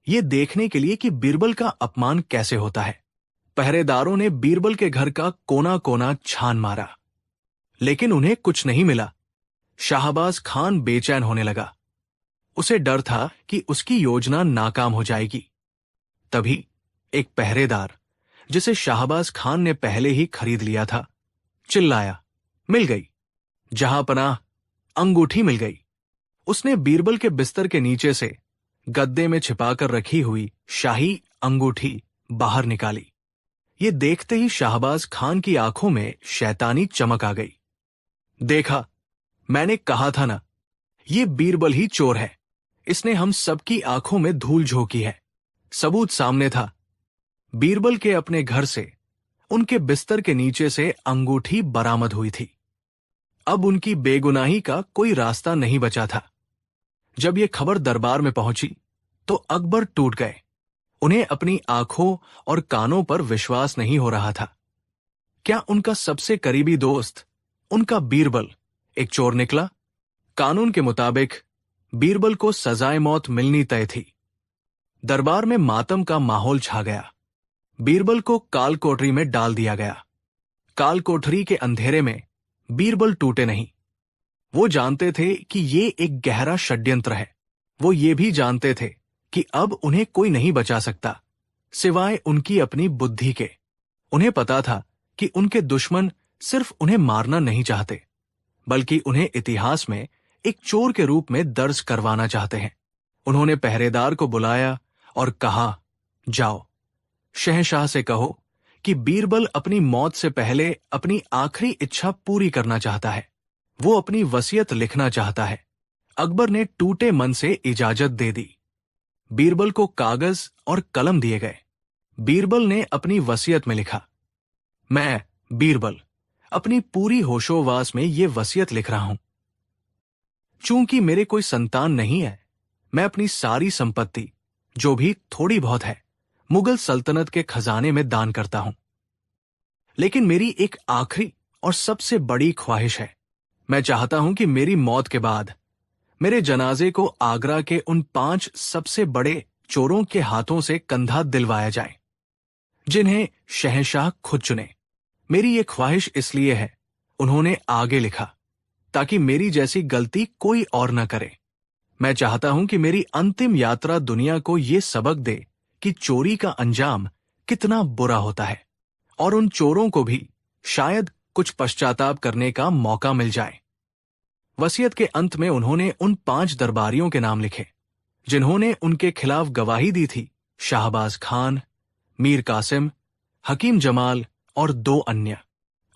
ये देखने के लिए कि बीरबल का अपमान कैसे होता है। पहरेदारों ने बीरबल के घर का कोना कोना छान मारा, लेकिन उन्हें कुछ नहीं मिला। शाहबाज खान बेचैन होने लगा। उसे डर था कि उसकी योजना नाकाम हो जाएगी। तभी एक पहरेदार, जिसे शाहबाज खान ने पहले ही खरीद लिया था, चिल्लाया, मिल गई जहांपनाह, अंगूठी मिल गई। उसने बीरबल के बिस्तर के नीचे से गद्दे में छिपाकर रखी हुई शाही अंगूठी बाहर निकाली। ये देखते ही शाहबाज खान की आंखों में शैतानी चमक आ गई। देखा, मैंने कहा था ना, ये बीरबल ही चोर है। इसने हम सबकी आंखों में धूल झोंकी है। सबूत सामने था। बीरबल के अपने घर से, उनके बिस्तर के नीचे से अंगूठी बरामद हुई थी। अब उनकी बेगुनाही का कोई रास्ता नहीं बचा था। जब ये खबर दरबार में पहुंची तो अकबर टूट गए। उन्हें अपनी आंखों और कानों पर विश्वास नहीं हो रहा था। क्या उनका सबसे करीबी दोस्त, उनका बीरबल, एक चोर निकला? कानून के मुताबिक बीरबल को सजाए मौत मिलनी तय थी। दरबार में मातम का माहौल छा गया। बीरबल को काल कोठरी में डाल दिया गया। काल कोठरी के अंधेरे में बीरबल टूटे नहीं। वो जानते थे कि ये एक गहरा षड्यंत्र है। वो ये भी जानते थे कि अब उन्हें कोई नहीं बचा सकता, सिवाय उनकी अपनी बुद्धि के। उन्हें पता था कि उनके दुश्मन सिर्फ उन्हें मारना नहीं चाहते, बल्कि उन्हें इतिहास में एक चोर के रूप में दर्ज करवाना चाहते हैं। उन्होंने पहरेदार को बुलाया और कहा, जाओ, शहंशाह से कहो कि बीरबल अपनी मौत से पहले अपनी आखिरी इच्छा पूरी करना चाहता है। वो अपनी वसीयत लिखना चाहता है। अकबर ने टूटे मन से इजाजत दे दी। बीरबल को कागज और कलम दिए गए। बीरबल ने अपनी वसीयत में लिखा, मैं बीरबल अपनी पूरी होशोवास में ये वसीयत लिख रहा हूं। चूंकि मेरे कोई संतान नहीं है, मैं अपनी सारी संपत्ति, जो भी थोड़ी बहुत है, मुगल सल्तनत के खजाने में दान करता हूं। लेकिन मेरी एक आखिरी और सबसे बड़ी ख्वाहिश है। मैं चाहता हूं कि मेरी मौत के बाद मेरे जनाजे को आगरा के उन 5 सबसे बड़े चोरों के हाथों से कंधा दिलवाया जाए, जिन्हें शहंशाह खुद चुने। मेरी ये ख्वाहिश इसलिए है, उन्होंने आगे लिखा, ताकि मेरी जैसी गलती कोई और न करे। मैं चाहता हूं कि मेरी अंतिम यात्रा दुनिया को ये सबक दे कि चोरी का अंजाम कितना बुरा होता है, और उन चोरों को भी शायद कुछ पश्चाताप करने का मौका मिल जाए। वसीयत के अंत में उन्होंने उन 5 दरबारियों के नाम लिखे जिन्होंने उनके खिलाफ गवाही दी थी, शाहबाज खान, मीर कासिम, हकीम जमाल और 2 अन्य।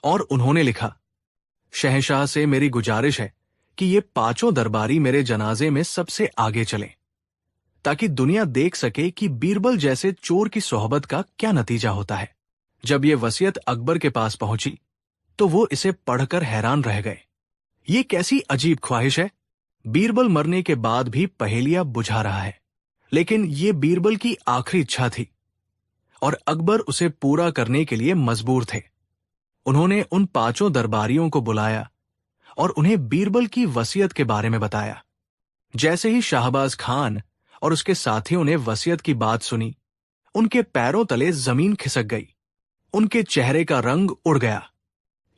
और उन्होंने लिखा, शहंशाह से मेरी गुजारिश है कि ये 5 दरबारी मेरे जनाजे में सबसे आगे चलें, ताकि दुनिया देख सके कि बीरबल जैसे चोर की सोहबत का क्या नतीजा होता है। जब ये वसीयत अकबर के पास पहुंची तो वो इसे पढ़कर हैरान रह गए। ये कैसी अजीब ख्वाहिश है, बीरबल मरने के बाद भी पहेलियां बुझा रहा है। लेकिन ये बीरबल की आखिरी इच्छा थी और अकबर उसे पूरा करने के लिए मजबूर थे। उन्होंने उन 5 दरबारियों को बुलाया और उन्हें बीरबल की वसीयत के बारे में बताया। जैसे ही शाहबाज खान और उसके साथियों ने वसीयत की बात सुनी, उनके पैरों तले जमीन खिसक गई, उनके चेहरे का रंग उड़ गया।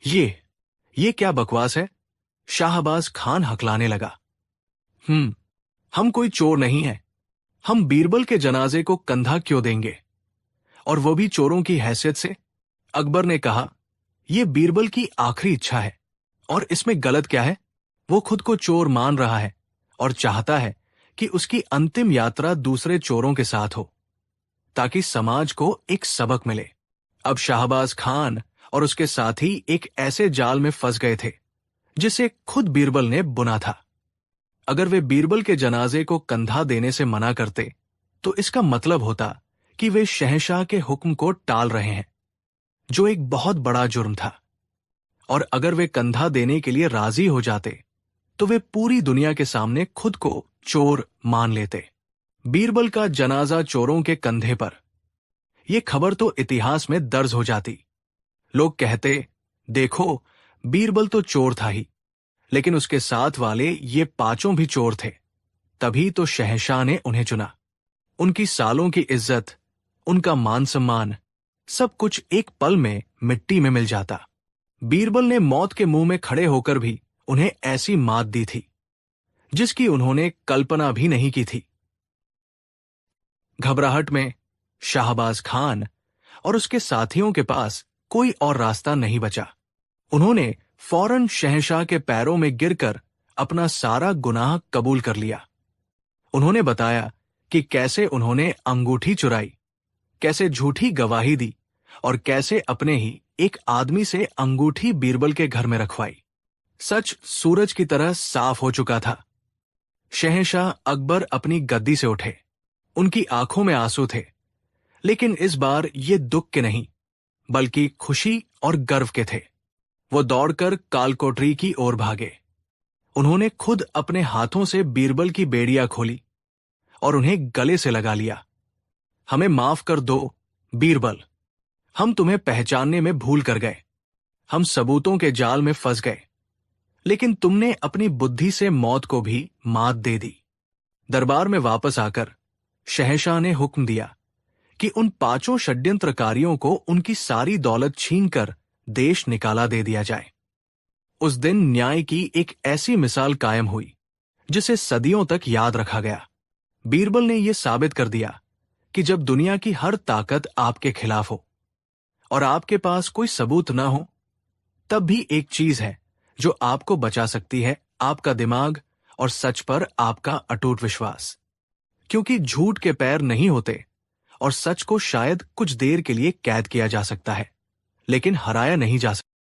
ये क्या बकवास है? शाहबाज खान हकलाने लगा। हम कोई चोर नहीं है। हम बीरबल के जनाजे को कंधा क्यों देंगे, और वो भी चोरों की हैसियत से? अकबर ने कहा, यह बीरबल की आखिरी इच्छा है और इसमें गलत क्या है? वो खुद को चोर मान रहा है और चाहता है कि उसकी अंतिम यात्रा दूसरे चोरों के साथ हो, ताकि समाज को एक सबक मिले। अब शाहबाज खान और उसके साथी एक ऐसे जाल में फंस गए थे जिसे खुद बीरबल ने बुना था। अगर वे बीरबल के जनाजे को कंधा देने से मना करते तो इसका मतलब होता कि वे शहंशाह के हुक्म को टाल रहे हैं, जो एक बहुत बड़ा जुर्म था। और अगर वे कंधा देने के लिए राजी हो जाते तो वे पूरी दुनिया के सामने खुद को चोर मान लेते। बीरबल का जनाजा चोरों के कंधे पर, यह खबर तो इतिहास में दर्ज हो जाती। लोग कहते, देखो बीरबल तो चोर था ही, लेकिन उसके साथ वाले ये 5 भी चोर थे। तभी तो शहंशाह ने उन्हें चुना। उनकी सालों की इज्जत, उनका मान सम्मान, सब कुछ एक पल में मिट्टी में मिल जाता। बीरबल ने मौत के मुंह में खड़े होकर भी उन्हें ऐसी मात दी थी जिसकी उन्होंने कल्पना भी नहीं की थी। घबराहट में शाहबाज खान और उसके साथियों के पास कोई और रास्ता नहीं बचा। उन्होंने फौरन शहंशाह के पैरों में गिरकर अपना सारा गुनाह कबूल कर लिया। उन्होंने बताया कि कैसे उन्होंने अंगूठी चुराई, कैसे झूठी गवाही दी और कैसे अपने ही एक आदमी से अंगूठी बीरबल के घर में रखवाई। सच सूरज की तरह साफ हो चुका था। शहंशाह अकबर अपनी गद्दी से उठे। उनकी आंखों में आंसू थे, लेकिन इस बार ये दुख के नहीं बल्कि खुशी और गर्व के थे। वो दौड़कर कालकोठरी की ओर भागे। उन्होंने खुद अपने हाथों से बीरबल की बेड़ियां खोली और उन्हें गले से लगा लिया। हमें माफ कर दो बीरबल, हम तुम्हें पहचानने में भूल कर गए। हम सबूतों के जाल में फंस गए, लेकिन तुमने अपनी बुद्धि से मौत को भी मात दे दी। दरबार में वापस आकर शहंशाह ने हुक्म दिया कि उन 5 षड्यंत्रकारियों को उनकी सारी दौलत छीनकर देश निकाला दे दिया जाए। उस दिन न्याय की एक ऐसी मिसाल कायम हुई जिसे सदियों तक याद रखा गया। बीरबल ने यह साबित कर दिया कि जब दुनिया की हर ताकत आपके खिलाफ हो और आपके पास कोई सबूत ना हो, तब भी एक चीज है जो आपको बचा सकती है, आपका दिमाग और सच पर आपका अटूट विश्वास। क्योंकि झूठ के पैर नहीं होते और सच को शायद कुछ देर के लिए कैद किया जा सकता है, लेकिन हराया नहीं जा सकता।